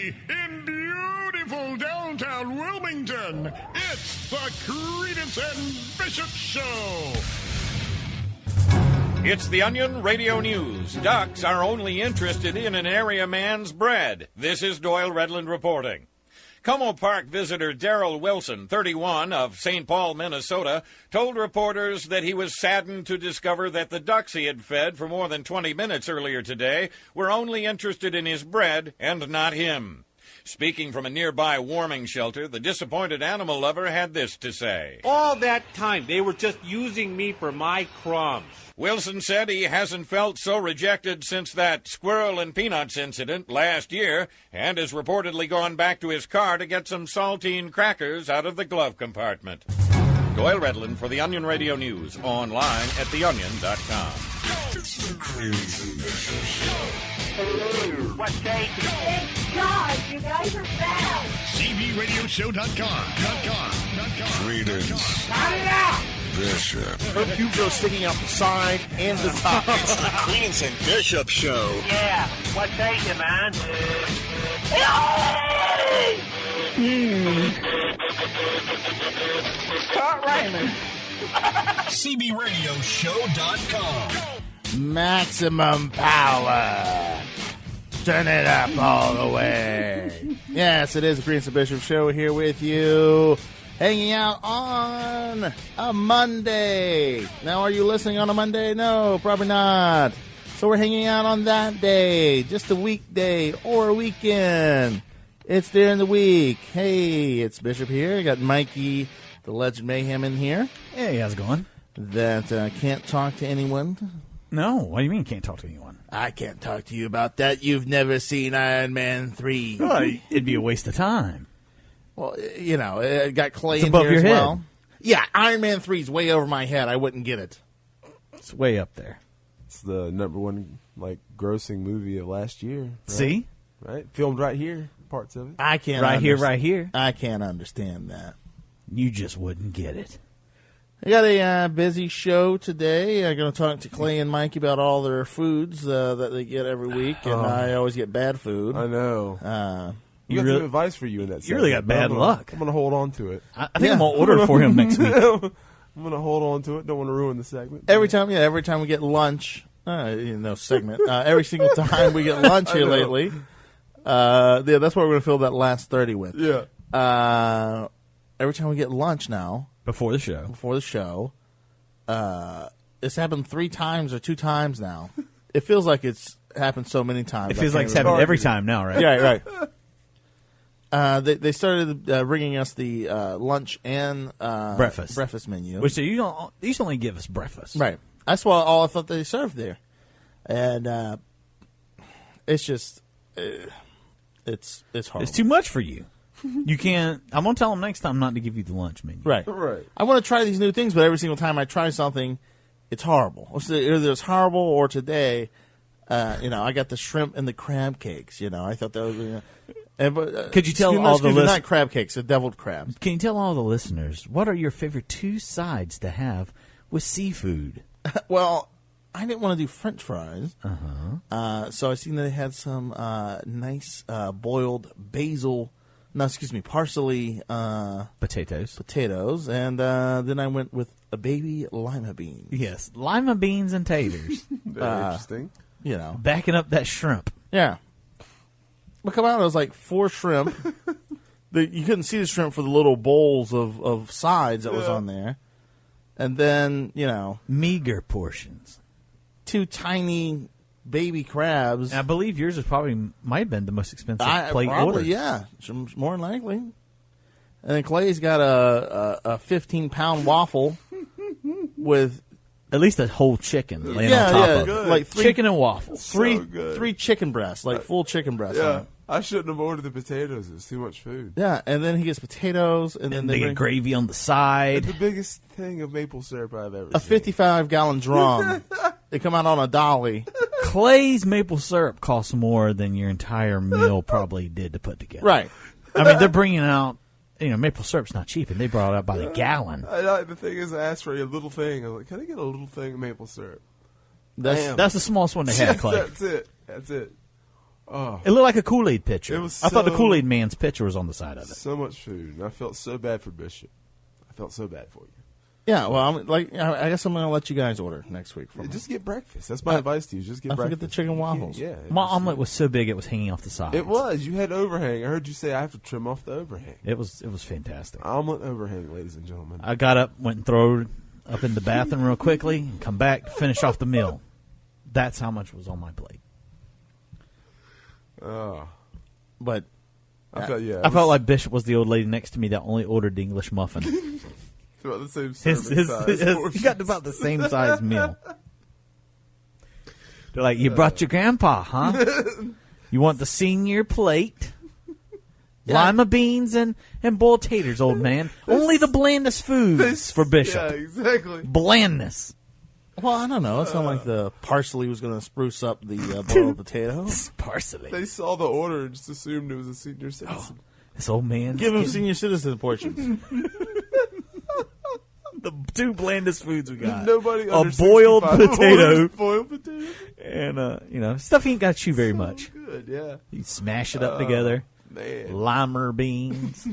Today, in beautiful downtown Wilmington, it's the Credence and Bishop Show. It's the Onion Radio News. Ducks are only interested in an area man's bread. This is Doyle Redland reporting. Como Park visitor Darrell Wilson, 31, of St. Paul, Minnesota, told reporters that he was saddened to discover that the ducks he had fed for more than 20 minutes earlier today were only interested in his bread and not him. Speaking from a nearby warming shelter, the disappointed animal lover had this to say. All that time, they were just using me for my crumbs. Wilson said he hasn't felt so rejected since that squirrel and peanuts incident last year and has reportedly gone back to his car to get some saltine crackers out of the glove compartment. Doyle Redland for the Onion Radio News, online at theonion.com. What day? Thank God, you guys are foul. CBRadioshow.com. Credence. Cut it out. Bishop. Her pubes are sticking out the side and the top. It's the Credence and Bishop Show. Yeah, what day, you man? Start raining. CBRadioshow.com. Maximum power. Turn it up all the way. Yes, it is the Credence and Bishop Show here with you. Hanging out on a Monday. Now, are you listening on a Monday? No, probably not. So we're hanging out on that day, just a weekday or a weekend. It's during the week. Hey, it's Bishop here. I got Mikey, the Legend Mayhem, in here. Hey, how's it going? That can't talk to anyone. No, what do you mean can't talk to anyone? I can't talk to you about that. You've never seen Iron Man 3. Oh, it'd be a waste of time. Well, you know, it got Clay It's in above here your as head. well. Yeah, Iron Man 3 is way over my head. I wouldn't get it. It's way up there. It's the number one grossing movie of last year. Right? See? Right? Filmed right here, parts of it. I can't. Right here. I can't understand that. You just wouldn't get it. I got a busy show today. I'm going to talk to Clay and Mikey about all their foods that they get every week, and I always get bad food. I know. You got really- some advice for you in that. You really segment, got bad but luck. I'm going to hold on to it. I think I'm going to order it for him next week. I'm going to hold on to it. Don't want to ruin the segment. Every time we get lunch, segment. Every single time we get lunch here lately, that's what we're going to fill that last 30 with. Yeah. Every time we get lunch now, Before the show, it's happened 3 times or 2 times now. It feels like it's happened so many times. it feels like it's happening every time now, right? Yeah, right. They started bringing us the lunch and breakfast menu, Which they used to only give us breakfast. right. That's all I thought they served there, and it's just it's horrible. It's too much for you. You can't. I'm going to tell them next time not to give you the lunch menu. Right. Right. I want to try these new things, but every single time I try something, it's horrible. Either it's horrible or today, I got the shrimp and the crab cakes. I thought that was. Could you tell all the listeners? Not crab cakes, they're deviled crabs. Can you tell all the listeners what are your favorite 2 sides to have with seafood? Well, I didn't want to do French fries, so I seen that they had some nice boiled parsley potatoes, and then I went with a baby lima bean. Yes, lima beans and taters. Very interesting. Backing up that shrimp. Yeah. But come out, it was like 4 shrimp. You couldn't see the shrimp for the little bowls of sides that was on there. And then, Meager portions. 2 tiny baby crabs. I believe yours might have been the most expensive plate probably, order. yeah. More than likely. And then Clay's got a 15-pound waffle with at least a whole chicken laying on top of it. Like 3 chicken and waffles. Three chicken breasts, like full chicken breasts. Yeah. I shouldn't have ordered the potatoes. It was too much food. Yeah, and then he gets potatoes, and then they get gravy on the side. It's the biggest thing of maple syrup I've ever a seen. 55-gallon drum. They come out on a dolly. Clay's maple syrup costs more than your entire meal probably did to put together. Right. I mean, they're bringing out, maple syrup's not cheap, and they brought it out by the gallon. The thing is, I asked for a little thing. I was like, can I get a little thing of maple syrup? That's the smallest one they had, Clay. That's it. Oh, It looked like a Kool-Aid pitcher. It was I thought the so- Kool-Aid man's pitcher was on the side of it. so much food, and I felt so bad for Bishop. I felt so bad for you. Yeah, well, I guess I'm going to let you guys order next week. From Just get breakfast. That's my advice to you. Just get I breakfast. forget the chicken waffles. Yeah. My omelet was so big it was hanging off the sides. It was. You had overhang. I heard you say I have to trim off the overhang. It was fantastic. Omelet overhang, ladies and gentlemen. I got up, went and threw up in the bathroom real quickly, and come back to finish off the meal. That's how much was on my plate. Oh. But I felt I felt like Bishop was the old lady next to me that only ordered the English muffin. it's about the same serving size. He portion. got about the same size meal. They're like, you brought your grandpa, huh? You want the senior plate? Lima beans and boiled taters, old man. Only the blandest foods for Bishop. Yeah, exactly. Blandness. well, I don't know. It's not like the parsley was going to spruce up the boiled potato. Parsley. They saw the order and just assumed it was a senior citizen. This old man. Give him senior citizen portions. the two blandest foods we got. Nobody a under boiled 65 potato orders boiled potato. and stuff he ain't got to chew very much. Good, yeah. You smash it up together. Man. Lima beans.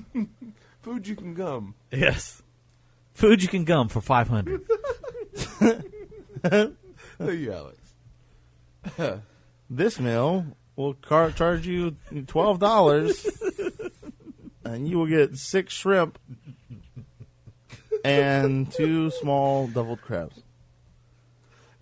Food you can gum. Yes. Food you can gum for $500. Thank you, Alex. This meal will charge you $12, and you will get 6 shrimp and 2 small deviled crabs.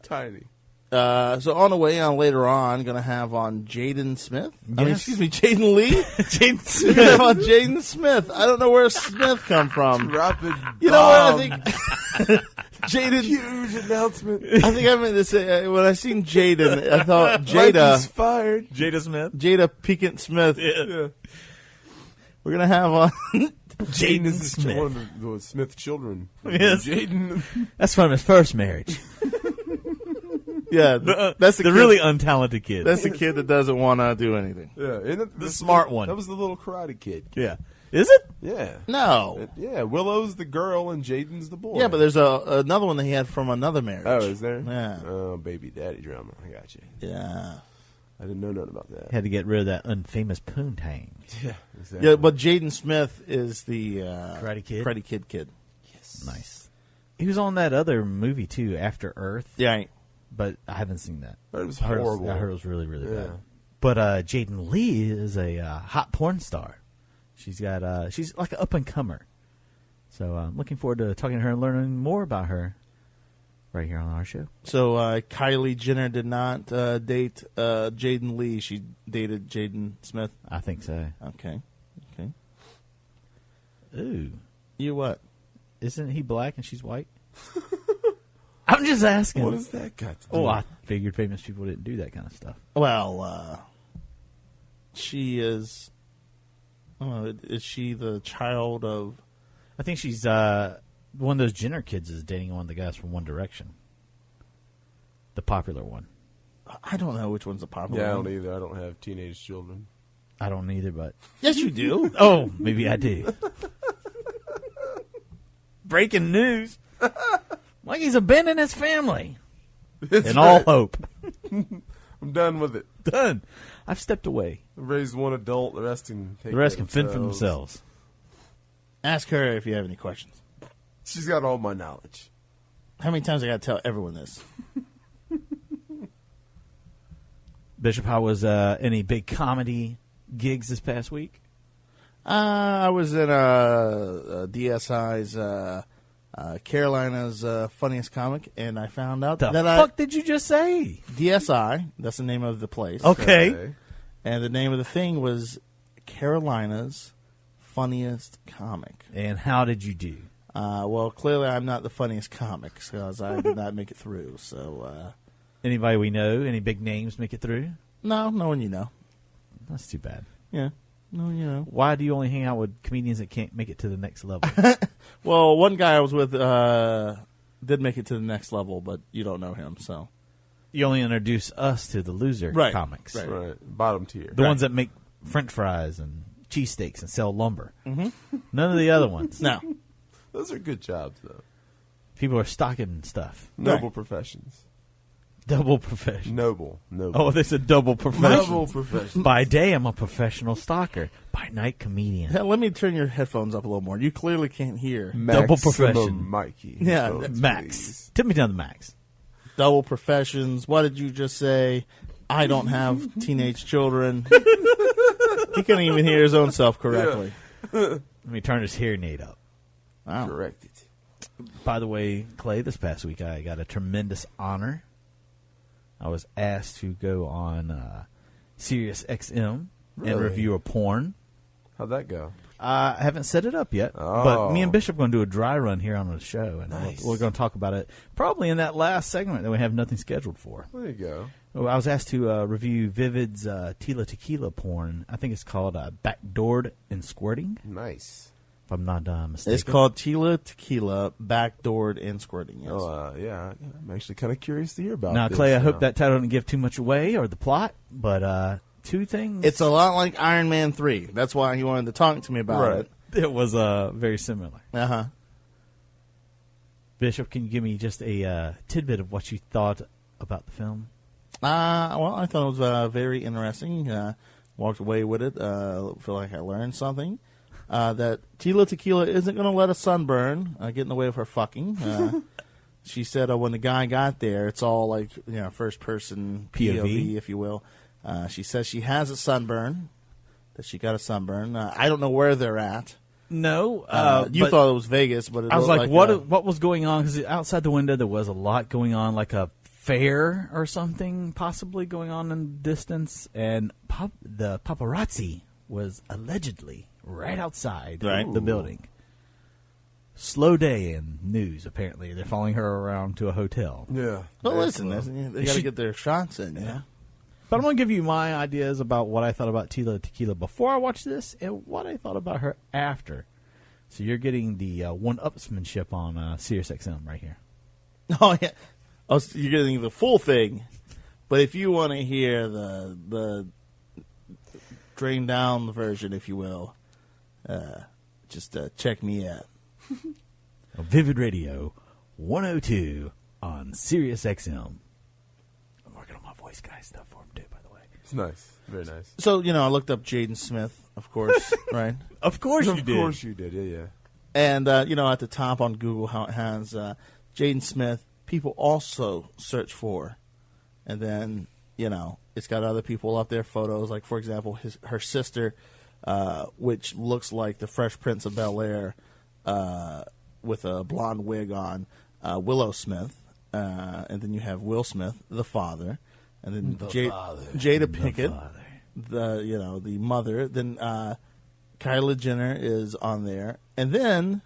Tiny. So on the way on later on, going to have on Jaden Smith. Yes. Jaden Lee. Jaden We're gonna have on Jaden Smith. I don't know where Smith come from. Rapid You know what? I bomb. think Jaden. Huge announcement. I think I meant to say when I seen Jaden, I thought Mikey's Jada. fired. Jada Smith. Jada Pinkett Smith. Yeah. We're gonna have on. Jaden is Smith. one of the Smith children. Yes. Jaden. That's from his first marriage. Yeah, that's the the kid, really untalented kid. That's the kid that doesn't want to do anything. Yeah. And The smart one. That was the little karate kid. yeah. Is it? Yeah. No. Yeah. Willow's the girl and Jaden's the boy. Yeah, but there's another one that he had from another marriage. Oh, is there? Yeah. Oh, baby daddy drama. I got you. Yeah. I didn't know nothing about that. Had to get rid of that unfamous poontang. Yeah, exactly. Yeah, but Jaden Smith is the Karate Kid? Karate Kid. Nice. He was on that other movie, too, After Earth. Yeah. But I haven't seen that. It was I heard horrible. I heard it was really, really Yeah. bad. But Jaden Lee is a hot porn star. She's got she's like an up and comer. So I'm looking forward to talking to her and learning more about her right here on our show. So Kylie Jenner did not date Jaden Lee. She dated Jaden Smith. I think so. Okay. Ooh, You what? isn't he black and she's white? I'm just asking. What has that got to do? Oh, I figured famous people didn't do that kind of stuff. Well, she is. Oh, is she the child of? I think she's one of those Jenner kids is dating one of the guys from One Direction. The popular one. I don't know which one's the popular Yeah, I one. don't either. I don't have teenage children. I don't either, but Yes, you do. oh, maybe I do. Breaking news. Mikey's abandoned his family. It's In all right. hope. I'm done with it. Done. I've stepped away. I raised one adult. The rest can take The rest care can of fend for themselves. Ask her if you have any questions. She's got all my knowledge. How many times I got to tell everyone this? Bishop, how was any big comedy gigs this past week? I was in DSI's Carolina's Funniest Comic, and I found out The that fuck did you just say? DSI, that's the name of the place. Okay. And the name of the thing was Carolina's Funniest Comic. And how did you do? Well, clearly I'm not the funniest comic because I did not make it through. So, Anybody we know? Any big names make it through? no one you know. That's too bad. Yeah, no one you know. Why do you only hang out with comedians that can't make it to the next level? Well, one guy I was with did make it to the next level, but you don't know him, so. You only introduce us to the loser Right. comics. Right. Right. Bottom tier. The ones that make French fries and cheesesteaks and sell lumber. Mm-hmm. None of the other ones. No. Those are good jobs, though. People are stocking stuff. Noble professions. Double professional. Noble. Oh, there's a double professional. Noble professional. By day, I'm a professional stalker. By night, comedian. Hell, let me turn your headphones up a little more. You clearly can't hear. Double profession. Mikey. Yeah, folks, Max. please. Tip me down the max. Double professions. What did you just say? I don't have teenage children. He couldn't even hear his own self correctly. Let me turn his hearing aid up. Wow. Correct it. By the way, Clay, this past week I got a tremendous honor. I was asked to go on Sirius XM and Really? review a porn. How'd that go? I haven't set it up yet, but me and Bishop are going to do a dry run here on the show, and Nice. we're going to talk about it probably in that last segment that we have nothing scheduled for. There you go. Well, I was asked to review Vivid's Tila Tequila porn. I think it's called Backdoored and Squirting, Nice. if I'm not mistaken. It's called Tila Tequila, Backdoored and Squirting. Yes. Oh, yeah. I'm actually kind of curious to hear about Now, this. Clay, I hope that title didn't give too much away or the plot, but two things. It's a lot like Iron Man 3. That's why he wanted to talk to me about Right. it. It was very similar. Uh-huh. Bishop, can you give me just a tidbit of what you thought about the film? Well, I thought it was very interesting. Walked away with it. Feel like I learned something. That Tila Tequila isn't going to let a sunburn get in the way of her fucking. She said when the guy got there, it's all like first person POV, if you will. She says she has a sunburn. That she got a sunburn. I don't know where they're at. No, you but thought it was Vegas, but it I was looked like, like what was going on? Because outside the window there was a lot going on, like a fair or something possibly going on in the distance, and the paparazzi was allegedly right outside the building. Slow day in news, apparently. They're following her around to a hotel. Yeah. Well, listen, they got to get their shots in. Yeah. But I'm going to give you my ideas about what I thought about Tila Tequila before I watched this and what I thought about her after. So you're getting the one-upsmanship on Sirius XM right here. Oh, yeah. You're getting the full thing. But if you want to hear the drained down version, if you will, just check me out. Vivid Radio 102 on Sirius XM. I'm working on my voice guy stuff for him too, by the way. It's nice. Very nice. So, I looked up Jaden Smith, of course, right? Of course you did. Of course you did. Yeah. And, at the top on Google, how it has Jaden Smith, people also search for. And then, it's got other people up there, photos, like, for example, her sister, which looks like the Fresh Prince of Bel-Air with a blonde wig on, Willow Smith. And then you have Will Smith, the father. And then Jada Pinkett, the mother. Then Kylie Jenner is on there. And then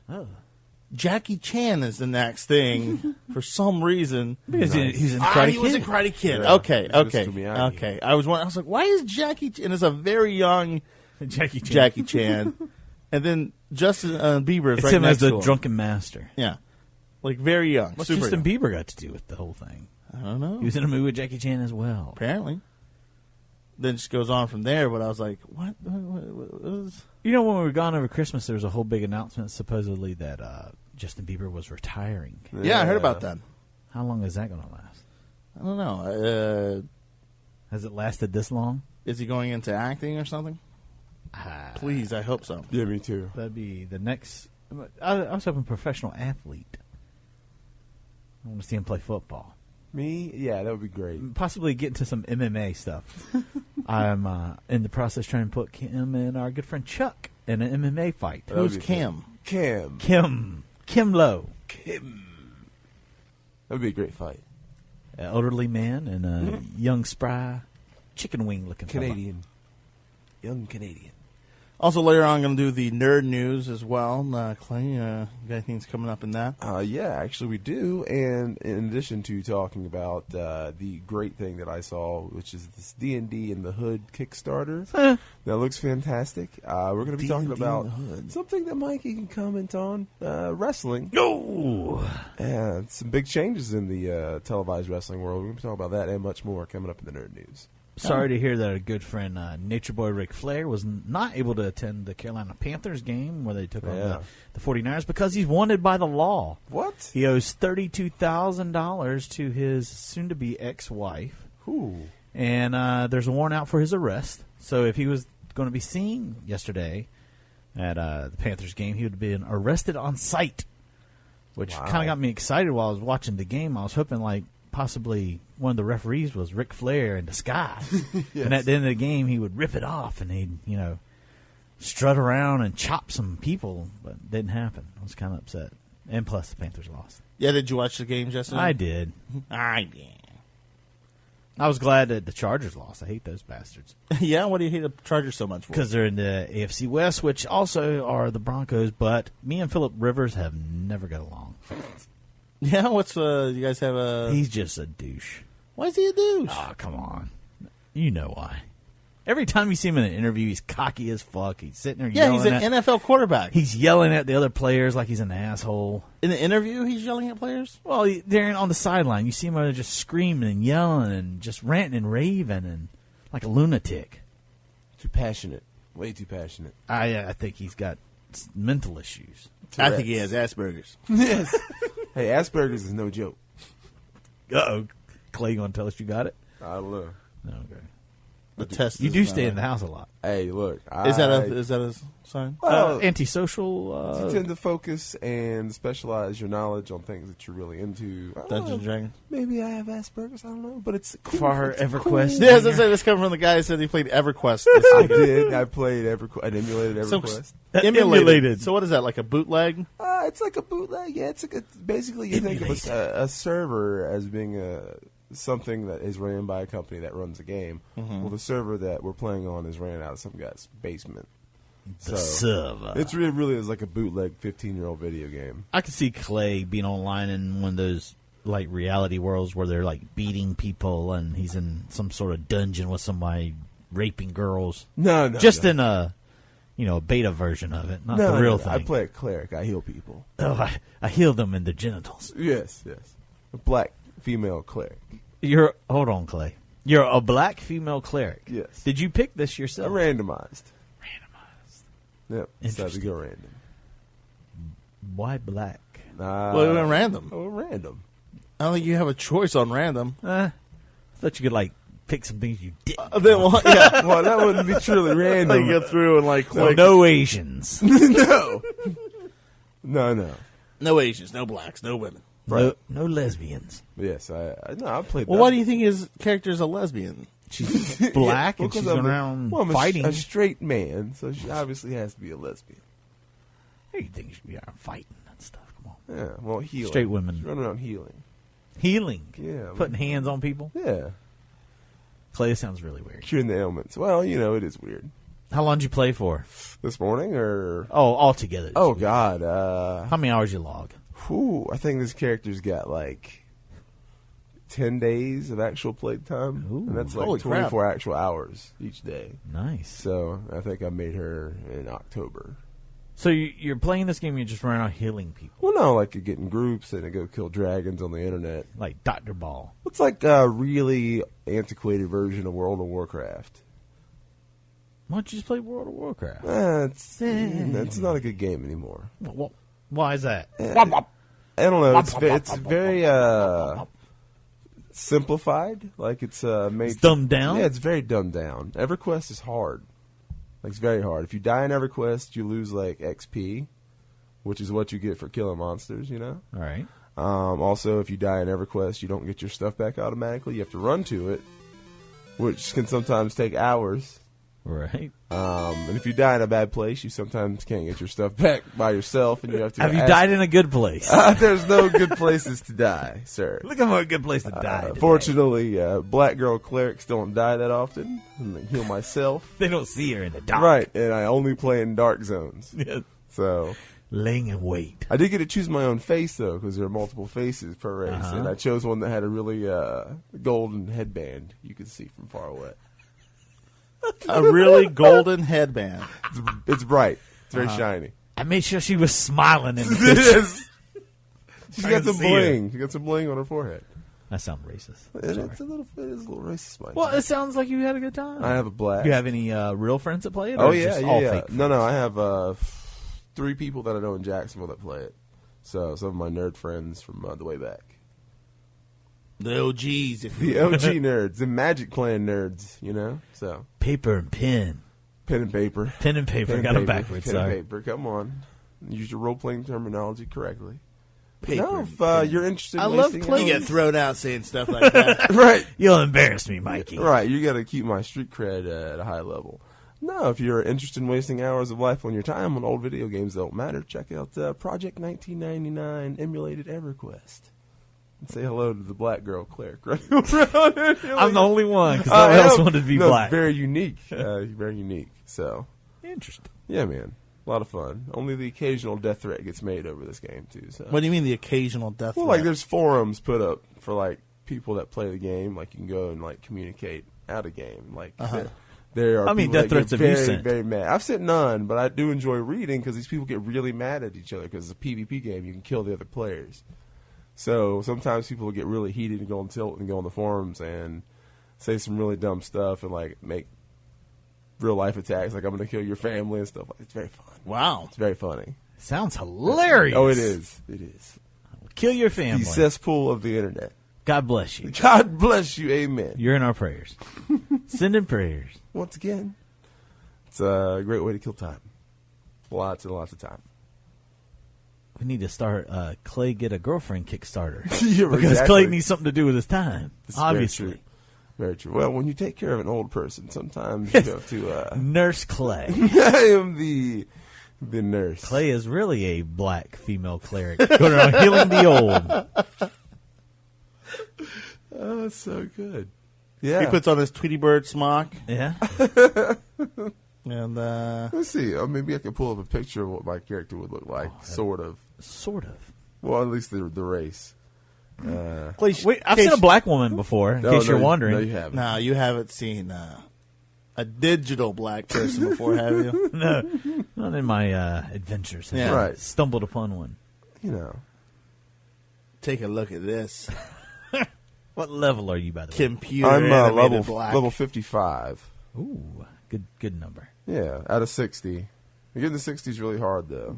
Jackie Chan is the next thing for some reason. Because he's in Karate Kid. He was in Karate Kid. Yeah, Okay. Mr. Miyagi. Okay. I was like, why is Jackie Chan? And it's a very young Jackie Chan. And then Justin Bieber is It's right him next as the to him. drunken master. Yeah. Like very young. What's super Justin young. Bieber got to do with the whole thing? I don't know. He was in a movie with Jackie Chan as well. Apparently. Then it just goes on from there, but I was like, what was... When we were gone over Christmas, there was a whole big announcement supposedly that Justin Bieber was retiring. Yeah, I heard about that. How long is that going to last? I don't know. Has it lasted this long? Is he going into acting or something? Please, I hope so. Yeah, me too. That'd be the next... I was hoping professional athlete. I want to see him play football. Me? Yeah, that would be great. Possibly get into some MMA stuff. I'm in the process trying to put Kim and our good friend Chuck in an MMA fight. That would Who's be Kim? Kim Lowe. That would be a great fight. An elderly man and a young, spry, chicken wing looking fella. Canadian. Young Canadian. Also, later on, I'm going to do the nerd news as well. Clay, you got anything coming up in that? Yeah, actually we do. And in addition to talking about the great thing that I saw, which is this D&D in the Hood Kickstarter, that looks fantastic. We're going to be talking about something that Mikey can comment on, wrestling. No! Some big changes in the televised wrestling world. We're going to be talking about that and much more coming up in the nerd news. Sorry to hear that a good friend, Nature Boy Ric Flair, was not able to attend the Carolina Panthers game where they took on the 49ers because he's wanted by the law. What? He owes $32,000 to his soon-to-be ex-wife. Ooh. And there's a warrant out for his arrest. So if he was going to be seen yesterday at the Panthers game, he would have been arrested on sight, which kind of got me excited while I was watching the game. I was hoping, like, possibly one of the referees was Ric Flair in disguise. Yes. And at the end of the game, he would rip it off and he'd, strut around and chop some people, but it didn't happen. I was kind of upset. And plus, the Panthers lost. Yeah, did you watch the game, Justin? I did. I did. I was glad that the Chargers lost. I hate those bastards. Yeah, what do you hate the Chargers so much for? Because they're in the AFC West, which also are the Broncos, but me and Phillip Rivers have never got along. Yeah, what's you guys have a... He's just a douche. Why is he a douche? Oh, come on. You know why. Every time you see him in an interview, he's cocky as fuck. He's sitting there yelling he's an NFL quarterback. He's yelling at the other players like he's an asshole. In the interview, he's yelling at players? Well, they're on the sideline. You see him there just screaming and yelling and just ranting and raving and like a lunatic. Too passionate. Way too passionate. I think he's got mental issues. I think he has Asperger's. Yes. Hey, Asperger's is no joke. Uh-oh. Clay, you going to tell us you got it? I don't know. Okay. The test. You do stay in the house a lot. Hey, look. Is that a sign? Antisocial? You tend to focus and specialize your knowledge on things that you're really into. Dungeons and Dragons. Maybe I have Asperger's. I don't know, but it's cool. Far It's EverQuest. Cool. Yeah, as I say, this comes from the guy who said he played EverQuest. I did. I played EverQuest. I emulated EverQuest. Emulated. So what is that, like a bootleg? It's like a bootleg. Yeah, it's basically you think of a server as being something that is ran by a company that runs a game. Well, the server that we're playing on is ran out of some guy's basement. The server. It's really is like a bootleg 15-year-old video game. I could see Clay being online in one of those like reality worlds where they're like beating people and he's in some sort of dungeon with somebody raping girls. No, in a beta version of it, not the real thing. I play a cleric. I heal people. Oh, I heal them in their genitals. Yes. A black female cleric. Hold on, Clay. You're a black female cleric. Yes. Did you pick this I yourself? randomized. Yep. Decided to go random. Why black? Well, it went random. Oh, random. I don't think you have a choice on random. I thought you could pick some things you didn't. Well, that wouldn't be truly random. Go through and click. No Asians. No. No Asians, no blacks, no women. No lesbians. Yes, I played. Well, why do you think his character's a lesbian? She's black and she's going around I'm fighting. a straight man, so she obviously has to be a lesbian. You think you should be out fighting and stuff? Come on. Yeah, well, healing. Straight women. She's running around healing. Healing. Yeah, Putting hands on people. Yeah. Clay, sounds really weird. Curing the ailments. Well, it is weird. How long did you play for? This morning, or all together. Oh God. How many hours you log? I think this character's got 10 days of actual play time. Ooh, and that's holy 24 crap. actual hours each day. Nice. So I think I made her in October. So you're playing this game, you're just running around healing people. Well, no, you get in groups and go kill dragons on the internet. Like Dr. Ball. It's like a really antiquated version of World of Warcraft. Why don't you just play World of Warcraft? It's not a good game anymore. Why is that? I don't know. It's very simplified. It's made. It's dumbed down? Yeah, it's very dumbed down. EverQuest is hard. It's very hard. If you die in EverQuest, you lose XP, which is what you get for killing monsters. All right. Also, if you die in EverQuest, you don't get your stuff back automatically. You have to run to it, which can sometimes take hours. Right. And if you die in a bad place, you sometimes can't get your stuff back by yourself, and you have to. Have you died in a good place? There's no good places to die, sir. Look at what a good place to die. Today. Fortunately, black girl clerics don't die that often. And I heal myself. They don't see her in the dark. Right, and I only play in dark zones. Yes. So laying in wait. I did get to choose my own face though, because there are multiple faces per race, and I chose one that had a really golden headband you could see from far away. A really golden headband. It's bright. It's very shiny. I made sure she was smiling in the It picture. is. She's got some bling. She got some bling on her forehead. That sounds racist. It Sorry. is a little racist, Mike. Well, it sounds like you had a good time. I have a blast. Do you have any real friends that play it? Oh or yeah, just yeah, all yeah. fake No, friends? I have 3 people that I know in Jacksonville that play it. So some of my nerd friends from the way back. The OGs. The OG nerds, the Magic playing nerds, you know. So Paper and pen. pen and paper. Pen and paper. Pen Got and them paper. backwards. Pen Sorry. and paper. Come on, use your role playing terminology correctly. Paper No, and if pen. you're interested. I in love wasting playing. You hours- get thrown out saying stuff like that. right, You'll embarrass me, Mikey. right. You got to keep my street cred at a high level. No, if you're interested in wasting hours of life on your time on old video games that don't matter, check out Project 1999 emulated EverQuest. And say hello to the black girl cleric running around. I'm the only one because no one else wanted to be no, black. It's very unique. Very unique. So, Interesting. yeah, man. A lot of fun. Only the occasional death threat gets made over this game, too. So. What do you mean the occasional death? Well, like there's forums put up for like people that play the game. Like you can go and like communicate out a game. Like there are. How many people death that get threats have you very, sent? Very mad. I've sent none, but I do enjoy reading because these people get really mad at each other because it's a PvP game. You can kill the other players. So sometimes people will get really heated and go on tilt and go on the forums and say some really dumb stuff and like make real life attacks. Like I'm going to kill your family and stuff. It's very fun. wow. It's very funny. Sounds hilarious. Oh, it is. It is. Kill your family. The cesspool of the internet. God bless you. God bless you. Amen. You're in our prayers. Sending prayers. Once again, it's a great way to kill time. Lots and lots of time. We need to start Clay Get a Girlfriend Kickstarter. Yeah, because exactly. Clay needs something to do with his time. This is Obviously. Very true. Very true. Well, when you take care of an old person, sometimes you have to... Nurse Clay. I am the nurse. Clay is really a black female cleric going around healing the old. Oh, that's so good. Yeah. He puts on his Tweety Bird smock, Yeah. and Let's see. Maybe I can pull up a picture of what my character would look like. Sort of. Sort of. Well, at least the race. Wait, I've seen a black woman before, in case you're wondering. No, you haven't. No, you haven't seen a digital black person before, have you? No, not in my adventures. Yeah. Right. Stumbled upon one. You know. Take a look at this. What level are you, by the way? Computer I'm animated black. level 55. Ooh, good number. Yeah, out of 60. Getting to 60 is really hard, though.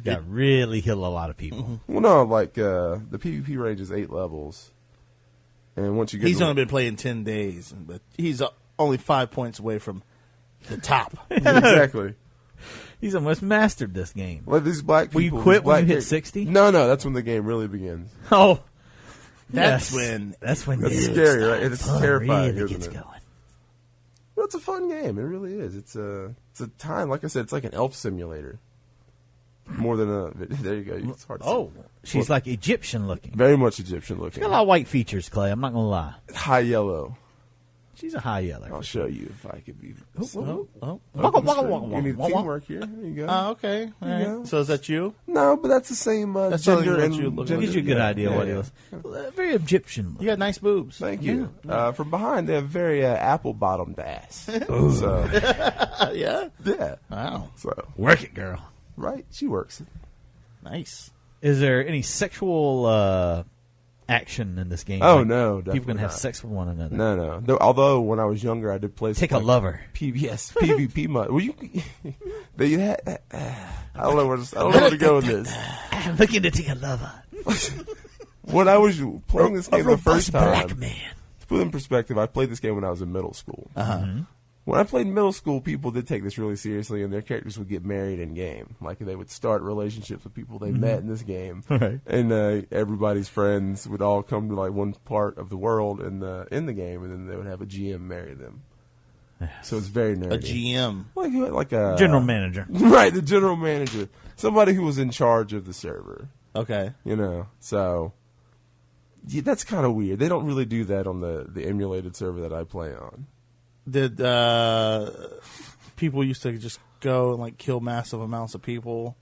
Got to really heal a lot of people. Well, no, like the PvP range is 8 levels, and once you get He's to only been playing 10 days, but he's only 5 points away from the top. exactly. He's almost mastered this game. Like these black Will you people. quit these black when you hit characters- 60? No, that's when the game really begins. Oh, That's yes. when That's when That's the scary, right? It's fun terrifying, really isn't gets it? going. Well, it's a fun game. It really is. It's a time. Like I said, it's like an elf simulator. More than a. There you go. It's hard to Oh, say. she's like Egyptian looking. Very much Egyptian looking. Got a lot of white features, Clay. I'm not gonna lie. High yellow. She's a high yeller. I'll show you if I could be. Oh, Open screen. You need teamwork here. There you go. okay. All There you right. go. So is that you? No, but that's the same That's gender something that and you look gender. like. Gives you a good idea what he yeah. was. Very Egyptian. You got nice boobs. Thank you. From behind, they have very apple-bottomed ass. So, Yeah. yeah. Wow. So, Work it, girl. right, she works. Nice. Is there any sexual action in this game? Oh, Like, no, people definitely can have not. sex with one another. No. Although when I was younger, I did play. Take a like, lover. PvP mod. Well, they had. I don't know where to go with this. I'm looking to take a lover. When I was playing this game the first black time, man. to put it in perspective, I played this game when I was in middle school. When I played in middle school, people did take this really seriously, and their characters would get married in game. Like they would start relationships with people they met in this game, Right. and everybody's friends would all come to like one part of the world in the game, and then they would have a GM marry them. So it's very nerdy. A GM. like a General manager. right? The general manager, somebody who was in charge of the server. Okay. You know, so yeah, that's kind of weird. They don't really do that on the emulated server that I play on. Did people used to just go and like kill massive amounts of people?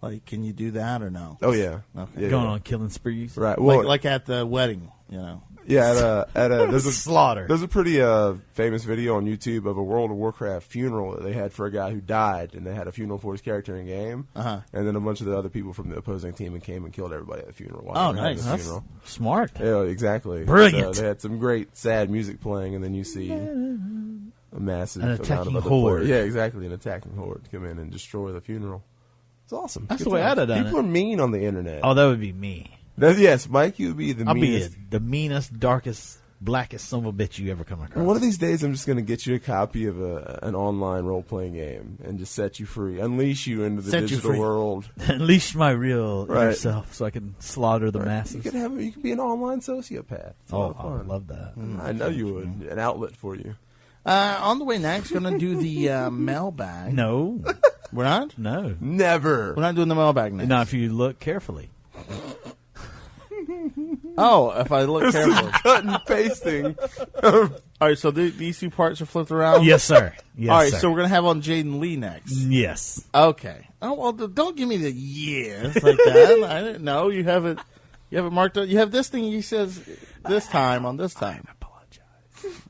Like, can you do that or no? Oh yeah, Okay. Yeah, Going yeah. on killing sprees. Right. Well, Like at the wedding, you know. Yeah, there's a Slaughter. There's a pretty famous video on YouTube of a World of Warcraft funeral that they had for a guy who died, and they had a funeral for his character in game. Uh-huh. And then a bunch of the other people from the opposing team came and killed everybody at the funeral. while Oh, they were having nice. the That's funeral. smart. Yeah, exactly. Brilliant. So they had some great sad music playing, and then you see a massive An amount attacking of other horde. players. Yeah, exactly. An attacking horde come in and destroy the funeral. It's awesome. That's Good the way times. I'd have done People it. are mean on the internet. Oh, that would be me. Yes, Mike, you would be the I'll be meanest. the meanest, darkest, blackest son of a bitch you ever come across. One of these days, I'm just going to get you a copy of an online role-playing game and just set you free, unleash you into the Set you digital free. world. Unleash my real inner Right. self so I can slaughter the You masses. could be an online sociopath. It's a Oh, lot of I fun. love that. I know you would. An outlet for you. On the way next, going to do the mailbag. No, We're not? no. Never. We're not doing the mailbag next. Now, if you look carefully. Oh, if I look carefully. Cut and pasting. All right, so these two parts are flipped around? Yes, sir. Yes, All right, sir. so we're going to have on Jaden Lee next. Yes. Okay. Oh, well, don't give me the yes like that. I didn't know. You have it marked up. You have this thing he says this time on this time. Apologize.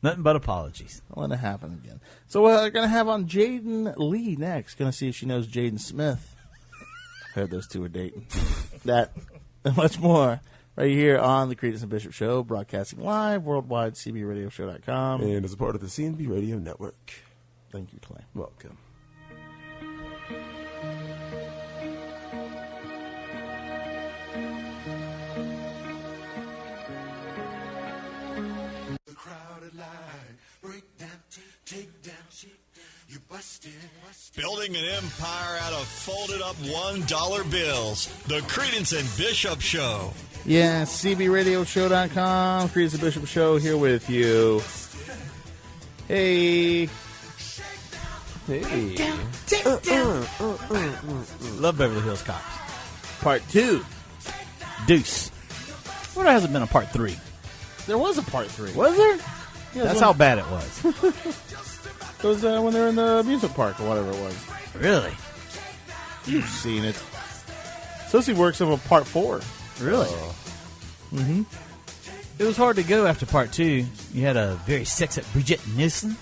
Nothing but apologies. Don't let it happen again. So we're going to have on Jaden Lee next. Going to see if she knows Jaden Smith. Heard those two are dating. That and much more right here on the Credence and Bishop Show, broadcasting live worldwide, cbradioshow.com. And as a part of the CNB Radio Network. Thank you, Clay. Welcome. Building an empire out of folded up $1 bills. The Credence and Bishop Show. Yeah, cbradioshow.com. Credence and Bishop Show here with you. Hey. Hey. Love Beverly Hills Cops. Part 2. Deuce. What hasn't been a part 3? There was a part 3. Was there? Yeah, That's it how bad it was. was when they were in the amusement park or whatever it was. Really? You've seen it. Sosie works of a part 4. Really? Mm-hmm. It was hard to go after part 2. You had a very sexy Bridget Nielsen.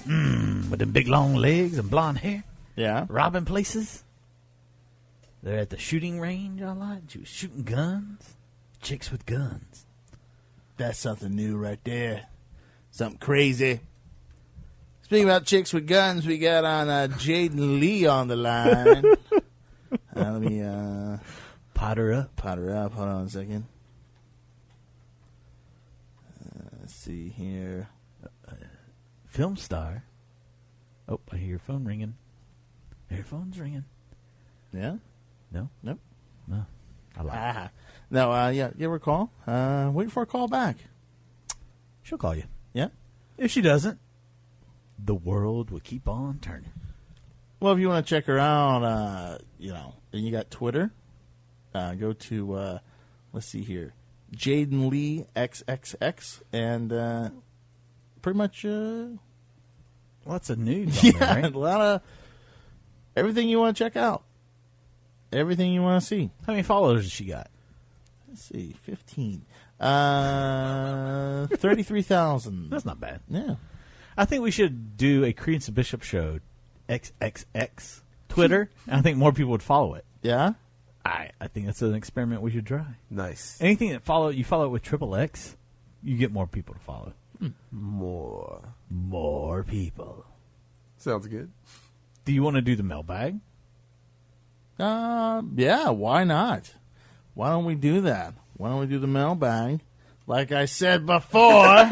With them big long legs and blonde hair. Yeah. Robbing places. They're at the shooting range a lot. She was shooting guns. Chicks with guns. That's something new right there. Something crazy. Speaking about chicks with guns, we got on Jaden Lee on the line. Let me Pot her up. pot her up. Hold on a second. Let's see here. Film star. Oh, I hear your phone ringing. Your phone's ringing. Yeah? No? Nope. No. I like it. No, yeah, give her a call. Wait for a call back. She'll call you. Yeah? If she doesn't, the world will keep on turning. Well, if you want to check her out, and you got Twitter, go to, let's see here, Jaden Lee XXX, and pretty much, Lots of nudes on there, yeah, right? a lot of everything you want to check out, everything you want to see. How many followers has she got? Let's see, 15, 33,000. That's not bad. Yeah. I think we should do a Credence and Bishop Show XXX Twitter, and I think more people would follow it. Yeah? I think that's an experiment we should try. Nice. Anything that you follow it with XXX, you get more people to follow. More. More people. Sounds good. Do you want to do the mailbag? Yeah, why not? Why don't we do that? Why don't we do the mailbag? Like I said before.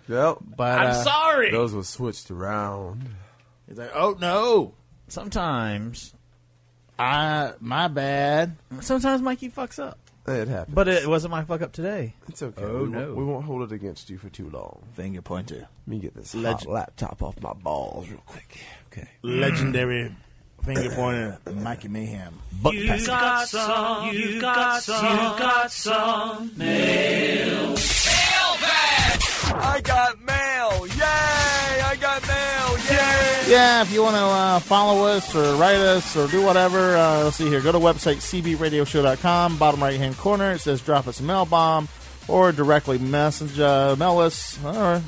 Yep. But sorry. Those were switched around. he's like, oh, no. Sometimes My bad. Mikey fucks up. It happened. But it wasn't my fuck up today. It's okay. Oh, we no. Won't, we won't hold it against you for too long. Finger pointer. Let me get this Legend. hot laptop off my balls real quick. Okay. Legendary finger pointer, Mikey Mayhem. You got some. You got some. I got mail. Yay! I got mail. Yay! Yeah, if you want to follow us or write us or do whatever, let's see here. Go to website cbradioshow.com. Bottom right-hand corner, it says drop us a mail bomb. or directly mail us. All right.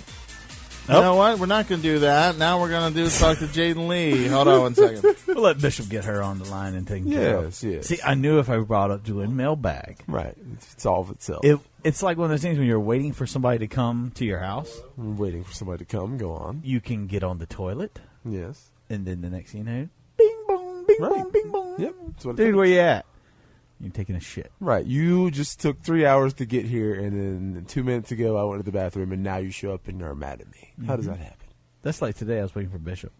You know what? We're not going to do that. Now we're going to talk to Jaden Lee. Hold on 1 second. We'll let Bishop get her on the line and take care of. Yes. See, I knew if I brought up doing mailbag. Right. It solves itself. It's like one of those things when you're waiting for somebody to come to your house. I'm waiting for somebody to come. Go on. You can get on the toilet. Yes. And then the next thing you know, bing, bong, bing, bong, bing, bong. Yep. That's what it Dude, takes. where you at? You're taking a shit. Right. You just took 3 hours to get here, and then 2 minutes ago I went to the bathroom, and now you show up and are mad at me. How does that happen? That's like today. I was waiting for Bishop.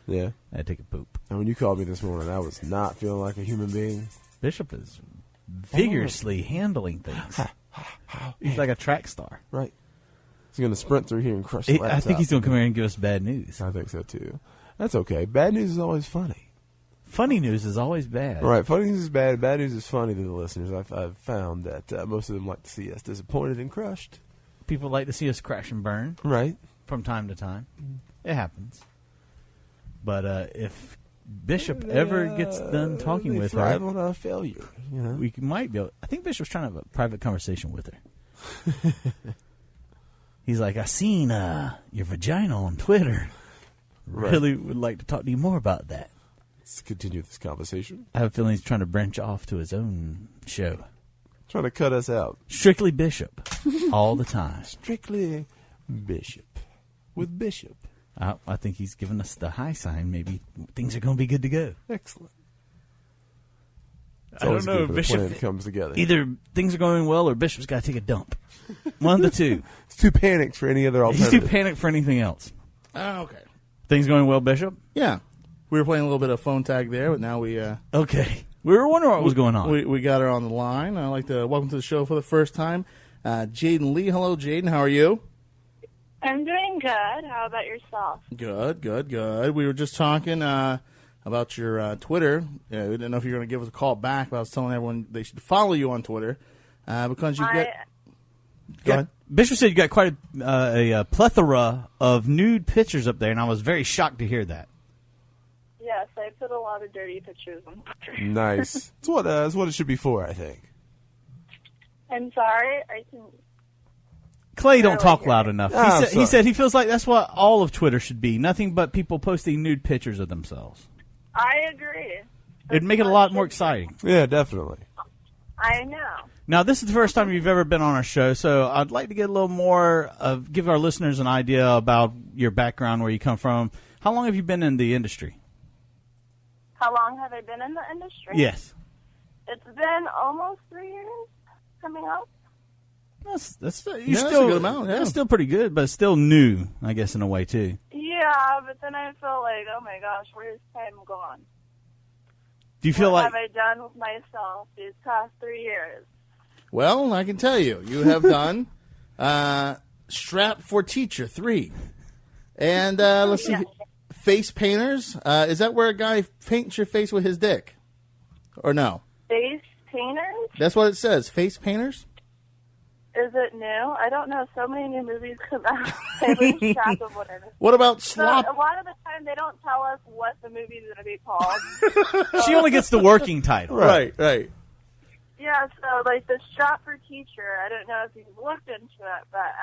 Yeah. I had to take a poop. And when you called me this morning, I was not feeling like a human being. Bishop is vigorously handling things. He's like a track star. Right. He's going to sprint through here and crush the laptop. I think he's going to come here and give us bad news. I think so, too. That's okay. Bad news is always funny. Funny news is always bad. Right. Funny news is bad. Bad news is funny to the listeners. I've found that most of them like to see us disappointed and crushed. People like to see us crash and burn. Right. From time to time. It happens. But if Bishop ever gets done talking with her, thrive on a failure. You know? we might be able. I think Bishop's trying to have a private conversation with her. He's like, I seen your vagina on Twitter. Right. Really would like to talk to you more about that. Let's continue this conversation. I have a feeling he's trying to branch off to his own show. Trying to cut us out. Strictly Bishop. All the time. Strictly Bishop. With Bishop. I think he's giving us the high sign. Maybe things are going to be good to go. Excellent. It's I don't always know. good when the Bishop plan comes together. Either things are going well or Bishop's got to take a dump. One of the two. He's too panicked for any other He's alternative. too panicked for anything else. Oh, okay. Things going well, Bishop? Yeah. We were playing a little bit of phone tag there, but now we... Okay. We were wondering what was going on. We got her on the line. I'd like to welcome to the show for the first time, Jaden Lee. Hello, Jaden. How are you? I'm doing good. How about yourself? Good, good, good. We were just talking about your Twitter. We didn't know if you were going to give us a call back, but I was telling everyone they should follow you on Twitter because you get... Go ahead. Bishop said you got quite a plethora of nude pictures up there, and I was very shocked to hear that. Yes, I put a lot of dirty pictures on Twitter. Nice. It's what it should be for, I think. I'm sorry. I can... Clay don't talk loud enough. Oh, He said he feels like that's what all of Twitter should be. Nothing but people posting nude pictures of themselves. I agree. It'd make it a lot more exciting. Yeah, definitely. I know. Now, this is the first time you've ever been on our show, so I'd like to get a little more of, give our listeners an idea about your background, where you come from. How long have you been in the industry? How long have I been in the industry? Yes. It's been almost 3 years coming up. That's that's a good amount, yeah. That's still pretty good, but it's still new, I guess, in a way, too. Yeah, but then I feel like, oh my gosh, where's time gone? Do you feel what like... have I done with myself these past 3 years? Well, I can tell you. You have done Strap for Teacher 3. And let's see, Face Painters. Is that where a guy paints your face with his dick? Or no? Face Painters? That's what it says, Face Painters? Is it new? I don't know. So many new movies come out. I lose track of what it is. What about So, Slop? a lot of the time, they don't tell us what the movie's going to be called. She only gets the working title. Right. Yeah, so, like, the strap for teacher, I don't know if you've looked into it, but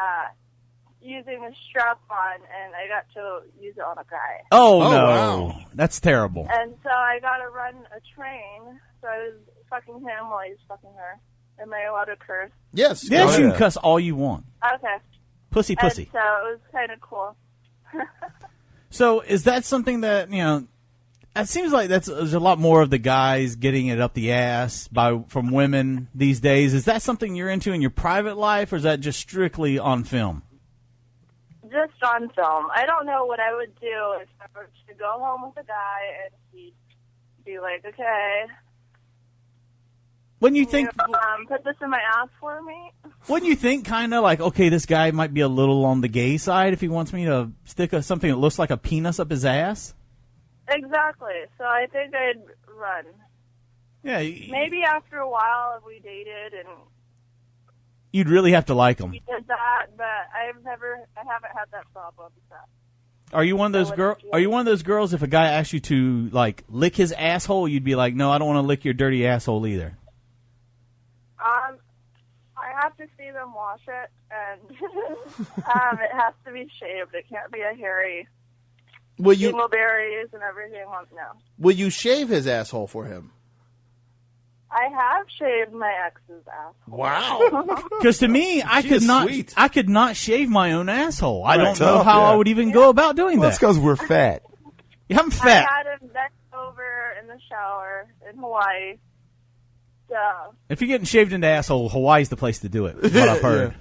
using a strap on, and I got to use it on a guy. Oh, no. Wow. That's terrible. And so I got to run a train, so I was fucking him while he was fucking her. Am I allowed to curse? Yes. Yes, you can cuss all you want. Okay. Pussy. And so it was kind of cool. So is that something that, it seems like there's a lot more of the guys getting it up the ass from women these days. Is that something you're into in your private life, or is that just strictly on film? Just on film. I don't know what I would do if I were to go home with a guy and he'd be like, okay, When you think, put this in my ass for me. wouldn't you think kind of like, okay, this guy might be a little on the gay side if he wants me to stick something that looks like a penis up his ass? Exactly. So I think I'd run. Yeah. Maybe after a while if we dated and You'd really have to like him. we did that, but I haven't had that problem. So. Are you one of those girls? Are you one of those girls? If a guy asks you to like lick his asshole, you'd be like, "No, I don't want to lick your dirty asshole either." I have to see them wash it, and it has to be shaved. It can't be a hairy dingleberries and everything. No. Will you shave his asshole for him? I have shaved my ex's asshole. Wow. Because to me, I could not shave my own asshole. I don't know tough, how yeah. I would even go about doing That's that. because we're fat. Yeah, I'm fat. I had him bent over in the shower in Hawaii. So. If you're getting shaved in the asshole, Hawaii's the place to do it. Is what I've heard.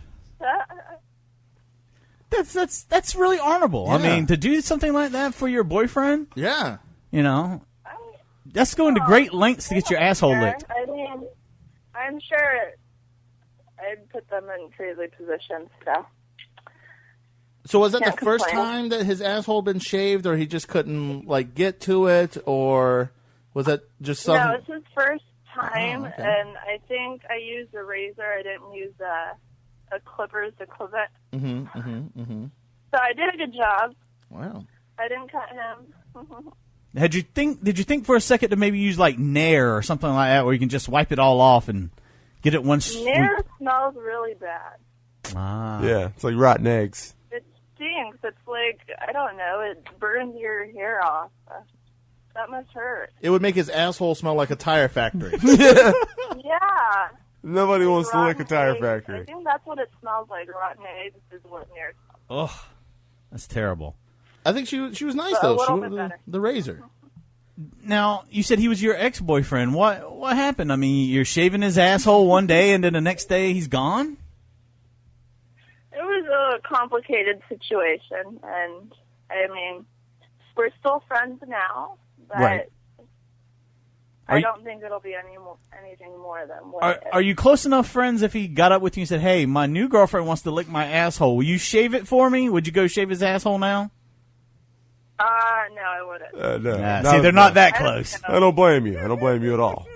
That's really honorable. Yeah. I mean, to do something like that for your boyfriend, Yeah. you know, that's going to great lengths to get your asshole licked. I mean, I'm sure I'd put them in crazy positions. So was that Can't the first complain. time that his asshole been shaved, or he just couldn't like get to it, or was that just something? No, it's his first time, Oh, okay. and I think I used a razor. I didn't use a clippers to clip it. So I did a good job. Wow. I didn't cut him. Did you think for a second to maybe use like Nair or something like that, where you can just wipe it all off and get it one sweep? Nair smells really bad. Ah. Yeah, it's like rotten eggs. It stinks. It's like, I don't know, it burns your hair off. That must hurt. It would make his asshole smell like a tire factory. Yeah. Nobody wants to lick a Rotten tire eggs. I factory. think that's what it smells like. Rotten eggs is what Nair smells. Ugh, that's terrible. I think she was nice A though. She little went bit with better. the razor. Now, you said he was your ex-boyfriend. What happened? I mean, you're shaving his asshole one day, and then the next day he's gone? It was a complicated situation, and I mean, we're still friends now, but Right. I don't think it'll be anything more than what it Are you close enough friends if he got up with you and said, hey, my new girlfriend wants to lick my asshole. Will you shave it for me? Would you go shave his asshole now? No, I wouldn't. No, See, they're not that I don't close. know. I don't blame you. I don't blame you at all.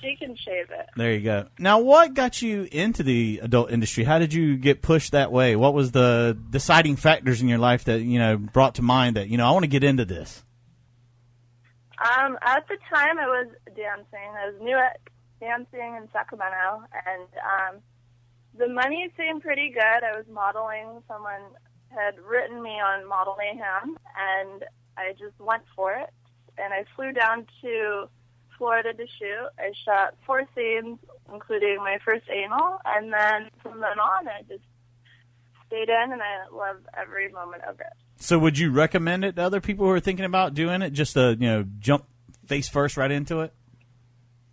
She can shave it. There you go. Now, what got you into the adult industry? How did you get pushed that way? What was the deciding factors in your life that, brought to mind that, I want to get into this? At the time, I was dancing. I was new at dancing in Sacramento, and the money seemed pretty good. I was modeling. Someone had written me on Model Mayhem, and I just went for it. And I flew down to Florida to shoot. I shot 4 scenes, including my first anal, and then from then on, I just stayed in, and I love every moment of it. So would you recommend it to other people who are thinking about doing it, just to, jump face first right into it?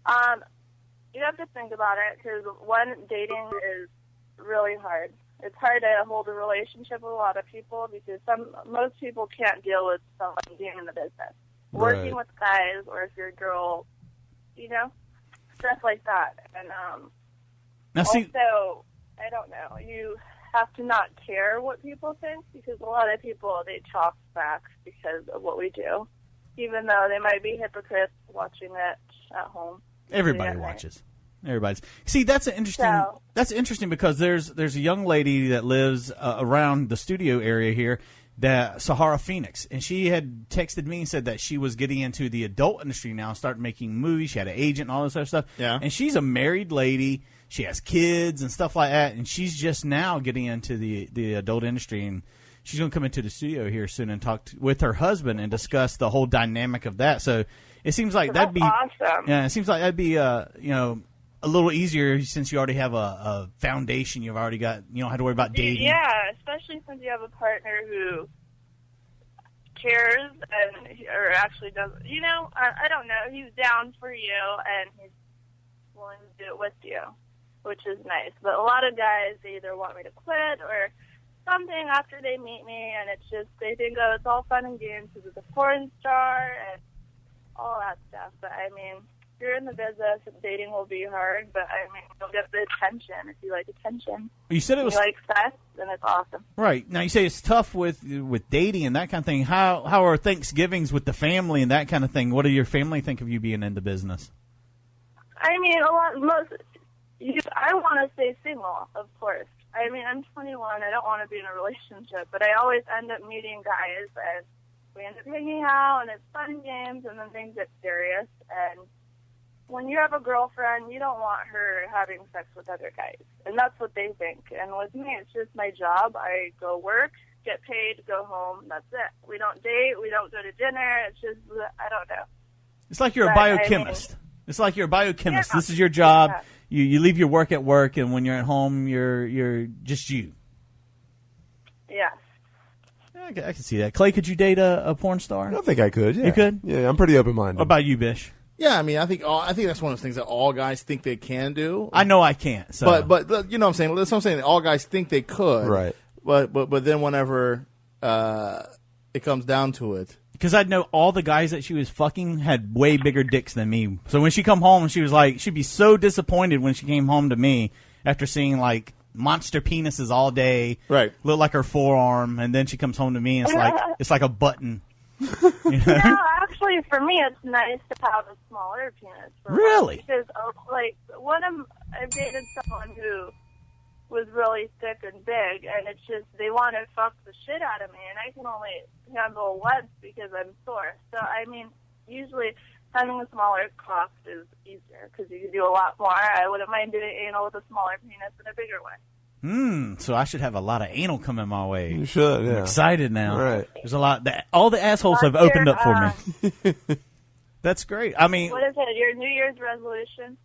You have to think about it, because one, dating is really hard. It's hard to hold a relationship with a lot of people because most people can't deal with someone being in the business. Working with guys, or if you're a girl, stuff like that. And Now, see, also, I don't know, you have to not care what people think, because a lot of people, they talk back because of what we do, even though they might be hypocrites watching it at home. everybody watches. Everybody's. See, that's interesting because there's a young lady that lives around the studio area here, that Sahara Phoenix, and she had texted me and said that she was getting into the adult industry now, started making movies. She had an agent and all this other stuff. Yeah. And she's a married lady. She has kids and stuff like that, and she's just now getting into the adult industry, and she's going to come into the studio here soon and talk with her husband and discuss the whole dynamic of that. So it seems like that'd be awesome. Yeah, it seems like that'd be a little easier since you already have a foundation. You've already got, you don't have to worry about dating. Yeah, especially since you have a partner who cares or actually does. I don't know. He's down for you and he's willing to do it with you, which is nice. But a lot of guys, they either want me to quit or something after they meet me, and it's just, they think, oh, it's all fun and games because it's a porn star and all that stuff. But I mean, if you're in the business, dating will be hard, but I mean, you'll get the attention if you like attention. You said it was If you like sex, then it's awesome. right. Now you say it's tough with dating and that kind of thing. How are Thanksgivings with the family and that kind of thing? What do your family think of you being in the business? I mean, I want to stay single, of course. I mean, I'm 21. I don't want to be in a relationship, but I always end up meeting guys, and we end up hanging out, and it's fun and games, and then things get serious. And when you have a girlfriend, you don't want her having sex with other guys. And that's what they think. And with me, it's just my job. I go work, get paid, go home. That's it. We don't date. We don't go to dinner. It's just, I don't know. It's like you're a biochemist. It's like you're a biochemist. Yeah. This is your job. Yeah. You leave your work at work, and when you're at home, you're just you. Yes. I can see that. Clay, could you date a porn star? I think I could. Yeah. You could? Yeah, I'm pretty open-minded. What about you, Bish? Yeah, I mean, I think that's one of those things that all guys think they can do. I know I can't. So. But you know what I'm saying? That's what I'm saying. All guys think they could. Right. But then whenever it comes down to it. Because I know all the guys that she was fucking had way bigger dicks than me. So when she come home, she was like, she'd be so disappointed when she came home to me after seeing like monster penises all day. Right. Look like her forearm, and then she comes home to me and it's like a button. You know? No, actually, for me, it's nice to have a smaller penis. Really? Because, I've dated someone who was really thick and big, and it's just, they want to fuck the shit out of me, and I can only handle once because I'm sore. So, I mean, usually having a smaller cock is easier because you can do a lot more. I wouldn't mind doing anal with a smaller penis than a bigger one. So I should have a lot of anal coming my way. You should, yeah. I'm excited now. Right. There's a lot. All the assholes have opened up for me. That's great. I mean, What is it, your New Year's resolution?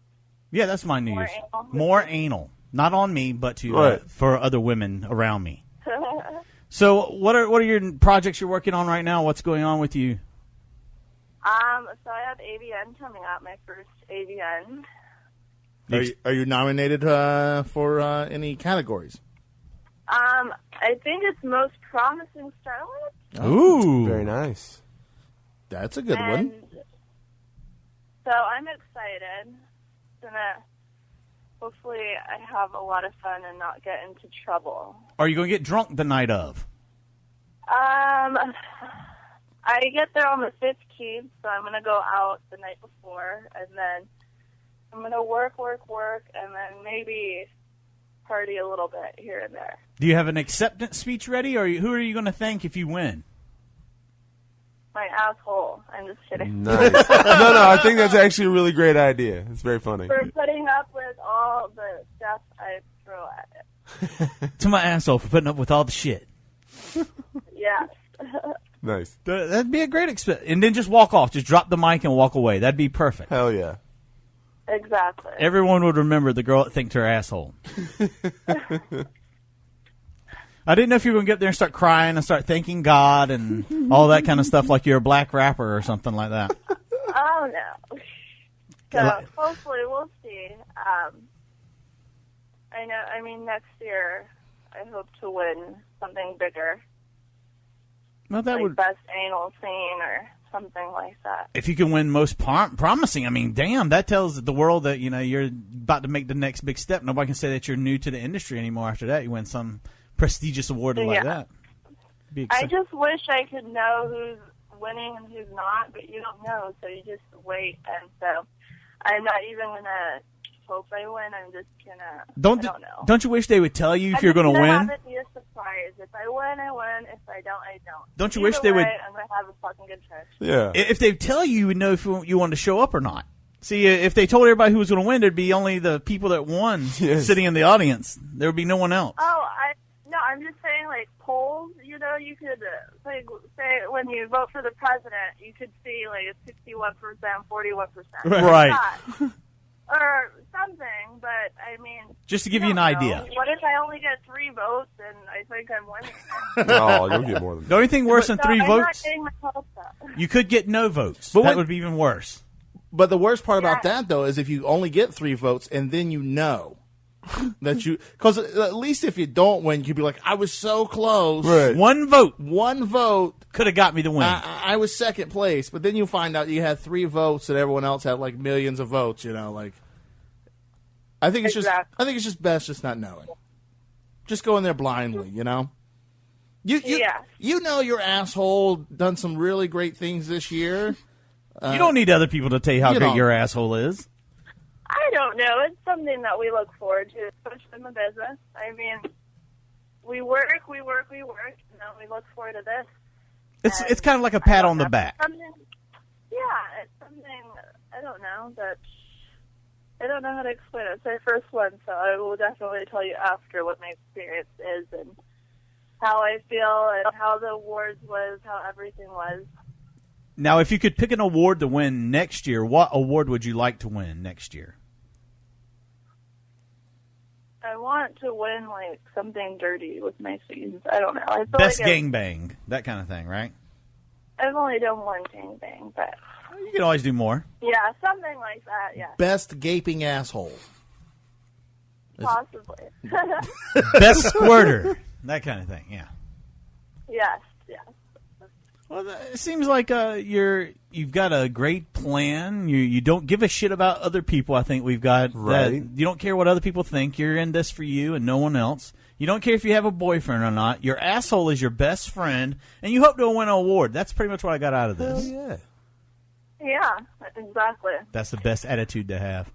yeah, that's my New More Year's. anal? More anal. Not on me, but Right. for other women around me. So what are your projects you're working on right now? What's going on with you? So I have AVN coming out, my first AVN. Are you nominated for any categories? I think it's most promising starlet. Ooh. Very nice. That's a good And one. so I'm excited. Hopefully I have a lot of fun and not get into trouble. Are you going to get drunk the night of? I get there on the 15th, so I'm going to go out the night before, and then I'm going to work, and then maybe party a little bit here and there. Do you have an acceptance speech ready, or who are you going to thank if you win? My asshole. I'm just kidding. Nice. no, I think that's actually a really great idea. It's very funny. For putting up with all the stuff I throw at it. To my asshole for putting up with all the shit. Yes. Nice. That'd be a great experience. And then just walk off. Just drop the mic and walk away. That'd be perfect. Hell yeah. Exactly. Everyone would remember the girl that thanked her asshole. I didn't know if you were going to get there and start crying and start thanking God and all that kind of stuff like you're a black rapper or something like that. Oh, no. So hopefully we'll see. Next year I hope to win something bigger. Well, that like would best anal scene or something like that. if you can win most promising. I mean, damn, that tells the world that you're about to make the next big step. Nobody can say that you're new to the industry anymore after that. You win some prestigious award like that. I just wish I could know who's winning and who's not, but you don't know, so you just wait. And so I'm not even gonna hope I win. I'm just gonna. I don't know. Don't you wish they would tell you if you're going to win? Have it be a surprise. If I win, I win. If I don't, I don't. Don't you Either wish they would? way, I'm gonna have a fucking good time. Yeah. If they tell you, you would know if you wanted to show up or not. See, if they told everybody who was going to win, there'd be only the people that won sitting in the audience. There would be no one else. I'm just saying, like, polls, you could, say when you vote for the president, you could see, like, a 61%, 41%. Right. Or something, but, I mean... Just to give you an idea. What if I only get 3 votes and I think I'm winning? No, you'll get more than that. The only thing worse than 3 I'm votes, not getting my hopes up. you could get no votes. But that what- would be even worse. But the worst part about that, though, is if you only get 3 votes and then you know that you... Because at least if you don't win, you'd be like, I was so close. Right. One vote One vote. could have got me the win. I was second place, but then you find out you had 3 votes and everyone else had, like, millions of votes, like... I think it's just best just not knowing. Just go in there blindly, You know your asshole done some really great things this year. You don't need other people to tell you how you great don't. your asshole is. I don't know. It's something that we look forward to, especially in the business. I mean, we work, and then we look forward to this. It's kind of like a pat on the back. It's something, I don't know, that I don't know how to explain it. It's my first one, so I will definitely tell you after what my experience is and how I feel and how the awards was, how everything was. Now, if you could pick an award to win next year, what award would you like to win next year? I want to win, like, something dirty with my scenes. I don't know. I feel Best like gangbang, that kind of thing, right? I've only done one gangbang, but... You can always do more. Yeah, something like that, yeah. Best gaping asshole. Possibly. Best squirter, that kind of thing, yeah. Yes, yes. Well, it seems like you've got a great plan. You don't give a shit about other people. I think we've got Right. that. You don't care what other people think. You're in this for you and no one else. You don't care if you have a boyfriend or not. Your asshole is your best friend, and you hope to win an award. That's pretty much what I got out of this. Yeah. Yeah, exactly. That's the best attitude to have.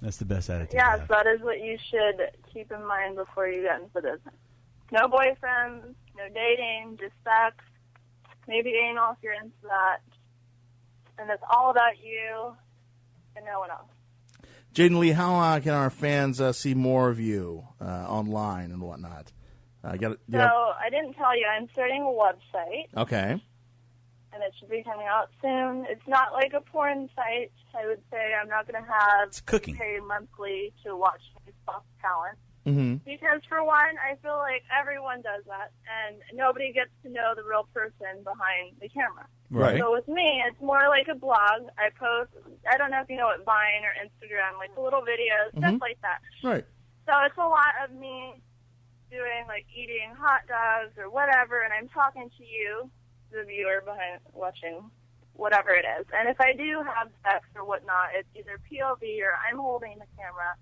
That's the best attitude. Yes, to have. that is what you should keep in mind before you get into business. No boyfriends, no dating, just sex. Maybe anal if you're into that. And it's all about you and no one else. Jaden Lee, how can our fans see more of you online and whatnot? I didn't tell you, I'm starting a website. Okay. And it should be coming out soon. It's not like a porn site. I would say I'm not going to have It's cooking. pay monthly to watch my soft talent. Mm-hmm. Because, for one, I feel like everyone does that, and nobody gets to know the real person behind the camera. Right. So with me, it's more like a blog. I post, I don't know if you know what Vine or Instagram, like little videos, stuff like that. Right. So it's a lot of me doing, like, eating hot dogs or whatever, and I'm talking to you, the viewer behind watching whatever it is. And if I do have sex or whatnot, it's either POV or I'm holding the camera,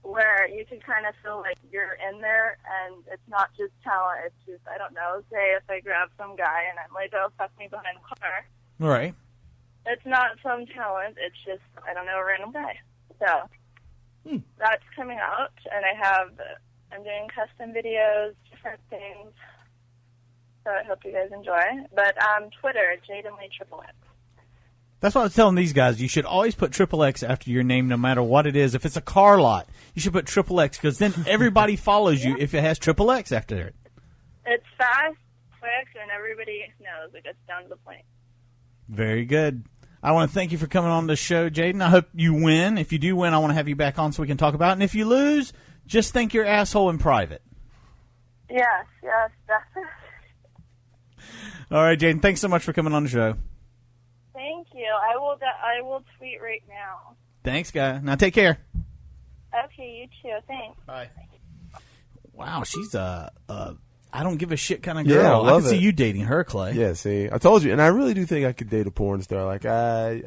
where you can kind of feel like you're in there, and it's not just talent. It's just, I don't know, say if I grab some guy and I'm like, oh, fuck me behind the car. Right. It's not some talent. It's just, I don't know, a random guy. So that's coming out, and I'm doing custom videos, different things. So I hope you guys enjoy. But Twitter, Jaden Lee XXX. That's what I was telling these guys. You should always put XXX after your name, no matter what it is. If it's a car lot, you should put XXX, because then everybody follows you if it has XXX after it. It's fast, quick, and everybody knows. It gets down to the point. Very good. I want to thank you for coming on the show, Jaden. I hope you win. If you do win, I want to have you back on so we can talk about it. And if you lose, just thank your asshole in private. Yes, definitely. All right, Jaden, thanks so much for coming on the show. Thank you. I will tweet right now. Thanks, guy. Now take care. Okay, you too. Thanks. Bye. Wow, she's I don't give a shit kind of girl. Yeah, I love can see it. you dating her, Clay. Yeah, see, I told you, and I really do think I could date a porn star. Like, I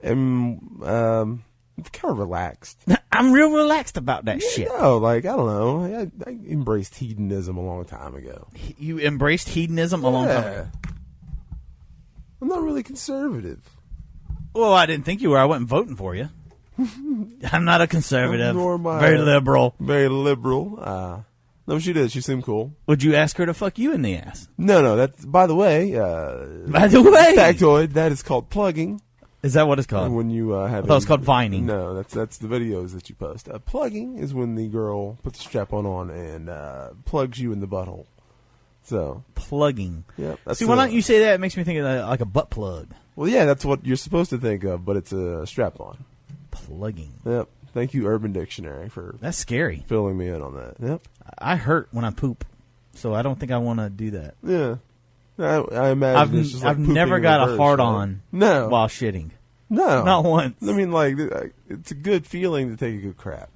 am kind of relaxed. I'm real relaxed about that shit. No, like, I don't know. I embraced hedonism a long time ago. You embraced hedonism a long time ago. I'm not really conservative. Well, I didn't think you were. I wasn't voting for you. I'm not a conservative. Nor am I. Very liberal. Very liberal. No, she did. She seemed cool. Would you ask her to fuck you in the ass? No. That's, by the way. By the way. Factoid, that is called plugging. Is that what it's called? When you have. I thought it was called vining. No, that's the videos that you post. Plugging is when the girl puts the strap-on and plugs you in the butthole. So plugging. Yeah. See, when you say that, it makes me think of like a butt plug. Well, yeah, that's what you're supposed to think of, but it's a strap-on. Plugging. Yep. Thank you, Urban Dictionary, for that's scary. Filling me in on that. Yep. I hurt when I poop, so I don't think I want to do that. Yeah. I imagine it's just like I've never got a hard on while shitting. No. Not once. I mean, like, it's a good feeling to take a good crap.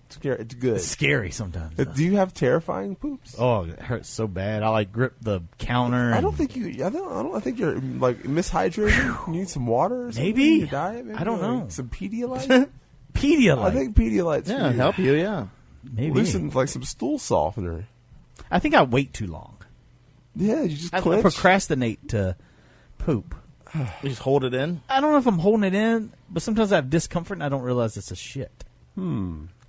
It's good. It's scary sometimes. Do you have terrifying poops? Oh, it hurts so bad. I like grip the counter. I don't think you. I think you're like mishydrated. You need some water. Or something maybe in your diet. Maybe? I don't know. Some Pedialyte. Pedialyte. I think Pedialyte's for you. Help you. Yeah. Maybe loosen like some stool softener. I think I wait too long. Yeah, you just I clench. procrastinate to poop. You just hold it in. I don't know if I'm holding it in, but sometimes I have discomfort and I don't realize it's a shit.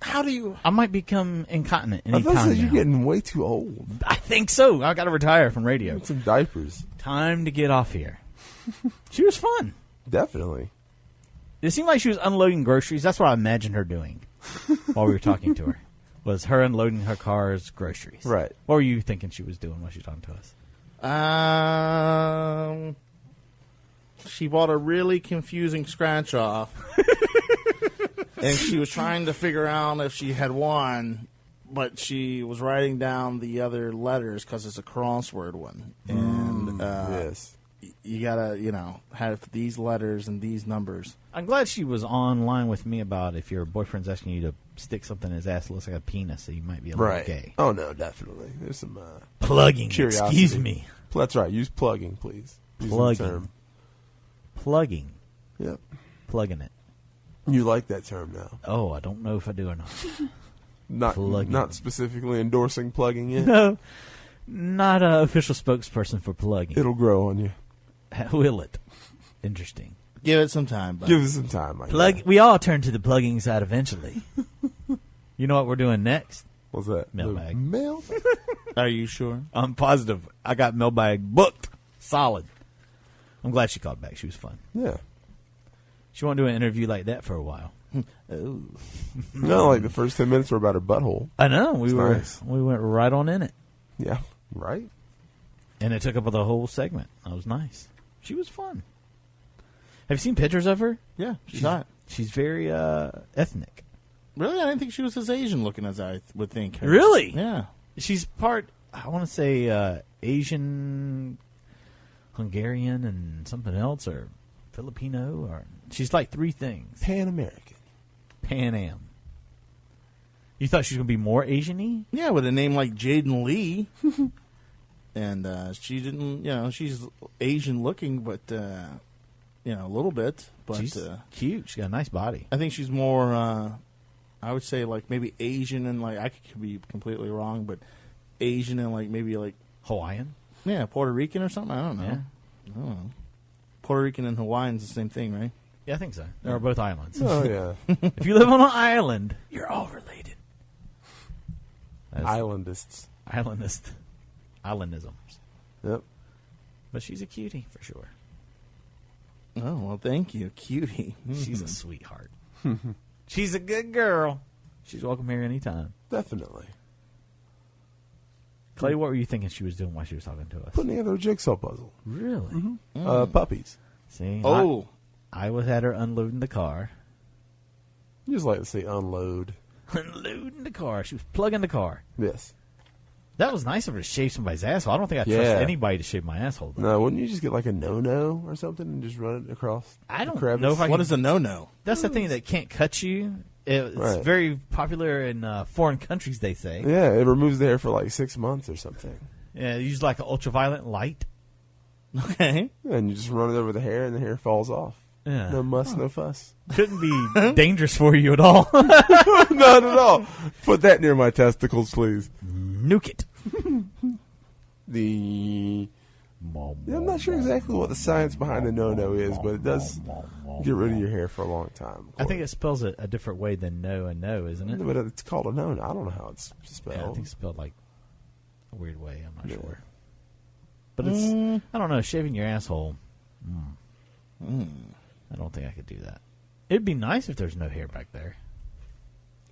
How do you? I might become incontinent I anytime thought now. you're getting way too old. I think so. I got to retire from radio. Need some diapers. Time to get off here. She was fun. Definitely. It seemed like she was unloading groceries. That's what I imagined her doing while we were talking to her. Was her unloading her car's groceries. Right. What were you thinking she was doing while she was talking to us? She bought a really confusing scratch off. And she was trying to figure out if she had won, but she was writing down the other letters because it's a crossword one. And yes. You gotta, have these letters and these numbers. I'm glad she was online with me about if your boyfriend's asking you to stick something in his ass that looks like a penis, so you might be a little gay. Oh, no, definitely. There's some plugging. curiosity. Excuse me. That's right. Use plugging, please. Use the Plugging. term. Plugging. Yep. Plugging it. You like that term now. Oh, I don't know if I do or not. Not specifically endorsing plugging it. No. Not an official spokesperson for plugging. It'll grow on you. Will it? Interesting. Give it some time. Buddy. Give it some time. We all turn to the plugging side eventually. You know what we're doing next? What's that? Mailbag. Mailbag? Are you sure? I'm positive. I got mailbag booked. Solid. I'm glad she called back. She was fun. Yeah. She won't do an interview like that for a while. Oh. No, like the first 10 minutes were about her butthole. I know. Nice. We went right on in it. Yeah. Right? And it took up the whole segment. That was nice. She was fun. Have you seen pictures of her? Yeah, she's hot. She's very ethnic. Really? I didn't think she was as Asian looking as I would think. Really? Yeah. She's part, I want to say, Asian, Hungarian, and something else, or Filipino, or she's like three things. Pan-American. Pan Am. You thought she was going to be more Asian-y? Yeah, with a name like Jaden Lee. And she didn't, she's Asian looking, but, a little bit. But She's cute. She's got a nice body. I think she's more, I would say, like, maybe Asian and, like, I could be completely wrong, but Asian and, like, maybe, like... Hawaiian? Yeah, Puerto Rican or something? I don't know. Yeah. I don't know. Puerto Rican and Hawaiian's the same thing, right? Yeah, I think so. They're both islands. Oh, yeah. If you live on an island, you're all related. Islandists. Islandisms. Yep. But she's a cutie, for sure. Oh, well, thank you. Cutie. She's a sweetheart. She's a good girl. She's welcome here anytime. Definitely. Clay, what were you thinking she was doing while she was talking to us? Putting together a jigsaw puzzle. Really? Mm-hmm. Puppies. See? Oh. I was at her unloading the car. You just like to say unload. Unloading the car. She was plugging the car. Yes. That was nice of her to shave somebody's asshole. I don't think I trust anybody to shave my asshole, though. No, wouldn't you just get like a no-no or something and just run it across? I don't crevice? know if I What can- is a no-no? That's the thing that can't cut you. It's Right. very popular in foreign countries, they say. Yeah, it removes the hair for like 6 months or something. Yeah, use like an ultraviolet light. Okay. And you just run it over the hair and the hair falls off. Yeah. No muss, no fuss. Couldn't be dangerous for you at all. Not at all. Put that near my testicles, please. Nuke it. I'm not sure exactly what the science behind the no-no is, but it does get rid of your hair for a long time. I think it spells it a different way than no and no, isn't it? But it's called a no-no. I don't know how it's spelled. Yeah, I think it's spelled like a weird way. I'm not sure. But it's, I don't know, shaving your asshole. I don't think I could do that. It'd be nice if there's no hair back there.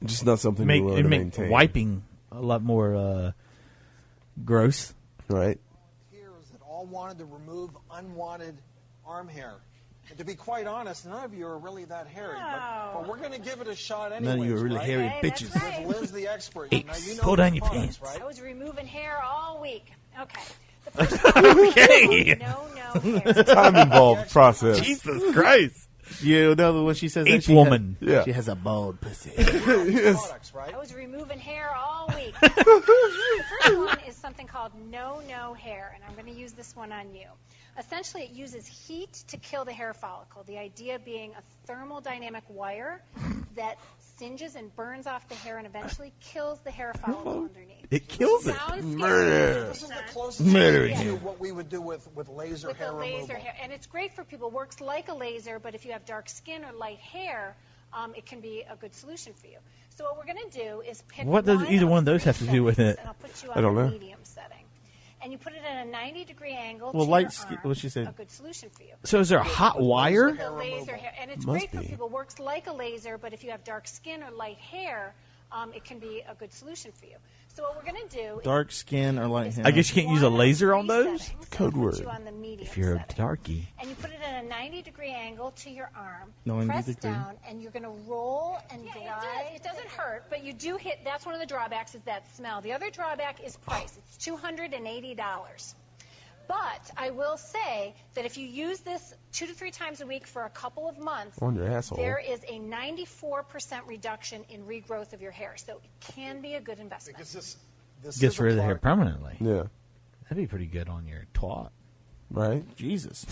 Just not something It'd you're willing to make maintain. wiping a lot more gross. Right. That all wanted to remove unwanted arm hair. And to be quite honest, none of you are really that hairy. But we're going to give it a shot anyway. None of you are really hairy bitches. With Liz, the expert. Hey, now, you know pull down the your products, pants. right? I was removing hair all week. Okay. The first one Okay. no hair. Time-involved process. Jesus Christ. You know when she says that Ape she woman. Yeah. she has a bald pussy. Yes. Products, right? I was removing hair all week. The first one is something called no hair, and I'm going to use this one on you. Essentially, it uses heat to kill the hair follicle. The idea being a thermodynamic wire that singes and burns off the hair and eventually kills the hair follicle underneath. It kills it. Sounds Murder. This is the closest Murdering to him. what we would do with laser with hair a laser removal. hair, and it's great for people. Works like a laser, but if you have dark skin or light hair, it can be a good solution for you. So what we're going to do is pick. What does either one of those three have to do with settings, it? And I'll put you I don't on know. the medium setting. and you put it at a 90-degree angle Well, to light your skin- arm. what'd she say? A good solution for you. So is there a hot wire? The laser hair, and it's Must great for be. people. Works like a laser, but if you have dark skin or light hair, it can be a good solution for you. So what we're going to do Dark skin or light hair. I guess you can't use a laser on those? Code word. If you're a darky. and you put it at a 90-degree angle to your arm. 90 press degree. down, and you're going to roll and glide. It doesn't hurt, but you do hit. That's one of the drawbacks is that smell. The other drawback is price. It's $280. But I will say that if you use this 2 to 3 times a week for a couple of months, On your asshole. there is a 94% reduction in regrowth of your hair. So it can be a good investment. Because this Gets is a rid of the hair part- permanently. Yeah. That'd be pretty good on your twat. Right? Jesus.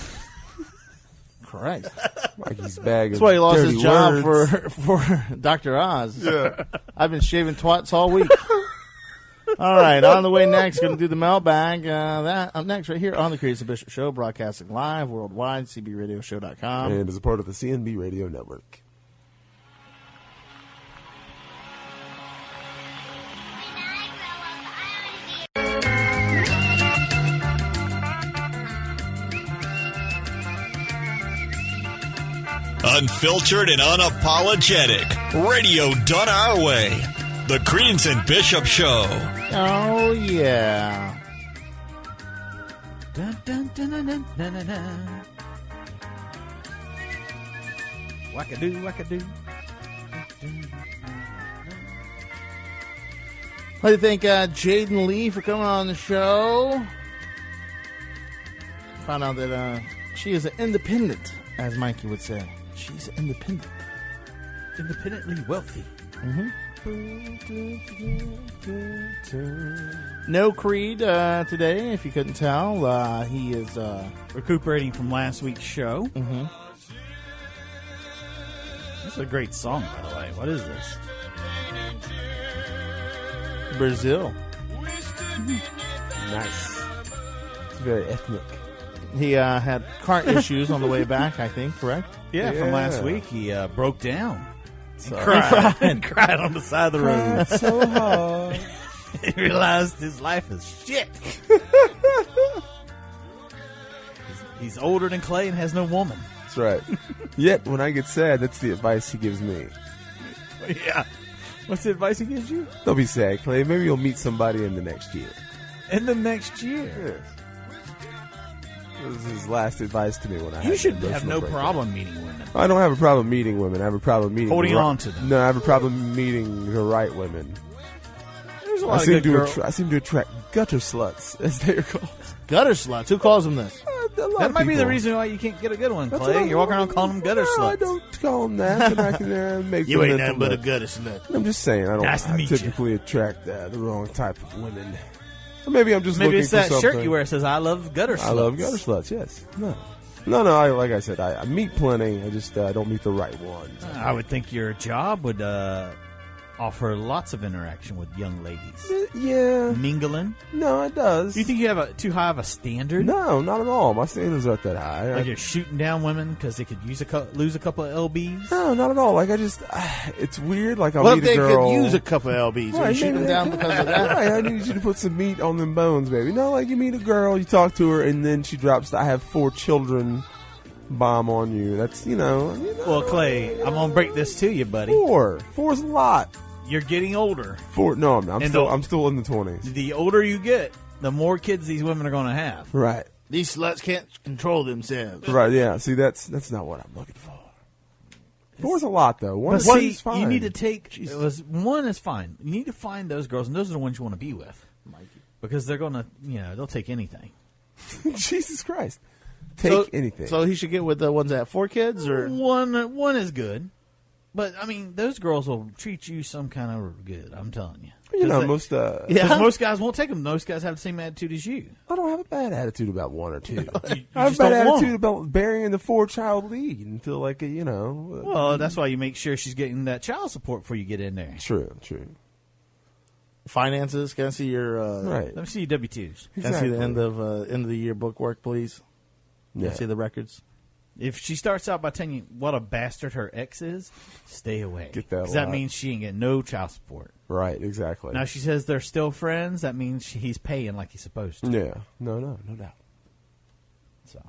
Christ. Mikey's bag That's of why he lost dirty his job words. for Dr. Oz. Yeah. I've been shaving twats all week. All right, on the way next, going to do the mailbag. That up next right here on the Creative Bishop Show, broadcasting live worldwide, cbradioshow.com. And as a part of the CNB Radio Network. Unfiltered and unapologetic. Radio done our way. The Credence and Bishop Show. Oh, yeah. Dun, dun, dun, dun, dun, dun, dun, dun. Wackadoo, wackadoo. What do you think, Jaden Lee, for coming on the show? Found out that she is an independent, as Mikey would say. She's independent. Independently wealthy. No Creed today, if you couldn't tell. He is recuperating from last week's show. Mm-hmm. This is a great song, by the way. What is this? Brazil. Nice. It's very ethnic. He had car issues on the way back, I think, correct? Yeah, from last week. He broke down. Cried. And cried on the side of the road. So hard. He realized his life is shit. He's older than Clay and has no woman. That's right. Yet, when I get sad, that's the advice he gives me. Yeah. What's the advice he gives you? Don't be sad, Clay. Maybe you'll meet somebody in the next year. In the next year? Yes. This is his last advice to me when I You had should an have emotional no breakdown. problem meeting women. I don't have a problem meeting women. I have a problem meeting Holding the on to them. No, I have a problem meeting the right women. There's a I lot of seem good to girls. I seem to attract gutter sluts, as they are called. Gutter sluts. Who calls them this? That might be the reason why you can't get a good one, That's Clay. what You're walking around calling them gutter No, I sluts. don't call them that, but I can make You them ain't mental nothing but a note. gutter slut. I'm just saying, I Nice to don't meet you. typically attract the wrong type of women. Or maybe I'm just Maybe looking it's for that something. shirt you wear that says, I love gutter sluts. I love gutter sluts, yes. No, like I said, I meet plenty. I just don't meet the right ones. I would think your job would offer lots of interaction with young ladies. Yeah. Mingling. No, it does. Do you think you have too high of a standard? No, not at all. My standards aren't that high. Like you're shooting down women because they could lose a couple of LBs? No, not at all. Like I just, it's weird. Like I'll What meet if they a girl. could use a couple of LBs? Are you shooting them down because of that? Right, I need you to put some meat on them bones, baby. No, like you meet a girl, you talk to her, and then she drops the "I have 4 children" bomb on you. That's you know. Well, Clay, I'm gonna break this to you, buddy. 4's a lot. You're getting older. 4. No, I'm And I'm still in the 20s. The older you get, the more kids these women are gonna have. Right. These sluts can't control themselves. Right. Yeah. See, that's not what I'm looking for. 4's a lot, though. One But see, is fine. you need to take one is fine. You need to find those girls, and those are the ones you want to be with, because they're gonna, they'll take anything. Jesus Christ, take anything. So he should get with the ones that have 4 kids, or One is good, but I mean, those girls will treat you some kind of good. I'm telling you. Most. Because most guys won't take them. Most guys have the same attitude as you. I don't have a bad attitude about 1 or 2. You I have a just bad don't want attitude about burying the 4-child lead until Well, that's why you make sure she's getting that child support before you get in there. True. finances? Can I see your Right. Let me see your W-2s. Can I see the end of the year bookwork, please? Can I Yeah. see the records? If she starts out by telling you what a bastard her ex is, stay away. Get that. 'Cause that means she ain't getting no child support. Right, exactly. Now, she says they're still friends. That means he's paying like he's supposed to. Yeah. No doubt. So,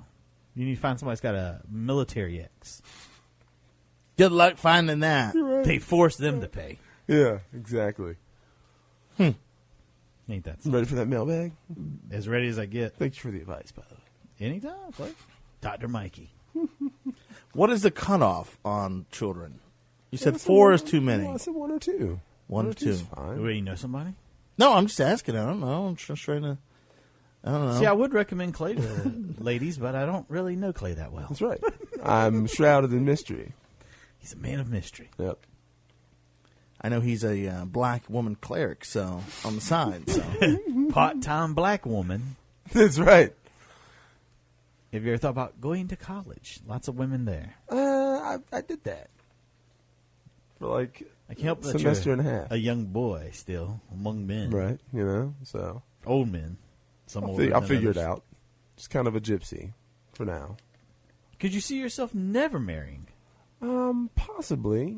you need to find somebody that's got a military ex. Good luck finding that. Right. They force them to pay. Yeah, exactly. Ain't that something? Ready for that mailbag? As ready as I get. Thank you for the advice, by the way. Anytime, Clay. Dr. Mikey. What is the cutoff on children? You said 4 is too many. No, I said 1 or 2. 1 or 2. is fine. Wait, you know somebody? No, I'm just asking. I don't know. I'm just trying to. I don't know. See, I would recommend Clay to ladies, but I don't really know Clay that well. That's right. I'm shrouded in mystery. He's a man of mystery. Yep. I know he's a black woman cleric, so on the side. So Part-time black woman. That's right. Have you ever thought about going to college? Lots of women there. I did that for like I can't help a that semester you're and a half. a young boy still among men. Right. So Old men. Some older I'll than figure it others. out. Just kind of a gypsy for now. Could you see yourself never marrying? Possibly.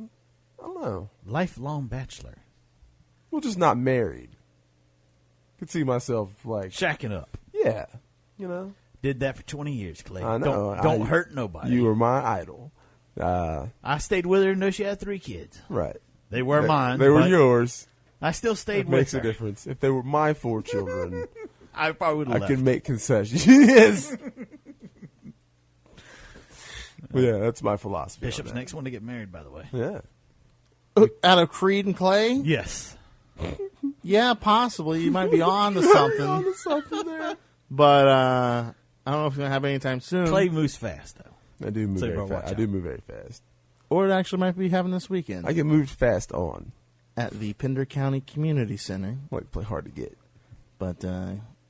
I don't know. Lifelong bachelor. Well, just not married. Could see myself like Shacking up. yeah, Did that for 20 years, Clay. I know. Don't hurt nobody. You were my idol. I stayed with her and know she had 3 kids. Right. They were mine. They were but yours. I still stayed It with makes her. a difference. If they were my 4 children, I probably would have I left. could make concessions. Yes. Well, yeah, that's my philosophy. on Bishop's that. next one to get married, by the way. Yeah. out of Creed and Clay, Yes. yeah, possibly you might be on to something. there. But I don't know if it's gonna happen anytime soon. Clay moves fast, though. I do move So you very better watch fast. I out. do move very fast. or it actually might be happening this weekend I get moved fast on. at the Pender County Community Center. Like play hard to get. But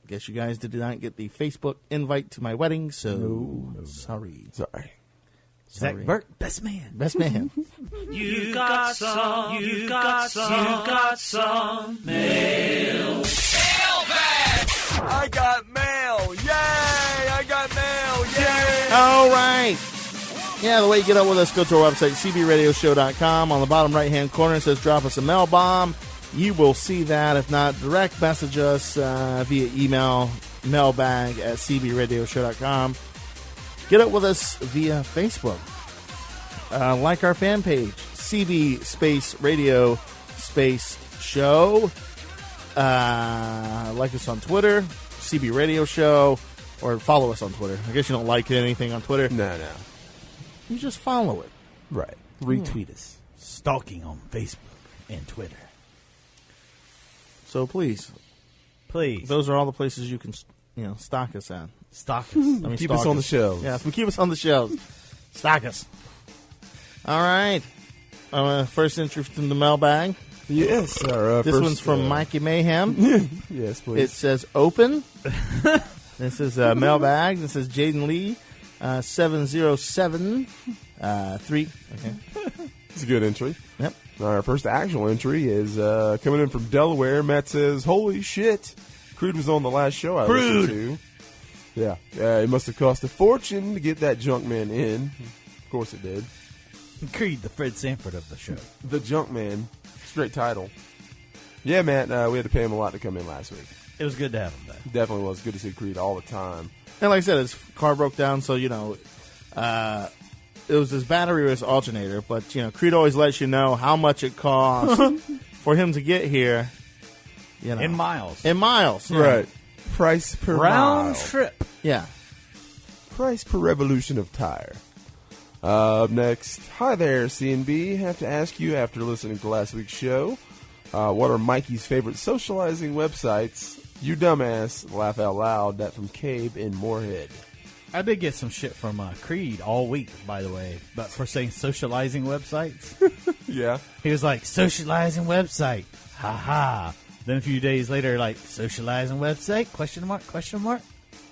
guess you guys did not get the Facebook invite to my wedding, so No. sorry. Sorry. Zach Sorry. Burke, best man. Best man. You got some, you got some mail. I got mail. Yay! I got mail. Yay! All right. Yeah, the way you get up with us, go to our website, cbradioshow.com. On the bottom right-hand corner, it says drop us a mail bomb. You will see that. If not, direct message us via email, mailbag at cbradioshow.com. Get up with us via Facebook. Like our fan page, CB Space Radio Space Show. Like us on Twitter, CB Radio Show, or follow us on Twitter. I guess you don't like anything on Twitter. No. You just follow it. Right. Retweet us. Stalking on Facebook and Twitter. So please, Please. those are all the places you can, stock us at. Stalk us. I mean, Keep stalk us on the shelves. Yeah, keep us on the shelves. Stock us. All right. First entry from the mailbag. Yes, sir. This one's from Mikey Mayhem. Yes, It please. says open. This is a mailbag. This is Jaden Lee, 707 3. Okay. It's a good entry. Yep. Our first actual entry is coming in from Delaware. Matt says, "Holy shit, Crude was on the last show I listened to. Yeah, it must have cost a fortune to get that Junkman in. Of course it did. Creed, the Fred Sanford of the show. The Junkman, straight title. Yeah, Matt, we had to pay him a lot to come in last week. It was good to have him there. Definitely was good to see Creed all the time. And like I said, his car broke down, so, it was his battery or his alternator. But, Creed always lets you know how much it costs for him to get here. In miles. In miles. Yeah. Right. Price per Round mile. trip. Yeah. Price per revolution of tire. Up next, hi there, CNB. Have to ask you after listening to last week's show, what are Mikey's favorite socializing websites? You dumbass, laugh out loud. That from Cabe in Moorhead. I did get some shit from Creed all week, by the way, but for saying socializing websites. Yeah. He was like, socializing website. Ha ha. Then a few days later, like, socializing website? Question mark, question mark?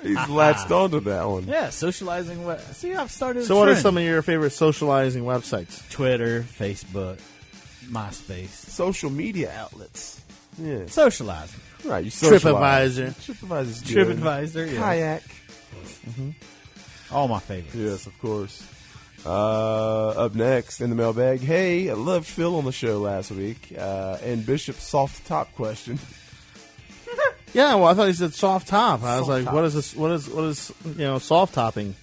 He's latched onto that one. Yeah, socializing web. See, I've started. So, what are some of your favorite socializing websites? Twitter, Facebook, MySpace, Social media outlets. Yeah. socializing. Right. You socialize. TripAdvisor. TripAdvisor's good. TripAdvisor, yeah. Kayak. All my favorites. Yes, of course. Up next in the mailbag, hey, I loved Phil on the show last week, and Bishop's soft top question. Yeah, well, I thought he said soft top. I was Soft like, top. what is this? What is soft topping?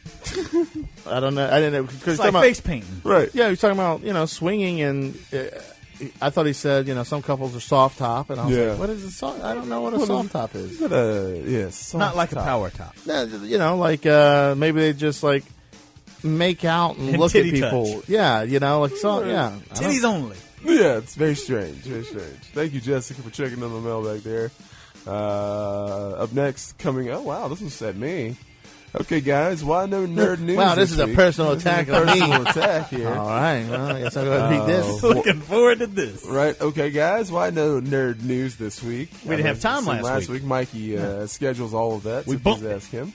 I don't know. I didn't know. It's like face painting. Right. Yeah, he's talking about swinging, and I thought he said some couples are soft top, and I was like, what is a soft? I don't know what a soft top is. Yes, Not like a power top. Yeah, like maybe they just like make out and look at titty people. touch. Yeah, like so. Yeah, Titties only. Yeah, it's very strange. Very strange. Thank you, Jessica, for checking on the mailbag there. Up next, oh wow, this was at me. Okay, guys, why no nerd news? Wow, this is a week? personal This is attack a on me. personal attack here. All right, well, I guess I'm going to read this. Looking forward to this. Right, okay, guys, why no nerd news this week? We didn't have time Last last week. Mikey schedules all of that, so We please bumped ask him.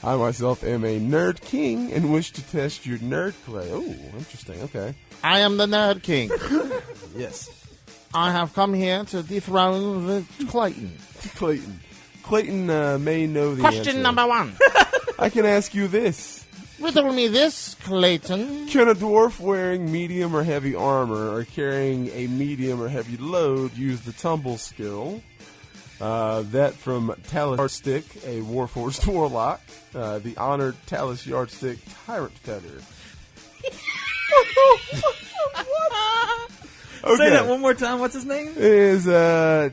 I myself am a nerd king and wish to test your nerd play. Oh, interesting, okay. I am the Nerd King. Yes. I have come here to dethrone the Clayton. Clayton may know the Question answer. number 1. I can ask you this. Riddle me this, Clayton. Can a dwarf wearing medium or heavy armor or carrying a medium or heavy load use the tumble skill? That from Talus Yardstick, a Warforged Warlock. The honored Talus Yardstick Tyrant Feather. Okay. Say that one more time. What's his name? Is the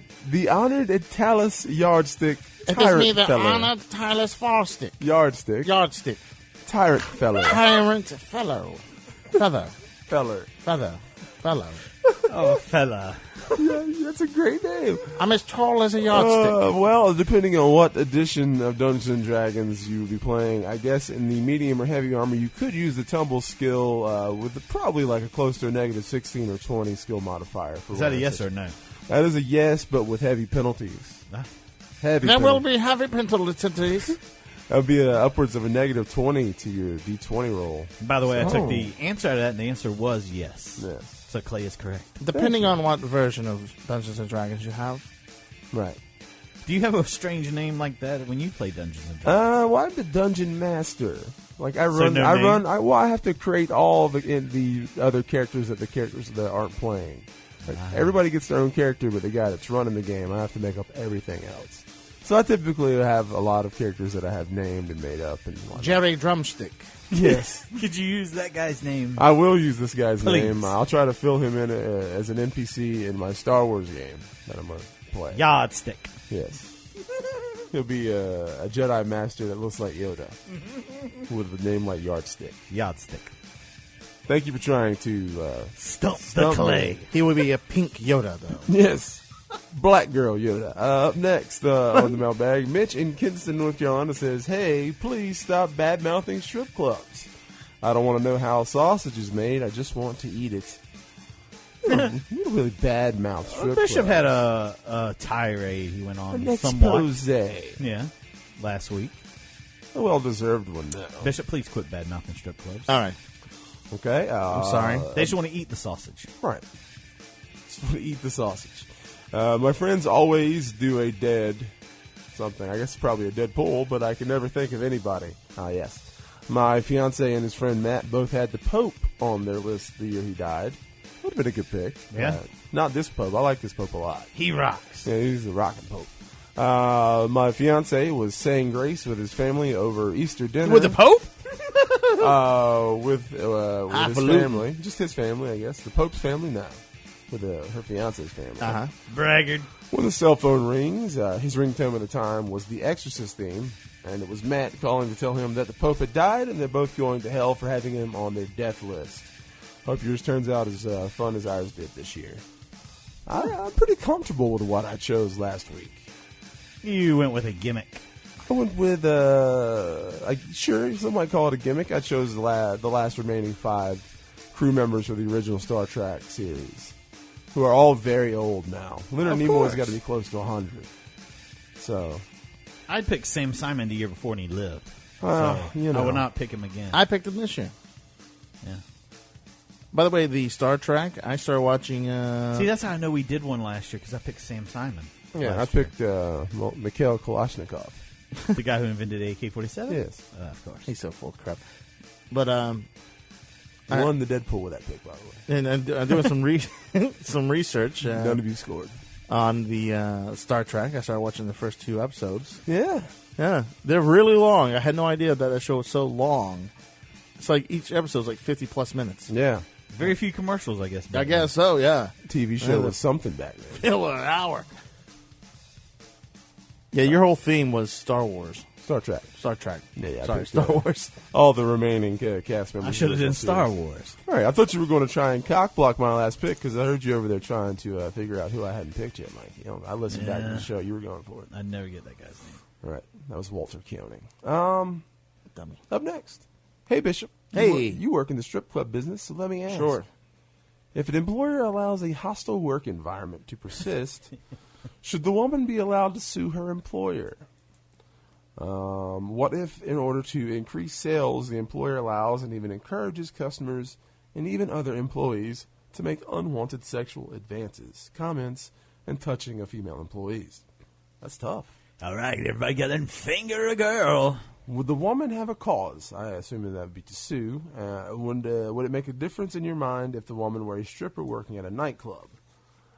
honored Talus Yardstick It Tyrant is me, the Feller. honored Tyler's Farstick. Yardstick. Yardstick. Tyrant Feller. Tyrant Fellow. Feather. Feller. Feather. Fellow. Oh, fella. Yeah, that's a great name. I'm as tall as a yardstick. Well, depending on what edition of Dungeons and Dragons you would be playing, I guess in the medium or heavy armor, you could use the tumble skill with probably like a close to a negative 16 or 20 skill modifier. Is that a yes or no? That is a yes, but with heavy penalties. Ah. Heavy. There will penalties. be heavy penalties. That would be upwards of a negative 20 to your D20 roll. By the way, I Oh. took the answer to that, and the answer was yes. Yes. So Clay is correct. Depending on what version of Dungeons and Dragons you have. Right. Do you have a strange name like that when you play Dungeons and Dragons? Well, I'm the dungeon master. Like I So run, no I name? run. I have to create all the other characters that aren't playing. Like, everybody gets their own character, but the guy that's running the game, I have to make up everything else. So I typically have a lot of characters that I have named and made up and whatnot. Jerry Drumstick. Yes. Could you use that guy's name? I will use this guy's Please. name. I'll try to fill him in as an NPC in my Star Wars game that I'm going to play. Yardstick. Yes. He'll be a Jedi Master that looks like Yoda with a name like Yardstick. Yardstick. Thank you for trying to Stump the stump clay. me. He would be a pink Yoda, though. Yes. Black girl Yoda. Up next on the mailbag, Mitch in Kinston, North Carolina says, "Hey, please stop bad-mouthing strip clubs. I don't want to know how sausage is made. I just want to eat it." You don't really bad-mouth strip Bishop clubs. had a tirade he went on An somewhat. expose. Yeah, last week. A well-deserved one now. Bishop, please quit bad mouthing strip clubs. All right. Okay. I'm sorry. They just want to eat the sausage. Right. Just want to eat the sausage. My friends always do a dead something. I guess it's probably a dead pool, but I can never think of anybody. Ah, yes. My fiance and his friend Matt both had the Pope on their list the year he died. Would have been a good pick. Yeah. Not this Pope. I like this Pope a lot. He rocks. Yeah, he's the rockin' Pope. My fiance was saying grace with his family over Easter dinner. With the Pope? With his family. Just his family, I guess. The Pope's family? No. With her fiance's family. Uh-huh. Braggart. When the cell phone rings, his ringtone at the time was the Exorcist theme, and it was Matt calling to tell him that the Pope had died and they're both going to hell for having him on their death list. Hope yours turns out as fun as ours did this year. I'm pretty comfortable with what I chose last week. You went with a gimmick. I went with, sure, some might call it a gimmick. I chose the last remaining 5 crew members for the original Star Trek series, who are all very old now. Leonard Of Nimoy's course. got to be close to 100. So, I'd pick Sam Simon the year before and he lived. Well, So you know. I would not pick him again. I picked him this year. Yeah. By the way, the Star Trek, I started watching... See, that's how I know we did one last year, because I picked Sam Simon. yeah, I last year. picked Mikhail Kalashnikov. The guy who invented AK-47? Yes. Of course. He's so full of crap. But Won the Deadpool with that pick, by the way. and I'm doing some research. None of you scored. On the Star Trek. I started watching the first 2 episodes. Yeah. Yeah, they're really long. I had no idea that show was so long. It's like each episode's like 50-plus minutes. Yeah. Very few commercials, I guess. I guess so, yeah. TV show was something back then. Fill an hour. Yeah, your whole theme was Star Wars. Star Trek. Star Trek. Yeah, Sorry, Star Wars. All the remaining cast members. I should have done Star Wars. All right, I thought you were going to try and cock block my last pick because I heard you over there trying to figure out who I hadn't picked yet, Mike. You know, I listened back to the show. You were going for it. I'd never get that guy's name. All right, that was Walter Keoning. Dummy. Up next. Hey, Bishop. Hey. You work in the strip club business, so let me ask. Sure. If an employer allows a hostile work environment to persist, should the woman be allowed to sue her employer? What if, in order to increase sales, the employer allows and even encourages customers and even other employees to make unwanted sexual advances, comments, and touching of female employees? That's tough. All right, everybody got them finger a girl. Would the woman have a cause? I assume that would be to sue. Would it make a difference in your mind if the woman were a stripper working at a nightclub?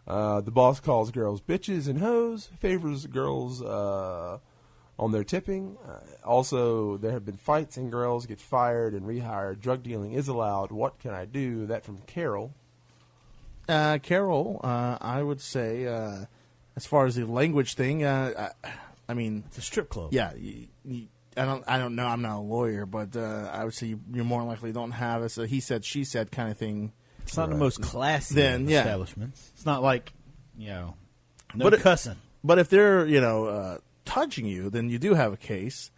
The boss calls girls bitches and hoes, favors girls on their tipping. Also, there have been fights and girls get fired and rehired. Drug dealing is allowed. What can I do? That from Carol. Carol, I would say, as far as the language thing, I mean, it's a strip club. Yeah, I don't know. I'm not a lawyer, but I would say you're more likely don't have a he said, she said kind of thing. It's not the most classy establishments. It's not like, no cussing. But if they're, touching you, then you do have a case,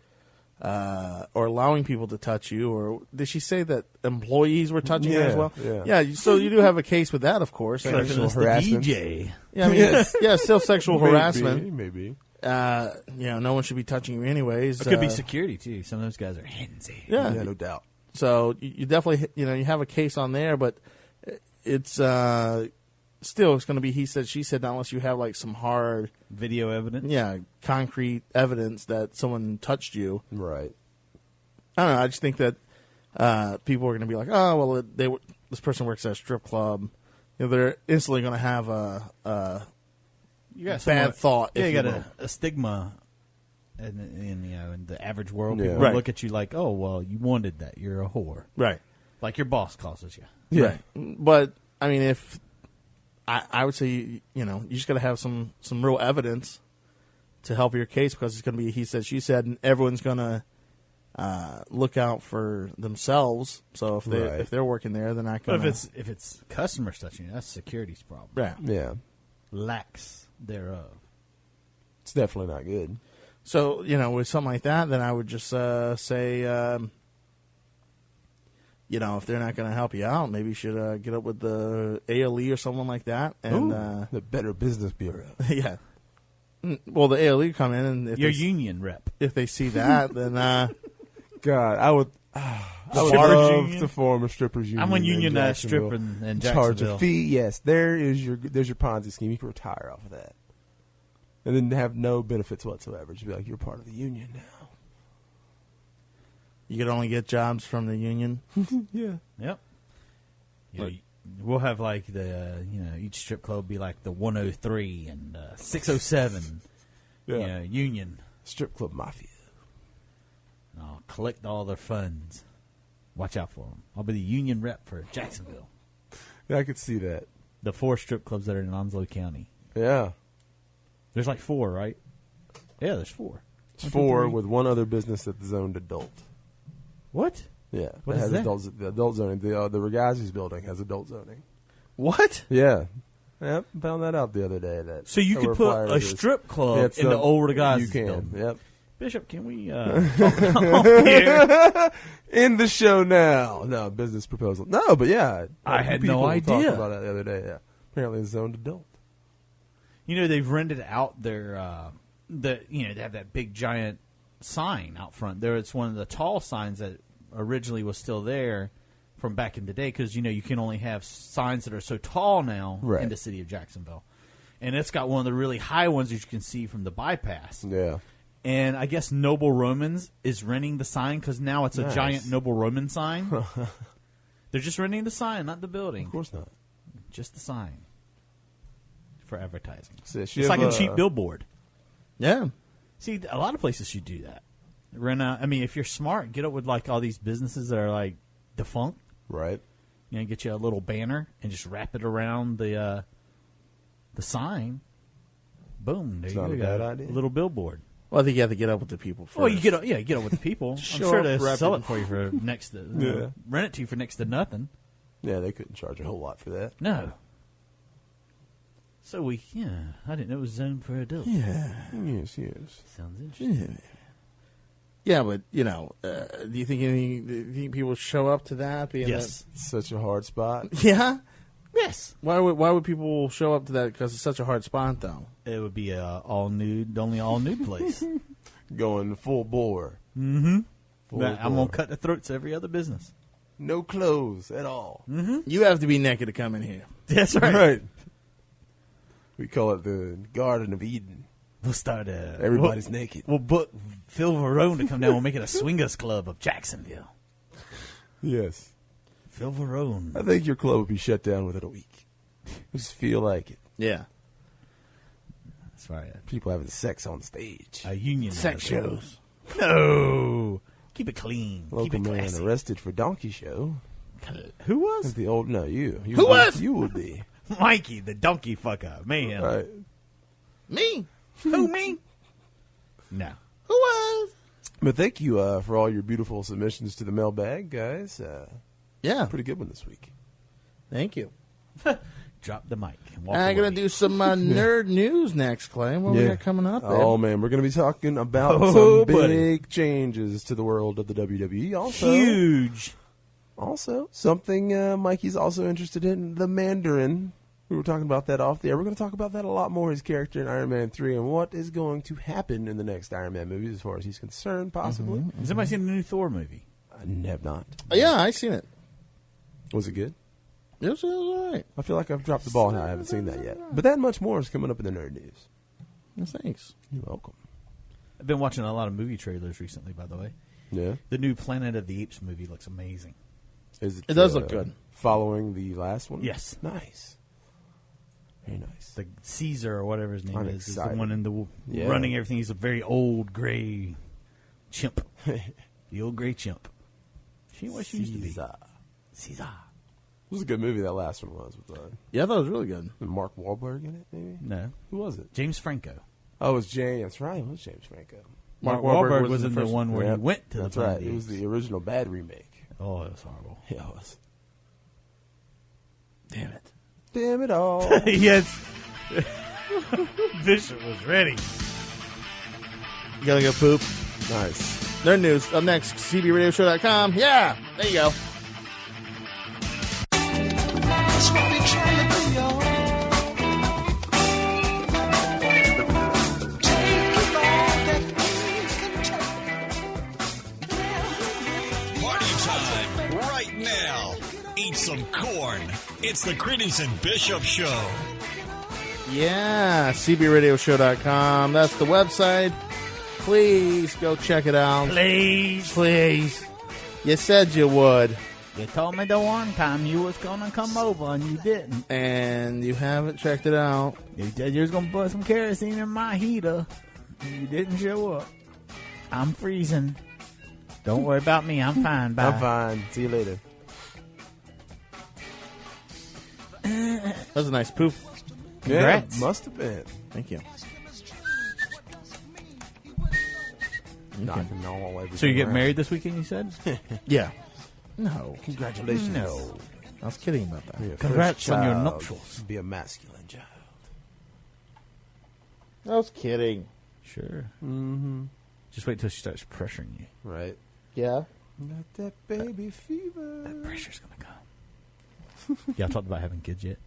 or allowing people to touch you, or did she say that employees were touching her as well? Yeah. So you do have a case with that, of course. Sexual harassment. DJ. Yeah, I mean, still sexual harassment. Maybe. No one should be touching you anyways. It could be security too. Some of those guys are handsy. Yeah, no doubt. So you definitely, you have a case on there, but it's still it's going to be he said, she said, unless you have like some hard video evidence. Yeah, concrete evidence that someone touched you. Right. I don't know. I just think that people are going to be like, oh, well, this person works at a strip club. They're instantly going to have a bad thought. Yeah, you got a stigma in the average world. Yeah. People Right. look at you like, oh, well, you wanted that. You're a whore. Right. Like your boss causes you. Yeah. Right. But, I mean, if I would say, you just got to have some real evidence to help your case, because it's going to be he said, she said, and everyone's going to look out for themselves. So if they're working there, they're not going to. But if it's customers touching you, that's security's problem. Yeah. Lacks thereof. It's definitely not good. So, with something like that, then I would just say, if they're not going to help you out, maybe you should get up with the ALE or someone like that. And the Better Business Bureau. Yeah. Well, the ALE come in, and if your union rep. If they see that, then God, I would love to form a strippers union. I'm a union stripper in charge Jacksonville. a fee. Yes, there's your Ponzi scheme. You can retire off of that, and then have no benefits whatsoever. Just be like, you're part of the union now. You could only get jobs from the union. Yeah. Yep. We'll have like the each strip club be like the 103 and 607. Yeah. Union strip club mafia. And I'll collect all their funds. Watch out for them. I'll be the union rep for Jacksonville. Yeah, I could see that. The 4 strip clubs that are in Onslow County. Yeah. There's like 4, right? Yeah, there's 4. It's 4 with one other business that's zoned adult. What? Yeah. What it is has that? adult zoning. The Regazzi's building has adult zoning. What? Yeah. Yep. Found that out the other day. So you could put a strip club in the old Regazzi's You can. building. Yep. Bishop, can we talk off here? In the show now. No, business proposal. No, but yeah. I had people no were talking idea. about it the other day. Yeah. Apparently it's zoned adult. They've rented out their they have that big giant sign out front. It's one of the tall signs that originally was still there from back in the day, because you can only have signs that are so tall now in the city of Jacksonville, and it's got one of the really high ones that you can see from the bypass. Yeah. And I guess Noble Romans is renting the sign because now it's a Nice. giant Noble Roman sign. They're just renting the sign, not the building. Of course not. Just the sign for advertising. So It's like a cheap billboard. Yeah. See, a lot of places should do that. Rent out. I mean, if you're smart, get up with like all these businesses that are like defunct. Right. You know, get you a little banner and just wrap it around the sign. Boom! There It's you not go. a bad idea. A little billboard. Well, I think you have to get up with the people first. Well, you get up with the people. I'm Show sure up, they wrap sell it. it for you for next to Yeah. rent it to you for next to nothing. Yeah, they couldn't charge a whole lot for that. No. So I didn't know it was zoned for adults. Yeah. Yes. Sounds interesting. Yeah, but do you think people show up to that? Being Yes. It's such a hard spot. that, yeah. Yes. Why would people show up to that? Because it's such a hard spot, though. It would be only all nude place. Going full bore. Mm-hmm. Full I'm gonna bore. cut the throats of every other business. No clothes at all. Mm-hmm. You have to be naked to come in here. That's right. Right. We call it the Garden of Eden. We'll start. Everybody's naked. We'll book Phil Varone to come down. We'll make it a swingers club of Jacksonville. Yes. Phil Varone. I think your club would be shut down within a week. Just feel like it. Yeah. That's right. People having sex on stage. A union Sex shows. No. Keep it clean. Local Keep it man classy. arrested for donkey show. Who was? The old you. Who was? You would be. Mikey, the donkey fucker. Man. Right. Me? Who, me? No. Who was? But thank you for all your beautiful submissions to the mailbag, guys. Yeah. Pretty good one this week. Thank you. Drop the mic. And walk I'm away. going to do some nerd news next, Clay. What we got coming up? Oh, man. We're going to be talking about Oh, some buddy. big changes to the world of the WWE. Also, Huge. Also, something Mikey's also interested in, the Mandarin. We were talking about that off the air. We're going to talk about that a lot more, his character in Iron Man 3, and what is going to happen in the next Iron Man movie as far as he's concerned, possibly. Has anybody seen the new Thor movie? I have not. Yeah, I seen it. Was it good? It was all right. I feel like I've dropped the ball now. I haven't seen that yet. But that much more is coming up in the nerd news. Well, thanks. You're welcome. I've been watching a lot of movie trailers recently, by the way. Yeah. The new Planet of the Apes movie looks amazing. Is it? It does look good. Following the last one. Yes. Nice. Very nice. The Caesar or whatever his name I'm is the excited. one in the Yeah. running everything. He's a very old gray chimp. The old gray chimp. She what she used to be. Caesar. It was a good movie. That last one was with Yeah, I thought it was really good. Mark Wahlberg in it. Maybe. No, Who was it? James Franco. Oh, it was James. That's right. It was James Franco. Mark Wahlberg was in the one where Yep. he went to That's the right. Planet It was of the the original bad remake. Oh, it was horrible. Yeah, it was. Damn it. Damn it all. Yes. Bishop was ready. You gotta go poop. Nice. Nerd news. Up next, cbradioshow.com. Yeah, there you go. That's what we trying to do, y'all. Take all that we can take. Party time right now. Eat some corn. It's the Credence and Bishop Show. Yeah, cbradioshow.com. That's the website. Please go check it out. Please. Please. You said you would. You told me the one time you was going to come over and you didn't. And you haven't checked it out. You said you was going to put some kerosene in my heater. And you didn't show up. I'm freezing. Don't worry about me. I'm fine. Bye. I'm fine. See you later. That's a nice poop. Congrats. Yeah, must have been. Thank you. Knocking all everything So you get around. married this weekend, you said? Yeah. No. Congratulations. No. I was kidding about that. Be a Congrats first on your child. nuptials. Be a masculine child. I was kidding. Sure. Mm-hmm. Just wait till she starts pressuring you. Right. Yeah. Got that baby fever. That pressure's going to come. Y'all talked about having kids yet?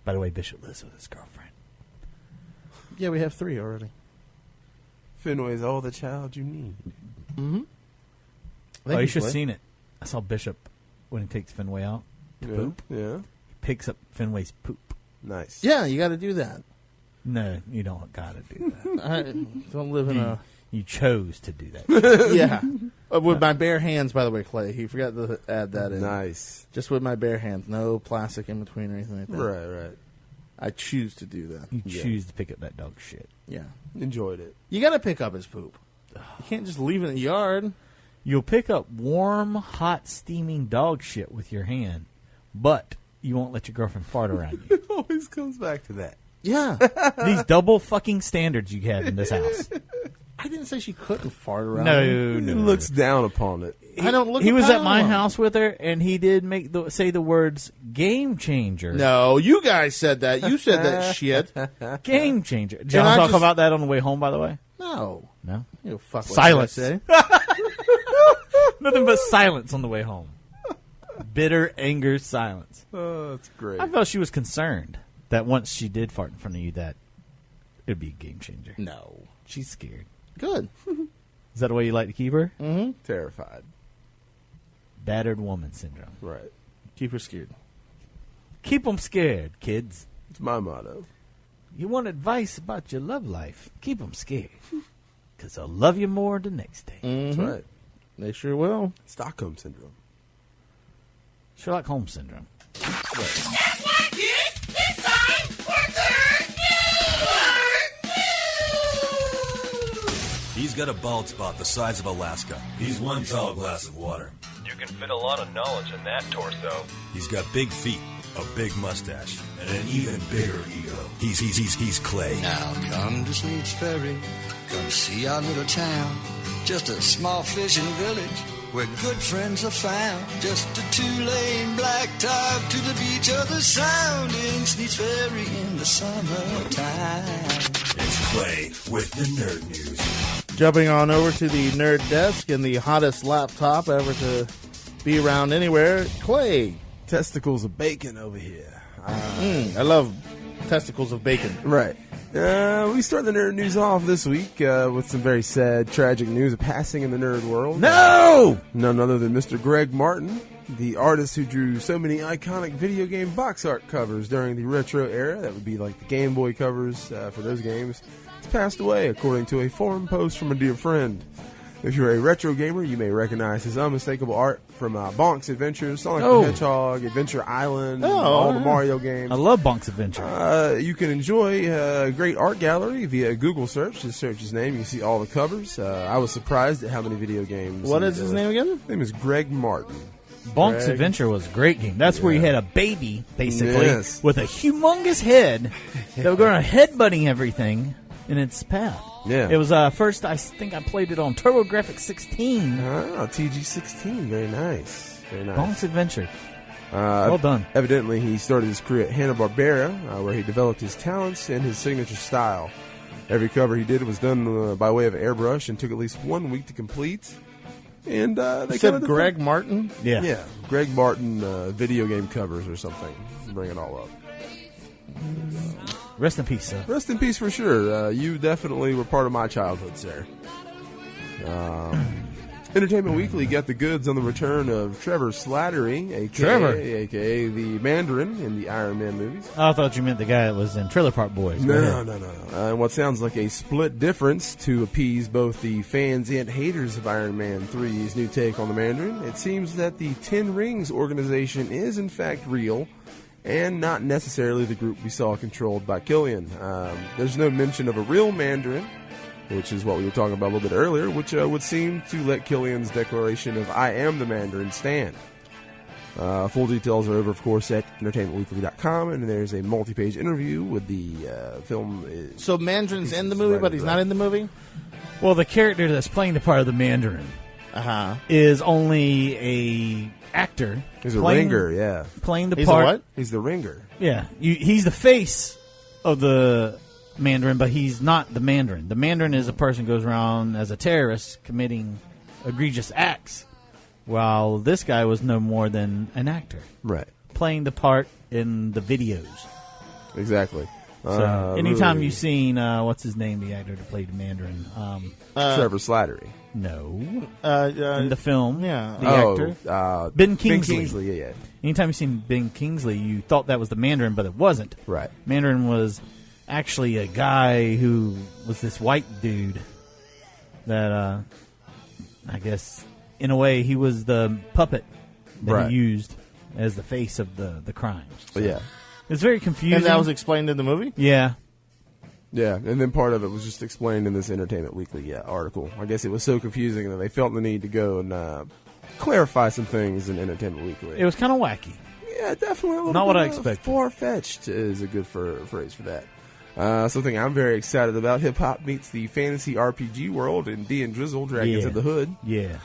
By the way, Bishop lives with his girlfriend. Yeah, we have 3 already. Fenway's all the child you need. Mm-hmm. Oh, you should have seen it. I saw Bishop when he takes Fenway out to Yeah. poop. Yeah. He picks up Fenway's poop. Nice. Yeah, you got to do that. No, you don't got to do that. I don't live in a... You chose to do that. Yeah. With my bare hands, by the way, Clay. He forgot to add that in. Nice. Just with my bare hands. No plastic in between or anything like that. Right. I choose to do that. You choose to pick up that dog shit. Yeah. Enjoyed it. You got to pick up his poop. You can't just leave it in the yard. You'll pick up warm, hot, steaming dog shit with your hand, but you won't let your girlfriend fart around you. It always comes back to that. Yeah. These double fucking standards you have in this house. I didn't say she couldn't fart around. No. He looks down upon it. I don't look. He was at my down. house with her, and he did say the words "game changer." No, you guys said that. You said that shit. Game changer. Did y'all talk about that on the way home? By the way, No. You fuck. Silence. Say. Nothing but silence on the way home. Bitter anger, silence. Oh, that's great. I felt she was concerned that once she did fart in front of you, that it'd be a game changer. No. She's scared. Good. Is that the way you like to keep her? Mm-hmm. Terrified. Battered woman syndrome. Right. Keep her scared. Keep them scared, kids. It's my motto. You want advice about your love life? Keep them scared. Because they'll love you more the next day. That's right. They sure will. Stockholm Syndrome. Sherlock Holmes syndrome. He's got a bald spot the size of Alaska. He's one tall glass of water. You can fit a lot of knowledge in that torso. He's got big feet, a big mustache, and an even bigger ego. He's Clay. Now come to Sneed's Ferry, come see our little town. Just a small fishing village where good friends are found. Just a two-lane blacktop to the beach of the Sound in Sneed's Ferry in the summertime. It's Clay with the Nerd News. Jumping on over to the nerd desk and the hottest laptop ever to be around anywhere, Clay. Testicles of bacon over here. I love testicles of bacon. Right. We start the nerd news off this week with some very sad, tragic news of passing in the nerd world. No! None other than Mr. Greg Martin, the artist who drew so many iconic video game box art covers during the retro era. That would be like the Game Boy covers for those games. He's passed away, according to a forum post from a dear friend. If you're a retro gamer, you may recognize his unmistakable art from Bonk's Adventures, Sonic the Hedgehog, Adventure Island, all the Mario games. I love Bonk's Adventure. You can enjoy a great art gallery via a Google search. Just search his name. You can see all the covers. I was surprised at how many video games. What is his name again? His name is Greg Martin. Bonk's Adventure was a great game. That's where you had a baby, basically, with a humongous head that were going headbutting everything in its path. Yeah. It was first, I think I played it on TurboGrafx 16. Ah, TG16. Very nice. Very nice. Bonk's Adventure. Well done. Evidently, he started his career at Hanna-Barbera, where he developed his talents and his signature style. Every cover he did was done by way of airbrush and took at least 1 week to complete. And they said Greg Martin? Yeah. Greg Martin video game covers or something. Bring it all up. Rest in peace, sir. Rest in peace for sure. You definitely were part of my childhood, sir. Entertainment Weekly got the goods on the return of Trevor Slattery, a.k.a. the Mandarin in the Iron Man movies. I thought you meant the guy that was in Trailer Park Boys. No. And what sounds like a split difference to appease both the fans and haters of Iron Man 3's new take on the Mandarin. It seems that the Ten Rings organization is in fact real, and not necessarily the group we saw controlled by Killian. There's no mention of a real Mandarin, which is what we were talking about a little bit earlier, which would seem to let Killian's declaration of "I am the Mandarin" stand. Full details are over, of course, at entertainmentweekly.com, and there's a multi-page interview with the film. So Mandarin's in the movie, but he's not in the movie? Well, the character that's playing the part of the Mandarin is only a actor. He's a ringer, yeah. Playing the He's part. a what? He's the ringer. Yeah. He's the face of the Mandarin, but he's not the Mandarin. The Mandarin is a person who goes around as a terrorist committing egregious acts, while this guy was no more than an actor. Right. Playing the part in the videos. Exactly. So anytime you've seen, what's his name, the actor that played the Mandarin? Trevor Slattery. No. In the film. Yeah. The actor. Ben Kingsley. Ben Kingsley, yeah. Anytime you've seen Ben Kingsley, you thought that was the Mandarin, but it wasn't. Right. Mandarin was actually a guy who was this white dude that I guess in a way he was the puppet that Right. he used as the face of the crimes. So Yeah. it's very confusing. And that was explained in the movie? Yeah. Yeah, and then part of it was just explained in this Entertainment Weekly article. I guess it was so confusing that they felt the need to go and clarify some things in Entertainment Weekly. It was kind of wacky. Yeah, definitely a little Not bit what I expected. Far-fetched is a good phrase for that. Something I'm very excited about, hip-hop meets the fantasy RPG world in D and Drizzle, Dragons Yeah. in the Hood. Yeah.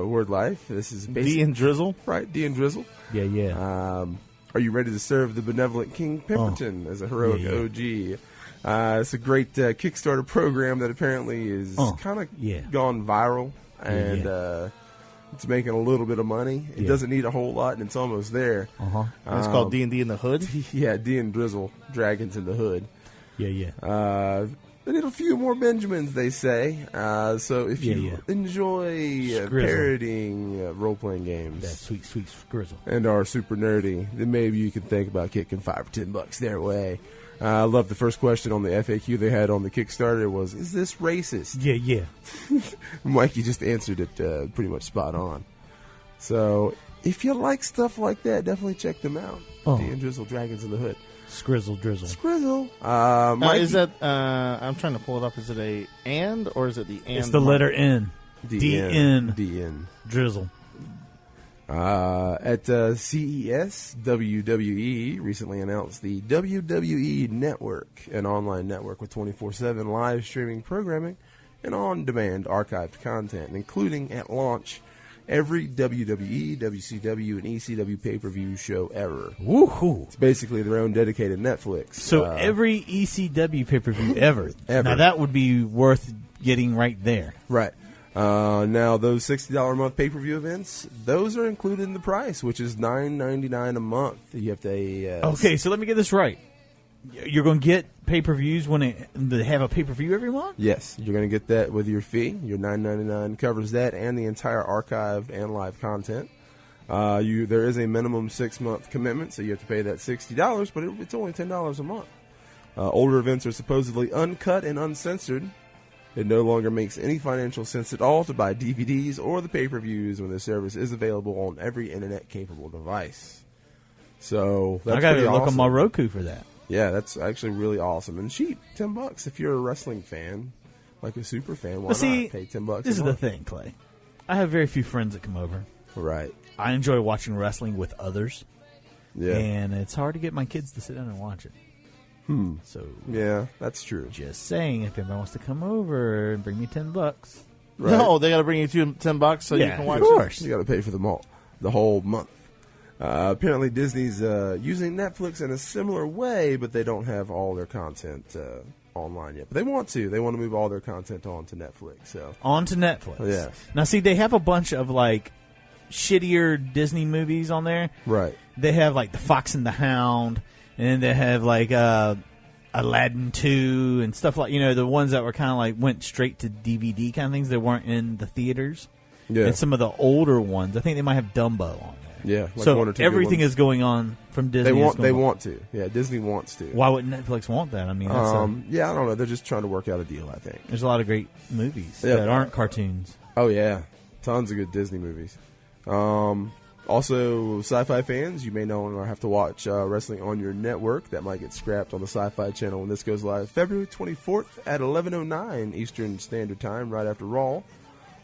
Word Life. This is D and Drizzle? Right, D and Drizzle. Yeah, yeah. Are you ready to serve the benevolent King Pemberton as a heroic Yeah, yeah. OG? It's a great Kickstarter program that apparently is kind of gone viral, and it's making a little bit of money. It doesn't need a whole lot, and it's almost there. It's called D&D in the Hood? Yeah, D and Drizzle, Dragons in the Hood. Yeah, yeah. They need a few more Benjamins, they say. So if you enjoy parodying role-playing games, that sweet, sweet grizzle, and are super nerdy, then maybe you can think about kicking $5 or $10 their way. I love the first question on the FAQ they had on the Kickstarter was, is this racist? Yeah, yeah. Mikey just answered it pretty much spot on. So if you like stuff like that, definitely check them out. D and Drizzle, Dragons in the Hood. Skrizzle, drizzle. Skrizzle. Is that, I'm trying to pull it up. Is it a and, or is it the and? It's the letter N. D-N. Drizzle. At CES, WWE recently announced the WWE Network, an online network with 24/7 live streaming programming and on-demand archived content, including at launch every WWE, WCW, and ECW pay-per-view show ever. Woohoo! It's basically their own dedicated Netflix. So every ECW pay-per-view ever. Ever. Now that would be worth getting right there. Right. Now, those $60 a month pay-per-view events, those are included in the price, which is $9.99 a month. You have to... Okay, so let me get this right. You're going to get pay-per-views when they have a pay-per-view every month? Yes, you're going to get that with your fee. Your $9.99 covers that and the entire archived and live content. There is a minimum 6-month commitment, so you have to pay that $60, but it's only $10 a month. Older events are supposedly uncut and uncensored. It no longer makes any financial sense at all to buy DVDs or the pay-per-views when the service is available on every internet-capable device. So that's I got to pretty look awesome. on my Roku for that. Yeah, that's actually really awesome and cheap. $10 if you're a wrestling fan, like a super fan. Why But see, not pay $10? this is the thing, Clay. I have very few friends that come over. Right. I enjoy watching wrestling with others. Yeah. And it's hard to get my kids to sit down and watch it. So yeah, that's true. Just saying, if anybody wants to come over and bring me $10, Right. No, they got to bring you $10 so you can watch of course. it. You got to pay for the whole month. Apparently, Disney's using Netflix in a similar way, but they don't have all their content online yet. But they want to. They want to move all their content onto Netflix. So onto Netflix. Yes. Now, see, they have a bunch of like shittier Disney movies on there. Right. They have like The Fox and the Hound, and they have like Aladdin 2 and stuff like, the ones that were kind of like went straight to DVD kind of things that weren't in the theaters. Yeah. And some of the older ones, I think they might have Dumbo on there. Yeah. Like so one or two everything good ones. is going on from Disney. They want to. Yeah, Disney wants to. Why wouldn't Netflix want that? I mean, that's yeah, I don't know. They're just trying to work out a deal, I think. there's a lot of great movies Yeah. that aren't cartoons. Oh, yeah. Tons of good Disney movies. Also, sci-fi fans, you may no longer have to watch wrestling on your network. That might get scrapped on the Sci-Fi Channel when this goes live February 24th at 11:09 Eastern Standard Time, right after Raw.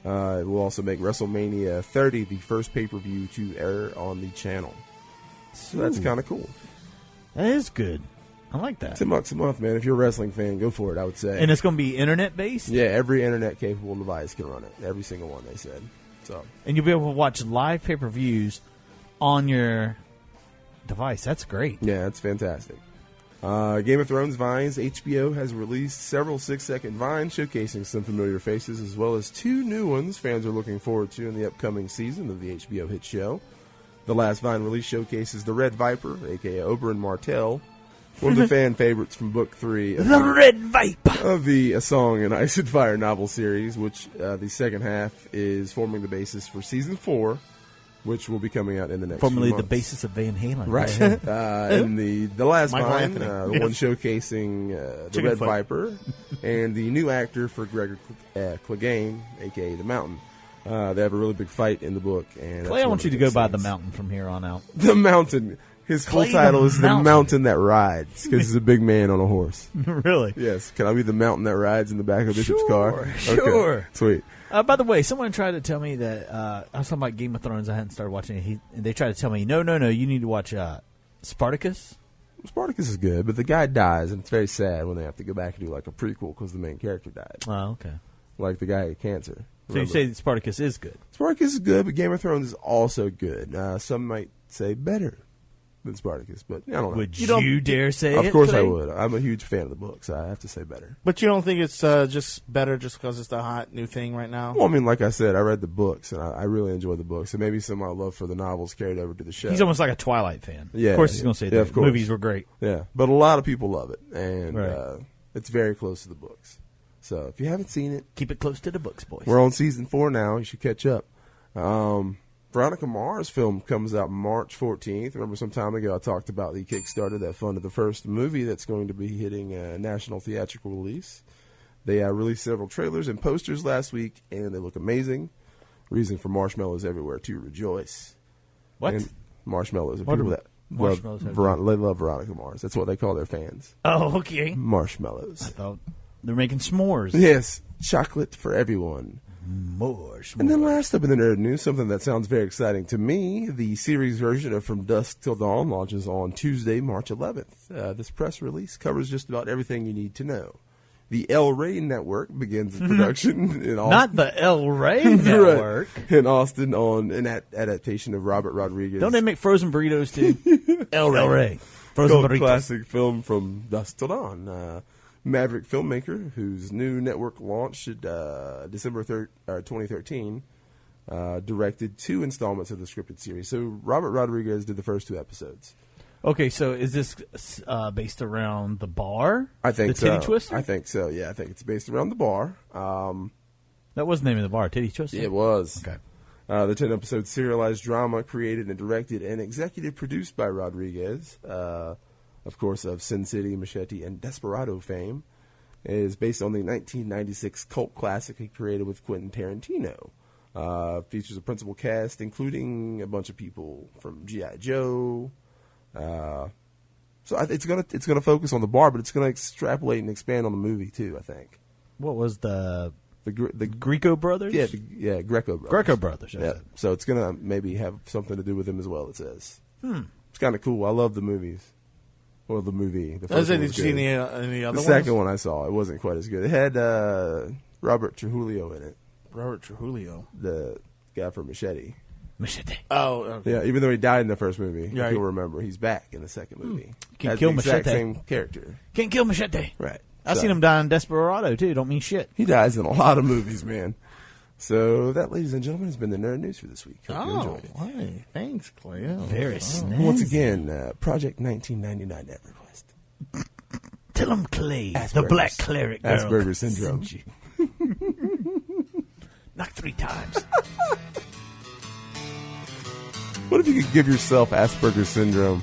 It will also make WrestleMania 30 the first pay-per-view to air on the channel. So that's Ooh. kind of cool. That is good. I like that. $10 a month, man. If you're a wrestling fan, go for it, I would say. And it's going to be internet-based? Yeah, every internet-capable device can run it. Every single one, they said. So. And you'll be able to watch live pay-per-views on your device. That's great. Yeah, that's fantastic. Game of Thrones Vines, HBO has released several 6-second Vines showcasing some familiar faces, as well as 2 new ones fans are looking forward to in the upcoming season of the HBO hit show. The last Vine release showcases the Red Viper, a.k.a. Oberyn Martell, one of the fan favorites from Book 3 of The Red Viper of the A Song in Ice and Fire novel series, which the second half is forming the basis for Season 4 which will be coming out in the next Formerly few the months. basis of Van Halen. Right. And the last Michael one, Anthony. the one showcasing the Chicken Red foot. Viper, and the new actor for Gregor Clegane, a.k.a. the Mountain. They have a really big fight in the book. And Clay, I want you to go by the Mountain from here on out. The Mountain. His full Clay title the is The Mountain. Mountain That Rides, because he's a big man on a horse. Really? Yes. Can I be the mountain that rides in the back of Bishop's car? Sure. Okay. Sweet. By the way, someone tried to tell me that I was talking about Game of Thrones. I hadn't started watching it. And they tried to tell me, no, you need to watch Spartacus. Spartacus is good, but the guy dies, and it's very sad when they have to go back and do like a prequel because the main character died. Oh, okay. Like the guy had cancer. So you say that Spartacus is good? Spartacus is good, but Game of Thrones is also good. Some might say better than Spartacus, but I don't know. Would you dare say it? Of course I Clay? would. I'm a huge fan of the book, so I have to say better. But you don't think it's just better just because it's the hot new thing right now? Well, I mean, like I said, I read the books, and I really enjoy the books. And maybe some of my love for the novels carried over to the show. He's almost like a Twilight fan. Yeah, of course he's going to say yeah, that. of course. Movies were great. Yeah, but a lot of people love it, and Right. it's very close to the books. So if you haven't seen it, keep it close to the books, boys. We're on season 4 now. You should catch up. Veronica Mars film comes out March 14th. Remember some time ago I talked about the Kickstarter that funded the first movie that's going to be hitting a national theatrical release. They released several trailers and posters last week, and they look amazing. Reason for marshmallows everywhere to rejoice. What? And marshmallows. What People are that marshmallows love, everywhere? they love Veronica Mars. That's what they call their fans. Oh, okay. Marshmallows. I thought they're making s'mores. Yes, chocolate for everyone. More. And then last up in the nerd news, something that sounds very exciting to me, the series version of From Dusk Till Dawn launches on Tuesday, March 11th. This press release covers just about everything you need to know. The El Rey Network begins its production in Austin. Not the El Rey Network. In Austin on an adaptation of Robert Rodriguez. Don't they make frozen burritos too? El Rey. Frozen Cult burritos. classic film From Dusk Till Dawn. Maverick filmmaker, whose new network launched December 2013, directed 2 installments of the scripted series. So Robert Rodriguez did the first 2 episodes. Okay, so is this based around the bar? I think the so. Titty Twister? I think so. Yeah, I think it's based around the bar. That was the name of the bar, Titty Twister? It was. Okay. The 10-episode serialized drama created and directed and executive produced by Rodriguez, of course, of Sin City, Machete, and Desperado fame, is based on the 1996 cult classic he created with Quentin Tarantino. Features a principal cast, including a bunch of people from G.I. Joe. So it's gonna focus on the bar, but it's gonna extrapolate and expand on the movie too. I think. What was the Greco brothers? Yeah, Greco brothers. Greco brothers. Yeah. So it's gonna maybe have something to do with them as well. It says. Hmm. It's kind of cool. I love the movies. Well, the movie. The Did first one you was see good. any other The ones? second one I saw, it wasn't quite as good. It had Robert Trujillo in it. Robert Trujillo, the guy from Machete. Machete. Oh, okay. Yeah. Even though he died in the first movie, Yeah, if you'll remember, he's back in the second movie. Can't As kill the exact Machete. same character. Can't kill Machete. Right. I've So- seen him die in Desperado too. Don't mean shit. He dies in a lot of movies, man. So that, ladies and gentlemen, has been the nerd news for this week. Hope you enjoyed it. Hey, thanks, Clay. Yeah, Very snazzy. Once again, Project 1999 at request. Tell him Clay, the Asperger's. black cleric girl. Asperger's syndrome. sent you. Knock 3 times. What if you could give yourself Asperger's syndrome?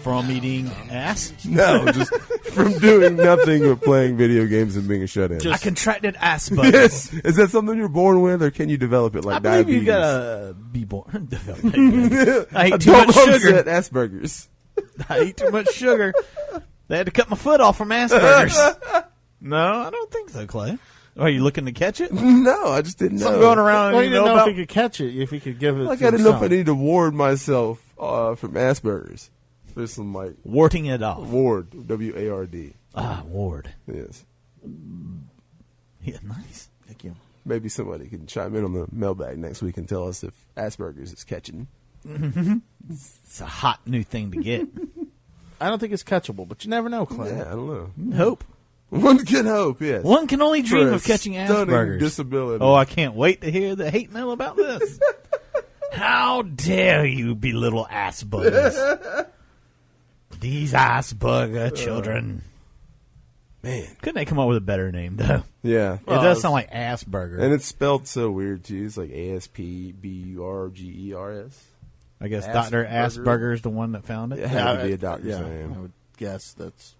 From eating ass? No, just from doing nothing but playing video games and being a shut-in. I contracted Asperger's. Yes. Is that something you're born with, or can you develop it like I believe diabetes? you gotta be born. Develop it. I eat too Adult much sugar. onset Asperger's. I eat too much sugar. They had to cut my foot off from Asperger's. No, I don't think so, Clay. Are you looking to catch it? No, I just didn't know. Something going around. Well, you you didn't know know about? if he could catch it, if he could give it. Like to I didn't know if I himself. needed to ward myself from Asperger's. There's some like Warting it off. ward, W-A-R-D. Ward. Yes. Yeah, nice. Thank you. Maybe somebody can chime in on the mailbag next week and tell us if Asperger's is catching. It's a hot new thing to get. I don't think it's catchable, but you never know, Clay. Yeah, I don't know. Hope. One can hope, yes. One can only dream For a of catching stunning Asperger's. disability. Oh, I can't wait to hear the hate mail about this. How dare you belittle Asperger's? These Asperger children. Man. Couldn't they come up with a better name, though? Yeah. It does sound like Asperger. And it's spelled so weird, too. It's like ASPBURGERS. I guess Dr. Asperger's the one that found it. It had to be a doctor's I name. would guess that's...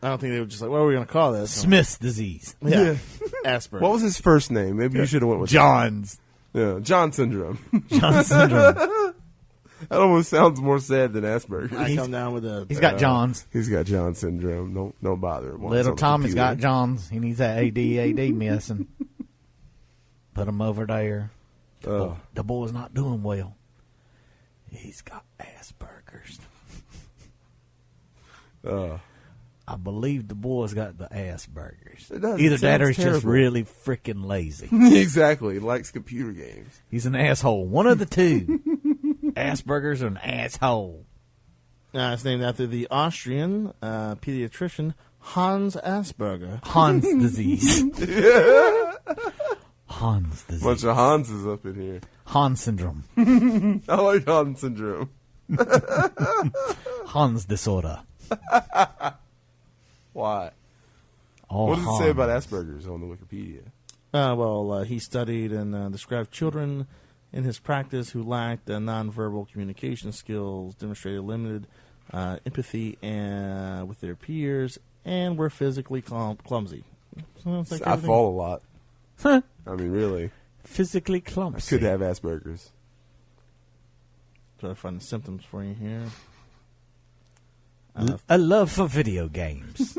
I don't think they were just like, what are we going to call this? Smith's disease. Yeah. Asperger. What was his first name? Maybe you should have went with John's. Yeah, John syndrome. John syndrome. That almost sounds more sad than Asperger's. I come down with a... He's got John's. He's got John syndrome. Don't bother him. Little Tommy's got John's. He needs that ADHD missing. Put him over there. The boy's not doing well. He's got Asperger's. I believe the boy's got the Asperger's. Either that or he's just really freaking lazy. Exactly. He likes computer games. He's an asshole. One of the two. Asperger's or an asshole. It's named after the Austrian pediatrician Hans Asperger. Hans disease. Hans disease. Bunch of Hanses up in here. Hans syndrome. I like Hans syndrome. Hans disorder. Why? All what does Hans. it say about Asperger's on the Wikipedia? He studied and described children in his practice who lacked nonverbal communication skills, demonstrated limited empathy with their peers, and were physically clumsy. So it's like I fall a lot. I mean, really. Physically clumsy. I could have Asperger's. Try to find the symptoms for you here. A love for video games.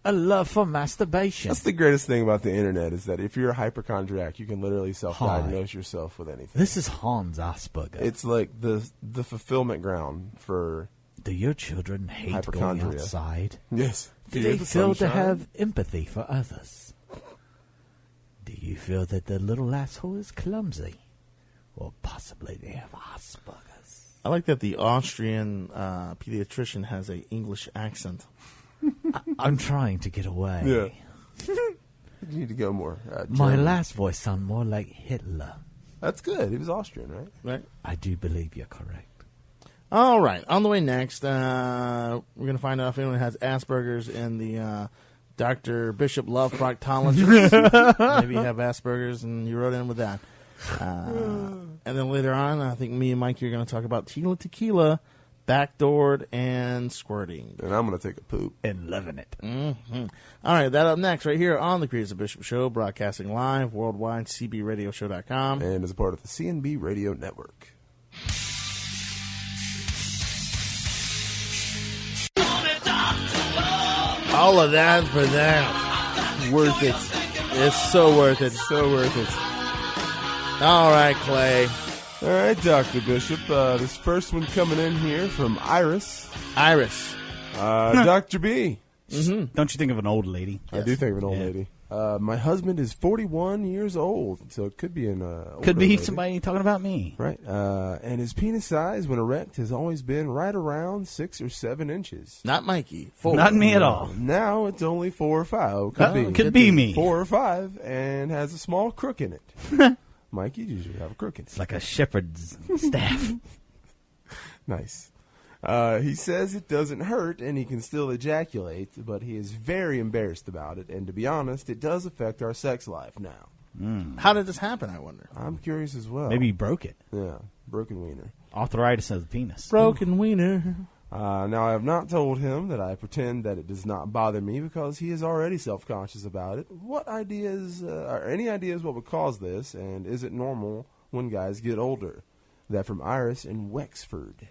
A love for masturbation. That's the greatest thing about the internet is that if you're a hypochondriac, you can literally self-diagnose yourself with anything. This is Hans Asperger. It's like the fulfillment ground for Do your children hate going outside? Yes. Do they feel to have empathy for others? Do you feel that the little asshole is clumsy? Or possibly they have Asperger's? I like that the Austrian pediatrician has an English accent. I'm trying to get away. Yeah. You need to go more. My German. last voice sounded more like Hitler. That's good. He was Austrian, right? Right. I do believe you're correct. All right. On the way next, we're going to find out if anyone has Asperger's in the Dr. Bishop Love Proctologist. Maybe you have Asperger's and you wrote in with that. And then later on, I think me and Mikey are going to talk about tequila, backdoored, and squirting. And I'm going to take a poop. And loving it. Mm-hmm. All right, that up next right here on the Creators of Bishop Show, broadcasting live worldwide, cbradioshow.com. And as a part of the CNB Radio Network. All of that for that. Worth it. It's so worth it. So worth it. All right, Clay. All right, Dr. Bishop. This first one coming in here from Iris. Dr. B. Mm-hmm. Don't you think of an old lady? I do think of an old lady. My husband is 41 years old, so it could be an could be lady. somebody talking about me. Right. And his penis size when erect has always been right around 6 or 7 inches. Not Mikey. Not me at all. Now it's only 4 or 5. Could be me. 4 or 5 and has a small crook in it. Mikey, you usually have a crook in it. It's like a shepherd's staff. Nice. He says it doesn't hurt and he can still ejaculate, but he is very embarrassed about it. And to be honest, it does affect our sex life now. How did this happen, I wonder? I'm curious as well. Maybe he broke it. Yeah, broken wiener. Arthritis of the penis. Broken wiener. Now, I have not told him that I pretend that it does not bother me because he is already self-conscious about it. What ideas, or any ideas what would cause this, and is it normal when guys get older? That from Iris in Wexford.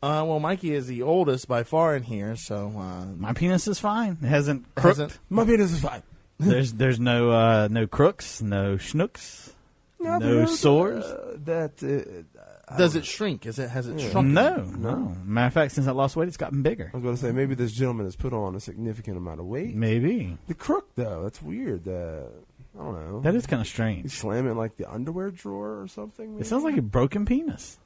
Well, Mikey is the oldest by far in here, so... My penis is fine. It hasn't crooked. My penis is fine. There's no no crooks, no schnooks, no sores. Does it shrink? Has it shrunk? No. Matter of fact, since I lost weight, it's gotten bigger. I was going to say, maybe this gentleman has put on a significant amount of weight. Maybe. The crook, though, that's weird. I don't know. That is kind of You strange. slam it in, like, the underwear drawer or something? Maybe? It sounds like a broken penis.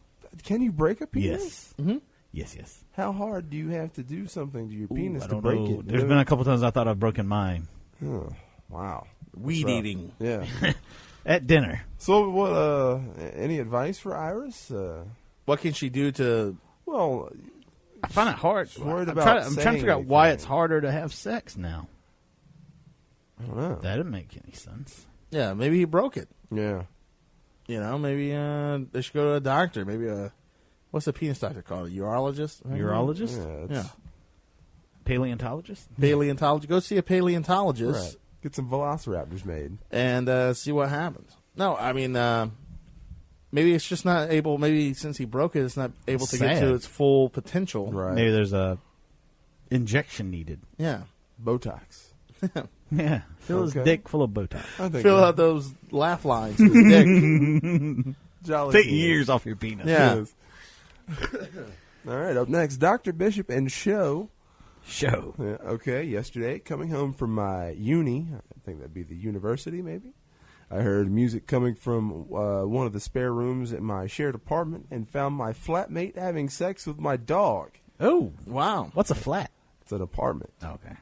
Can you break a penis? Yes. Mm-hmm. Yes. How hard do you have to do something to your penis I to don't break know. it? There's been a couple times I thought I've broken mine. Oh, wow. Weed eating. Yeah. At dinner. So, what? Any advice for Iris? What can she do to... Well, I find it hard. Worried I'm about trying to saying figure out why anything. it's harder to have sex now. I don't know. That didn't make any sense. Yeah, maybe he broke it. Yeah. You know, maybe they should go to a doctor. Maybe what's the penis doctor called? A urologist? Urologist? Yeah. Paleontologist? Paleontologist. Go see a paleontologist. Right. Get some velociraptors made. And see what happens. No, I mean, maybe it's just not able, maybe since he broke it, it's not able to get Sad. to its full potential. Right. Maybe there's a injection needed. Yeah. Botox. Yeah. Fill his Okay. dick full of Botox. I think Fill that- out those laugh lines to his dick. Jolly Take penis. years off your penis. Yeah. Yes. All right, up next, Dr. Bishop and Show. Show. Yeah, okay, yesterday, coming home from my uni, I think that'd be the university maybe, I heard music coming from one of the spare rooms at my shared apartment and found my flatmate having sex with my dog. Oh, Wow. what's a flat? It's an apartment. Okay.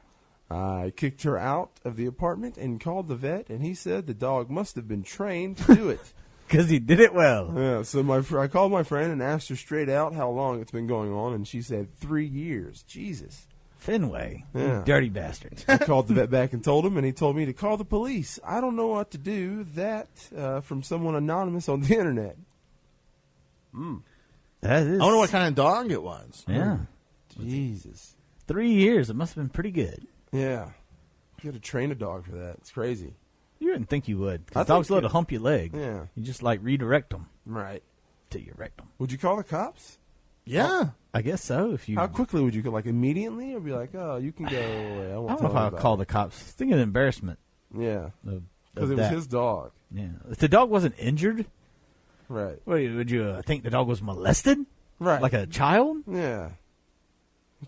I kicked her out of the apartment and called the vet, and he said the dog must have been trained to do it. Because he did it well. Yeah, so I called my friend and asked her straight out how long it's been going on, and she said 3 years. Jesus. Fenway. You Yeah. dirty bastard. I called the vet back and told him, and he told me to call the police. I don't know what to do. That from someone anonymous on the internet. That is. I wonder what kind of dog it was. Yeah. Jesus. 3 years. It must have been pretty good. Yeah. You got to train a dog for that. It's crazy. You wouldn't think you would. I Because think dogs love you- to hump your leg. Yeah. You just like redirect them Right. till you wreck them. Would you call the cops? Yeah. I guess so. If you, How quickly would you go? Like immediately, or be like, "Oh, you can go away." I I won't don't tell know if I'll anybody." call the cops. Think of the embarrassment. Yeah, Of because it was that. his dog. Yeah. If the dog wasn't injured, Right. would you think the dog was molested? Right. Like a child? Yeah.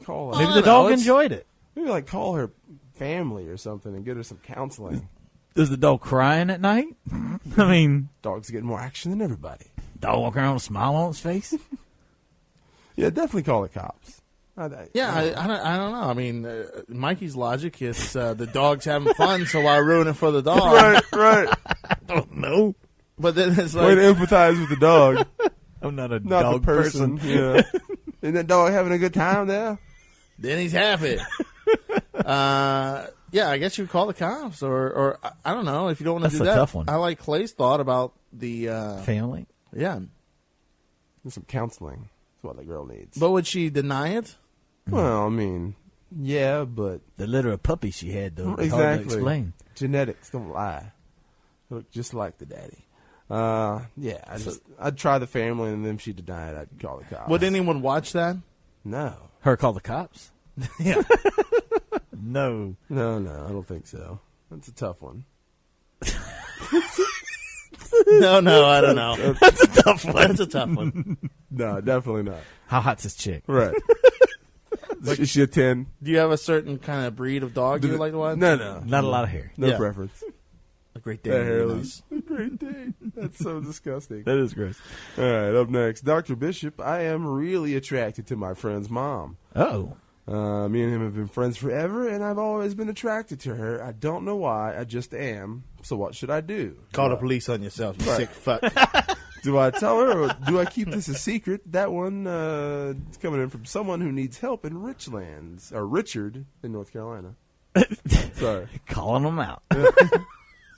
Call Well, Maybe I the don't know, dog it's- enjoyed it. maybe like call her family or something and get her some counseling. Is the dog crying at night? I mean, Dog's getting more action than everybody. dog walking around with a smile on his face? Yeah, definitely call the cops. Yeah, I don't know. I mean, Mikey's logic is the dog's having fun, so why ruin it for the dog? right. I don't know. But then it's Way like, to empathize with the dog, I'm not a not dog the person. Yeah. Isn't that dog having a good time there? then he's happy. Yeah, I guess you call the cops, or I don't know if you don't want to That's do a that. tough one. I like Clay's thought about the Family? yeah. There's some counseling. That's what the girl needs. But would she deny it? Well, I mean, yeah, but The litter of puppies she had, though. It's hard to exactly. explain. Genetics don't lie. Look just like the daddy. Yeah, I'd try the family, and then if she denied it, I'd call the cops. Would anyone watch that? No. Her call the cops? Yeah. No. No, I don't think so. That's a tough one. No, I don't know. That's a tough one. That's a tough one. No, definitely not. How hot's this chick? Right. Is she a 10? Do you have a certain kind of breed of dog you would like to watch? No. Not a lot of hair. No Yeah. preference. A Great Dane. That would be hairless. nice. Great day. That's so disgusting. That is gross. All right, up next, Dr. Bishop. I am really attracted to my friend's mom. Oh. Me and him have been friends forever, and I've always been attracted to her. I don't know why. I just am. So what should I do? Call the police on yourself, you Right. sick fuck. Do I tell her, or do I keep this a secret? That one is coming in from someone who needs help in Richlands, or Richard in North Carolina. Sorry. Calling them out.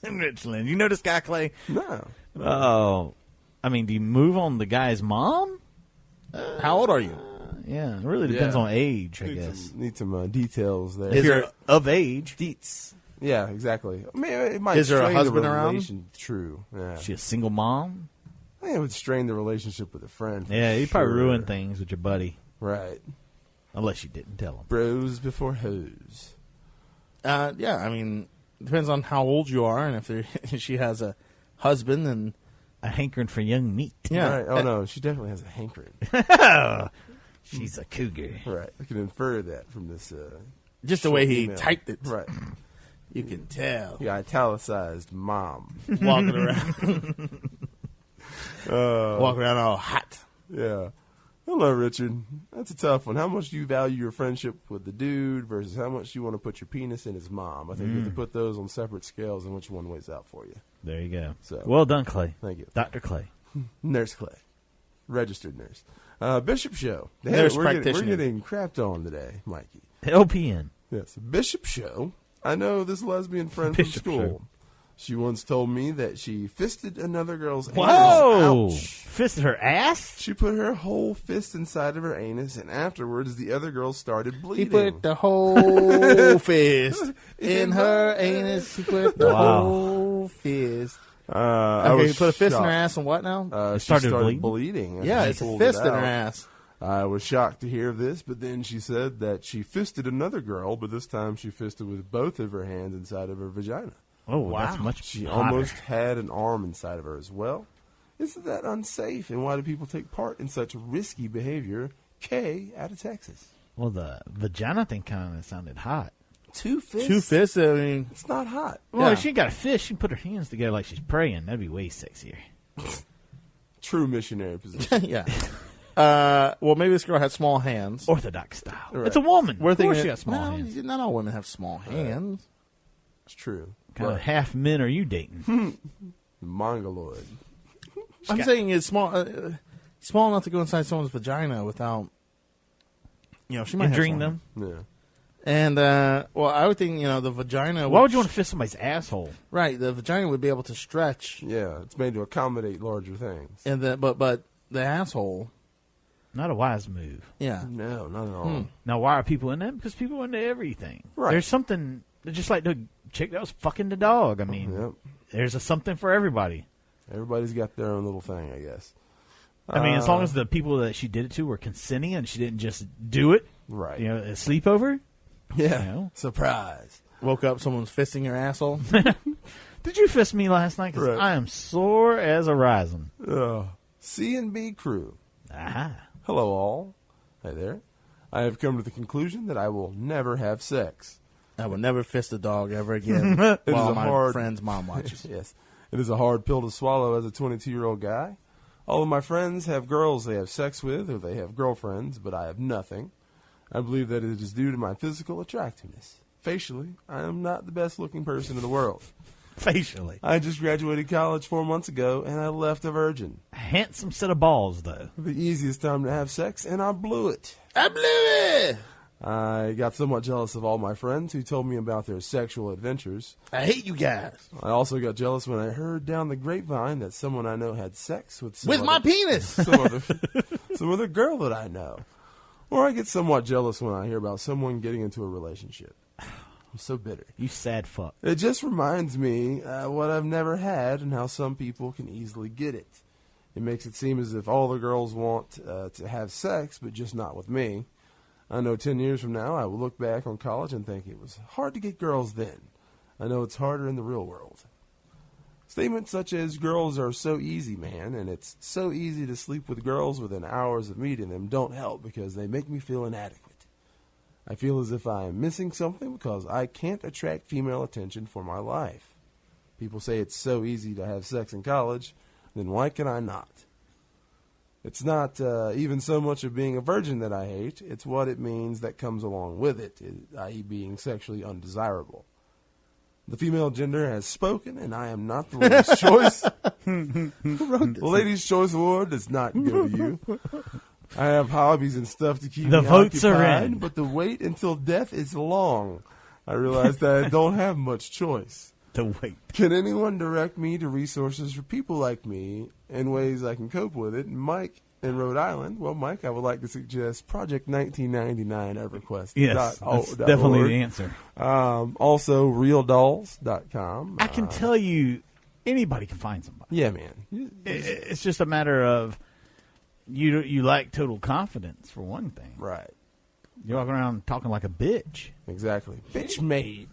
In Richland. You know this guy, Clay? No. Oh. I mean, do you move on the guy's mom? How old are you? Yeah, it really depends Yeah. on age, I guess. Need some details there. If you're of age. Deets. Yeah, exactly. I mean, it might Is there a strain husband the around? relation. True. Yeah. She a single mom? I think it would strain the relationship with a friend. for Yeah, you probably sure. ruin things with your buddy. Right. Unless you didn't tell him. Bros before hoes. Yeah, I mean, depends on how old you are, and if she has a husband, and A hankering for young meat. yeah, Right. Oh, no. She definitely has a hankering. She's a cougar. Right. I can infer that from this. just the way he email. typed it, Right. you can tell. Yeah, italicized mom. Walking around, walking around all hot. Yeah. Hello, Richard. That's a tough one. How much do you value your friendship with the dude versus how much you want to put your penis in his mom? I think you have to put those on separate scales and which one weighs out for you. There you go. So- Well done, Clay. Thank you. Dr. Clay. Nurse Clay. Registered nurse. Bishop Show. Nurse We're practitioner. getting crapped on today, Mikey. LPN. Yes, Bishop Show. I know this lesbian friend from Bishop school. Show. She once told me that she fisted another girl's Whoa! anus. Ouch. Fisted her ass? She put her whole fist inside of her anus, and afterwards the other girl started He bleeding. put the whole fist in her anus. He put the whole fist. I Okay, was you put a fist in her shocked. ass and what now? She started bleeding. Yeah, She it's a pulled fist it in her out. ass. I was shocked to hear this, but then she said that she fisted another girl, but this time she fisted with both of her hands inside of her vagina. Oh, wow. That's much She hotter. almost had an arm inside of her as well. Isn't that unsafe? And why do people take part in such risky behavior? Kay out of Texas. Well, the vagina thing kind of sounded hot. Two fists? Two fists, I mean. It's not hot. Well, if she ain't got a fist, she can put her hands together like she's praying. That'd be way sexier. True missionary position. Yeah. Well, maybe this girl had small hands. Orthodox style. Right. It's a woman. We're Of course thinking, she got small no, hands. Not all women have small hands. It's true. Kind of half men are you dating? Mongoloid. I'm saying it's small enough to go inside someone's vagina without, she might Injuring have them? Yeah. And, well, I would think, the vagina... Why would you want to fist somebody's asshole? Right, the vagina would be able to stretch. Yeah, it's made to accommodate larger things. And but the asshole... Not a wise move. Yeah. No, not at all. Now, why are people in that? Because people are into everything. Right. There's something, just like the chick that was fucking the dog. I mean, there's something for everybody. Everybody's got their own little thing, I guess. I mean, as long as the people that she did it to were consenting and she didn't just do it. Right. A sleepover. Yeah. Surprise. Woke up, someone's fisting your asshole. Did you fist me last night? Because Right. I am sore as a raisin. C&B crew. Aha. Hello, all. Hey there. I have come to the conclusion that I will never have sex. I will never fist a dog ever again It is while a my hard- friend's mom watches. Yes. It is a hard pill to swallow as a 22-year-old guy. All of my friends have girls they have sex with or they have girlfriends, but I have nothing. I believe that it is due to my physical attractiveness. Facially, I am not the best-looking person in the world. Facially. I just graduated college 4 months ago, and I left a virgin. A handsome set of balls, though. The easiest time to have sex, and I blew it. I blew it! I got somewhat jealous of all my friends who told me about their sexual adventures. I hate you guys. I also got jealous when I heard down the grapevine that someone I know had sex with some With my penis! some other girl that I know. Or I get somewhat jealous when I hear about someone getting into a relationship. I'm so bitter. You sad fuck. It just reminds me what I've never had and how some people can easily get it. It makes it seem as if all the girls want to have sex, but just not with me. I know 10 years from now I will look back on college and think it was hard to get girls then. I know it's harder in the real world. Statements such as girls are so easy, man, and it's so easy to sleep with girls within hours of meeting them don't help because they make me feel inadequate. I feel as if I am missing something because I can't attract female attention for my life. People say it's so easy to have sex in college, then why can I not? It's not even so much of being a virgin that I hate, it's what it means that comes along with it, i.e. being sexually undesirable. The female gender has spoken, and I am not the lady's choice. The Ladies' Choice Award does not go to you. I have hobbies and stuff to keep The me votes are occupied, in. but the wait until death is long. I realize that I don't have much choice. The wait. Can anyone direct me to resources for people like me in ways I can cope with it? Mike in Rhode Island. Well, Mike, I would like to suggest Project 1999 EverQuest. Yes, that's definitely the answer. Also, RealDolls.com. I can tell you, anybody can find somebody. Yeah, man. It's just a matter of you lack total confidence, for one thing. Right. You're walking around talking like a bitch. Exactly. Bitch made.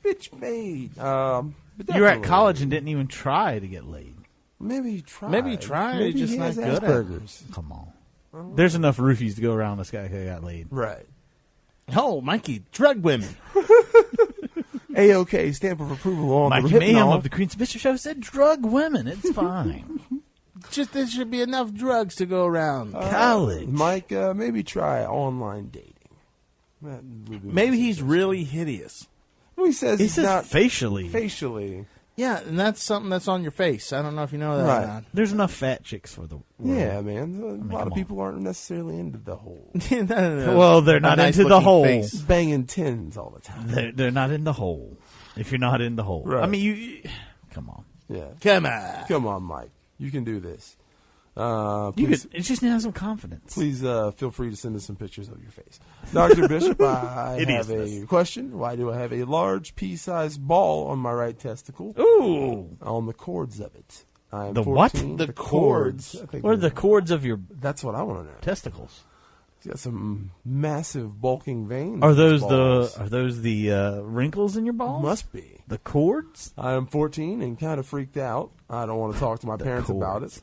Bitch made. You were at college and didn't even try to get laid. Maybe he tried. Maybe he tried. Maybe He's just he not has good at it. Asperger's. Come on. There's enough roofies to go around this guy who got laid. Right. Oh, Mikey, drug women. A-OK, stamp of approval on Mikey the Mayhem hypnol. of the Queen's Bishop Show said drug women. It's fine. Just there should be enough drugs to go around. College. Mike, maybe try online dating. Maybe he's really hideous. Well, he says He he's says not facially. facially. Yeah, and that's something that's on your face. I don't know if you know that. Right. Or not. There's enough fat chicks for the world. Yeah, man. A lot come of on. people aren't necessarily into the whole No. Well, they're not nice into the looking hole. face. banging tins all the time. They're not in the hole. If you're not in the hole, Right. I mean, you come on. Yeah. Come on, Mike. You can do this. You Please, could, it's just have some confidence. please feel free to send us some pictures of your face. Dr. Bishop, I have Hideousness. a question. Why do I have a large pea-sized ball on my right testicle? Ooh, On the cords of it. I'm The what? 14. The cords. I think what are the cords of your That's what I want to know. testicles? He's got some massive bulking veins. Are in his those balls. the wrinkles in your balls? Must be. The cords? I am 14 and kind of freaked out. I don't want to talk to my parents about it.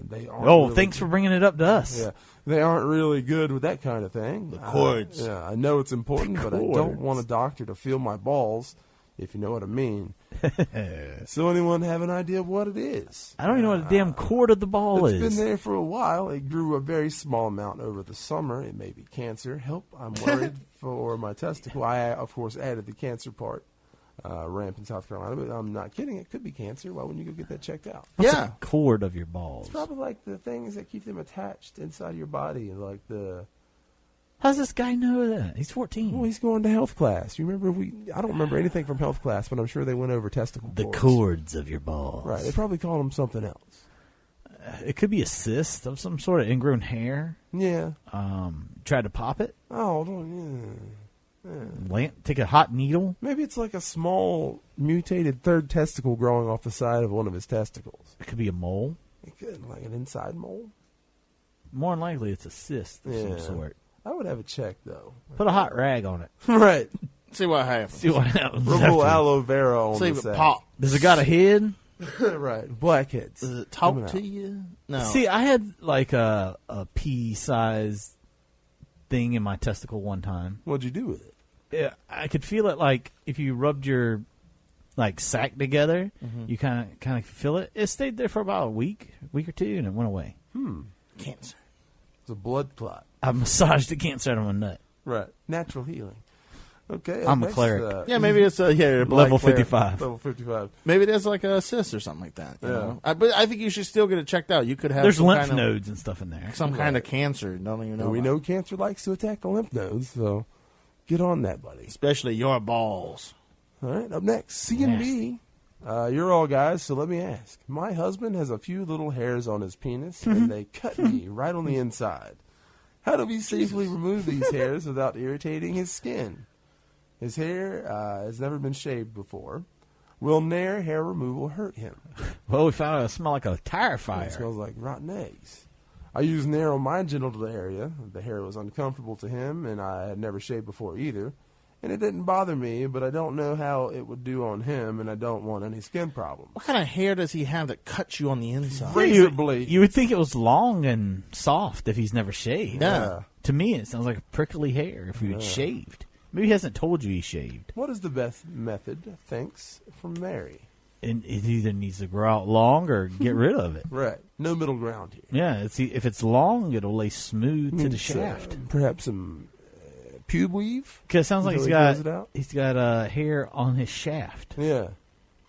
They aren't. Oh, really thanks for bringing it up to us. Yeah, they aren't really good with that kind of thing. The cords. Yeah, I know it's important, but I don't cords. want a doctor to feel my balls, if you know what I mean. So anyone have an idea of what it is? I don't even know what a damn cord of the ball It's is. been there for a while. It grew a very small amount over the summer. It may be cancer. Help, I'm worried for my testicle. I, of course, added the cancer part. Ramp in South Carolina, but I'm not kidding. It could be cancer. Why wouldn't you go get that checked out? What's a cord of your balls? It's probably like the things that keep them attached inside your body, like the. How's this guy know that? He's 14. Well, he's going to health class. You remember I don't remember anything from health class, but I'm sure they went over testicle The cords. cords of your balls. Right. They probably called them something else. It could be a cyst of some sort of ingrown hair. Yeah. Tried to pop it. Oh, don't. Yeah. Take a hot needle. Maybe it's like a small mutated third testicle growing off the side of one of his testicles. It could be a mole. It could, like an inside mole. More than likely, it's a cyst of some sort. I would have it checked though. Put a hot rag on it. Right. See what happens. See what happens. Rub a little aloe vera on See the if it side. pop. Does it got a head? Right. Blackheads. Does it talk Coming to out. you? No. See, I had like a pea-sized thing in my testicle one time. What'd you do with it? Yeah, I could feel it like if you rubbed your like sack together, you kind of feel it. It stayed there for about a week or two, and it went away. Cancer. It's a blood clot. I massaged the cancer out of my nut. Right. Natural healing. Okay. I'm a next, cleric. Yeah, maybe it's a Level black player. 55. Level 55. Maybe there's like a cyst or something like that. You know? But I think you should still get it checked out. You could have There's some lymph kind of, nodes and stuff in there. some kind of cancer. Don't even know. And we about. know cancer likes to attack the lymph nodes, so get on that, buddy. Especially your balls. All right, up next, C&B. You're all guys, so let me ask. My husband has a few little hairs on his penis, and they cut me right on the inside. How do we safely remove these hairs without irritating his skin? His hair has never been shaved before. Will Nair hair removal hurt him? Well, we found out it smelled like a tire fire. It smells like rotten eggs. I used Nair on my genital area. The hair was uncomfortable to him, and I had never shaved before either. And it didn't bother me, but I don't know how it would do on him, and I don't want any skin problems. What kind of hair does he have that cuts you on the inside? Razor blade. You would think it was long and soft if he's never shaved. Yeah. To me, it sounds like a prickly hair if he had shaved. Maybe he hasn't told you he shaved. What is the best method? Thanks from Mary. And it either needs to grow out long or get rid of it. Right. No middle ground here. Yeah, if it's long, it'll lay smooth to the shaft. Perhaps some pube weave? Because it sounds like Until he grows it out? he's got hair on his shaft. Yeah.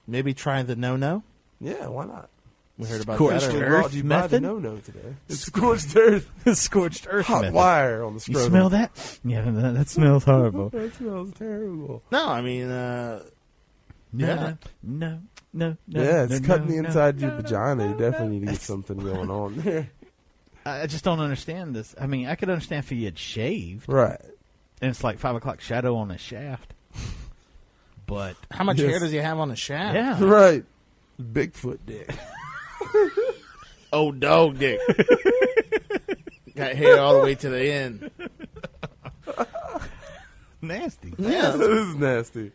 Maybe try the no-no? Yeah, why not? We heard about Scorched that. Officially earth brought to you by the method? no-no today. It's scorched earth. Scorched earth Hot method. wire on the You scrotum. smell that? Yeah, that smells horrible. That smells terrible. No, I mean, yeah. No. Yeah, it's no, cutting no, the no. inside your vagina. You definitely need to get something going on there. I just don't understand this. I mean, I could understand if he had shaved. Right. And it's like 5 o'clock shadow on his shaft. But How much Yes. hair does he have on his shaft? yeah, Right. Bigfoot dick. Oh, dog dick. Got hair all the way to the end. nasty. Yeah. That is nasty.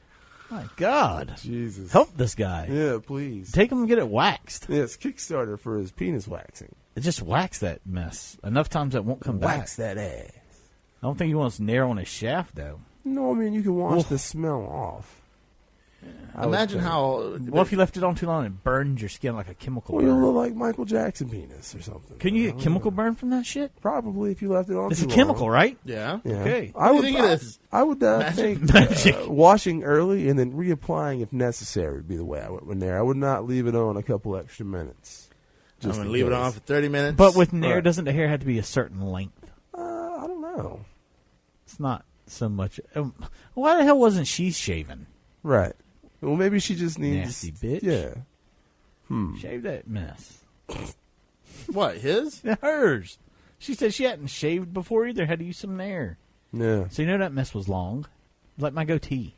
My God, Jesus. help this guy. Yeah, please. Take him and get it waxed. Yes, Kickstarter for his penis waxing. Just wax that mess enough times that won't come Wax back. that ass. I don't think he wants nair on his shaft though. No, I mean, you can wash the smell off. Imagine how. What if you left it on too long and it burned your skin like a chemical Well, you'll burn? look like Michael Jackson penis or something. Can you get chemical burn from that shit? Probably if you left it on It's too a long. chemical, right? Yeah. Yeah. Okay. I What would do you think it is? I would Magic? think washing early and then reapplying if necessary would be the way I would Nair. I would not leave it on a couple extra minutes. I'm Just going to in leave it case. on for 30 minutes. But with Nair, Right. doesn't the hair have to be a certain length? I don't know. It's not so much. Why the hell wasn't she shaven? Right. Well, maybe she just needs... Nasty bitch. Yeah. Shave that mess. What, his? Yeah, hers. She said she hadn't shaved before either. Had to use some Nair. Yeah. So you know that mess was long. Like my goatee.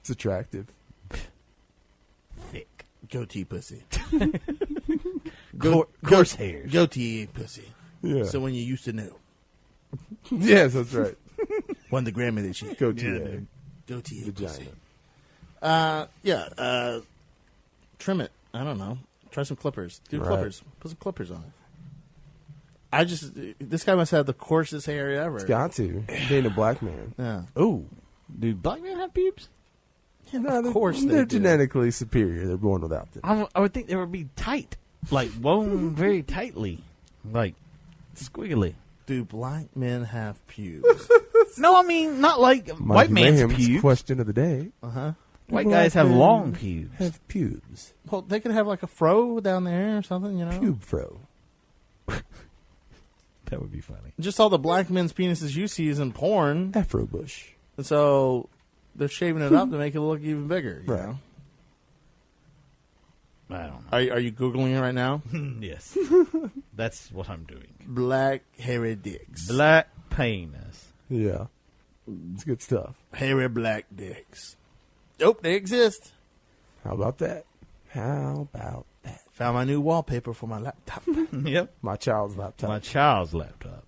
It's attractive. Thick. Goatee pussy. Coarse hairs. Goatee pussy. Yeah. So when you used to know. Yes, that's right. Won the Grammy this year. Goatee. Goatee Vagina. pussy. Trim it. I don't know. Try some clippers. Do Right. clippers. Put some clippers on it. This guy must have the coarsest hair ever. It's got to. Being a black man. Yeah. Oh, do black men have pubes? Yeah, of course they're do. genetically superior. They're born without them. I would think they would be tight, like woven very tightly, like squiggly. Do black men have pubes? No, I mean not like white man's Mayhem's pubes. question of the day. Uh-huh. White Black guys have men long pubes. Have pubes. Well, they could have like a fro down there or something, you know? Pube fro. That would be funny. Just all the black men's penises you see is in porn. Afro bush. And so they're shaving it up to make it look even bigger. You Right. know? I don't know. Are you Googling it right now? Yes, that's what I'm doing. Black hairy dicks. Black penis. Yeah. It's good stuff. Hairy black dicks. Nope, they exist. How about that? How about that? Found my new wallpaper for my laptop. Yep, My child's laptop. my child's laptop.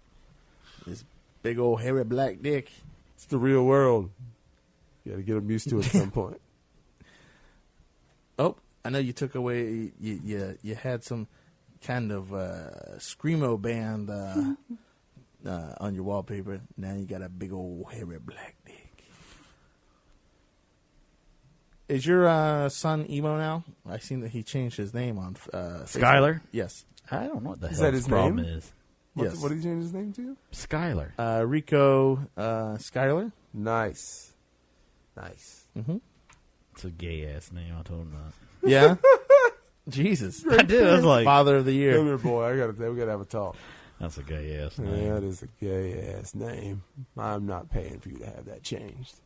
This big old hairy black dick. It's the real world. You got to get them used to it at some point. Oh, I know you took away. You had some kind of screamo band on your wallpaper. Now you got a big old hairy black dick. Is your son emo now? I seen that he changed his name on Skylar? Facebook. Yes. I don't know what the Is hell that his his problem name? is. Yes. What did he change his name to? Skylar. Rico Skylar. Nice. Nice. Mm-hmm. It's a gay ass name. I told him that. Yeah. Jesus. I did. I was like, Father of the Come year. here, boy. We got to have a talk. that's a gay ass Yeah, name. that is a gay ass name. I'm not paying for you to have that changed.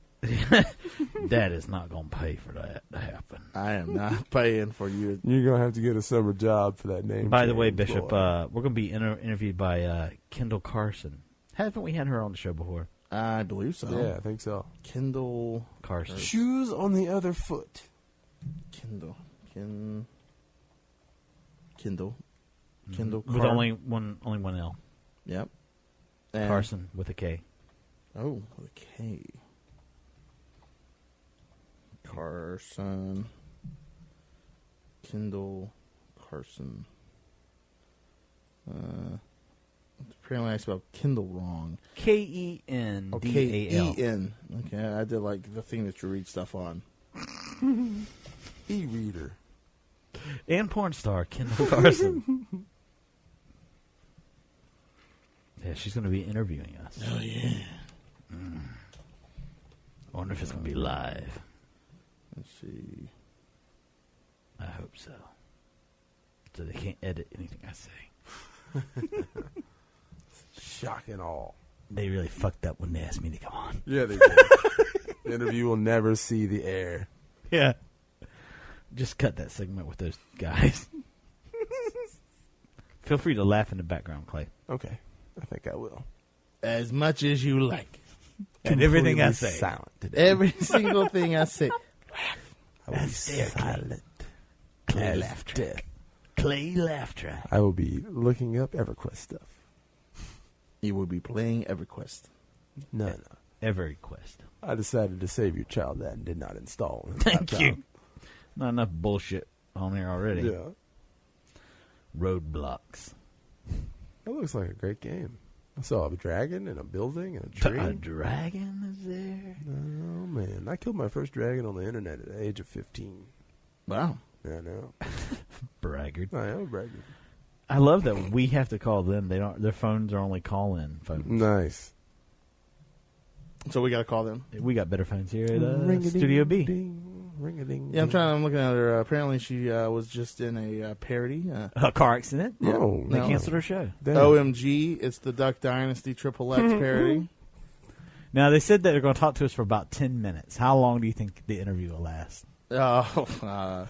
Dad is not going to pay for that to happen. I am not paying for you. You're gonna have to get a summer job for that name. By the way, change, Bishop, boy. we're going to be interviewed by Kendall Carson. Haven't we had her on the show before? I believe so. Yeah, I think so. Kendall Carson. Shoes on the other foot. Kindle. Kindle. With only one L. Yep. And- Carson with a K. Oh, with a K. Carson. Kindle Carson. Apparently I spelled Kindle wrong. Kendall. K-E-N. Okay, I did like the thing that you read stuff on. E-reader. And porn star Kendall Carson. Yeah, she's going to be interviewing us. Oh, yeah. I wonder if it's going to be live. Let's see. I hope so. So they can't edit anything I say. Shock and all. They really fucked up when they asked me to come on. Yeah, they did. The interview will never see the air. Yeah. Just cut that segment with those guys. Feel free to laugh in the background, Clay. Okay, I think I will. As much as you like. And everything I Completely say. silent today. Every single thing I say. I will be silent. Clay as laugh track. death. Clay laugh track. I will be looking up EverQuest stuff. You will be playing EverQuest. No. Every quest. I decided to save your child that and did not install it. Thank you. Not enough bullshit on there already. Yeah. Roadblocks. That looks like a great game. I saw a dragon and a building and a tree. A dragon is there? Oh, man. I killed my first dragon on the internet at the age of 15. Wow. Yeah, I know. Braggart. I am a braggart. I love that we have to call them. They don't. Their phones are only call-in phones. Nice. So we got to call them. We got better phones here at Studio B. Ring-a-ding. Yeah, I'm looking at her. Apparently, she was just in a parody. A car accident? Yeah. Oh, They no. canceled her show. Damn. OMG, it's the Duck Dynasty Triple X parody. Now, they said that they're going to talk to us for about 10 minutes. How long do you think the interview will last? Oh,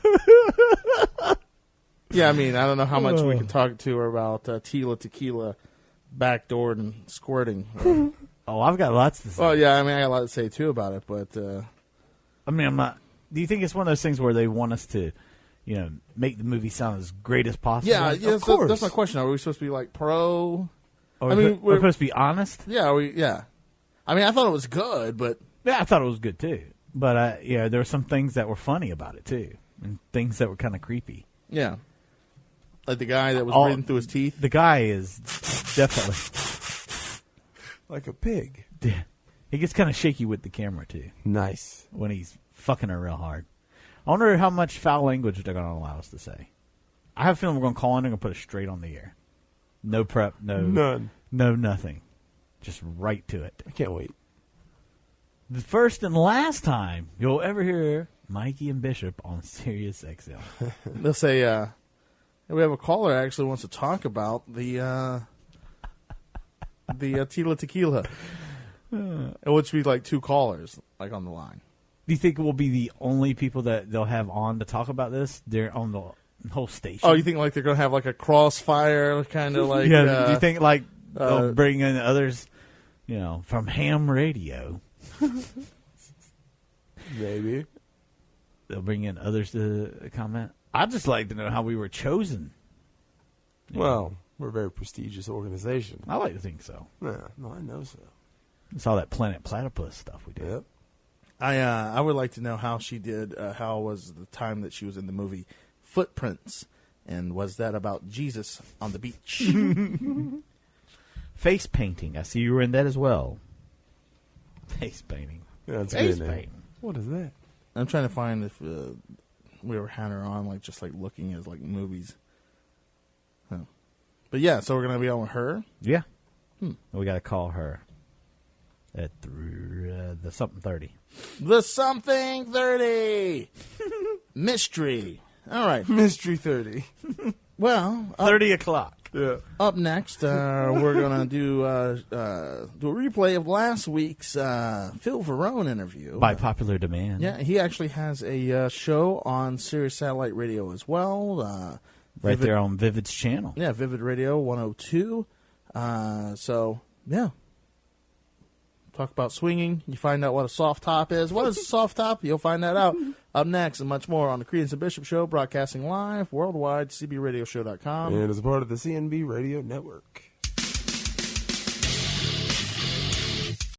yeah, I mean, I don't know how much we can talk to her about Tila Tequila backdoored and squirting. Oh, I've got lots to say. Well, yeah, I mean, I got a lot to say, too, about it, but... I mean, I'm not... Do you think it's one of those things where they want us to, make the movie sound as great as possible? Yeah, of course. That's my question. Are we supposed to be, pro... We're supposed to be honest? Yeah, yeah. I mean, I thought it was good, but... Yeah, I thought it was good, too. But, there were some things that were funny about it, too. And things that were kind of creepy. Yeah. Like the guy that was breathing through his teeth? The guy is definitely... Like a pig. Yeah. He gets kind of shaky with the camera, too. Nice. When he's fucking her real hard. I wonder how much foul language they're going to allow us to say. I have a feeling we're going to call in and going to put it straight on the air. No prep, None. No nothing. Just right to it. I can't wait. The first and last time you'll ever hear Mikey and Bishop on Sirius XM. They'll say, we have a caller actually wants to talk about the Tila Tequila. Which would be like two callers, like on the line. Do you think we'll be the only people that they'll have on to talk about this? They're on the whole station. Oh, you think like they're going to have like a crossfire kind of like... Yeah, do you think like they'll bring in others, from ham radio? Maybe. They'll bring in others to comment. I'd just like to know how we were chosen. Well, we're a very prestigious organization. I like to think so. Yeah, no, I know so. It's all that Planet Platypus stuff we did. Yep. I would like to know how she did, how was the time that she was in the movie Footprints, and was that about Jesus on the beach? Face painting. I see you were in that as well. Face painting. Yeah, that's Face good. painting. What is that? I'm trying to find if we ever had her on, like just like looking at like movies. Huh. But yeah, so we're gonna be on with her. Yeah. We got to call her at the something 30. The something 30 mystery. All right, Mystery 30. Well, 30 o'clock. Yeah. Up next, we're gonna do a replay of last week's Phil Verone interview By popular demand. Yeah, he actually has a show on Sirius Satellite Radio as well. Right there on Vivid's channel. Yeah, Vivid Radio 102. So, yeah. Talk about swinging. You find out what a soft top is. What is a soft top? You'll find that out. Up next and much more on the Credence and Bishop Show, broadcasting live worldwide, cbradioshow.com. And as a part of the CNB Radio Network.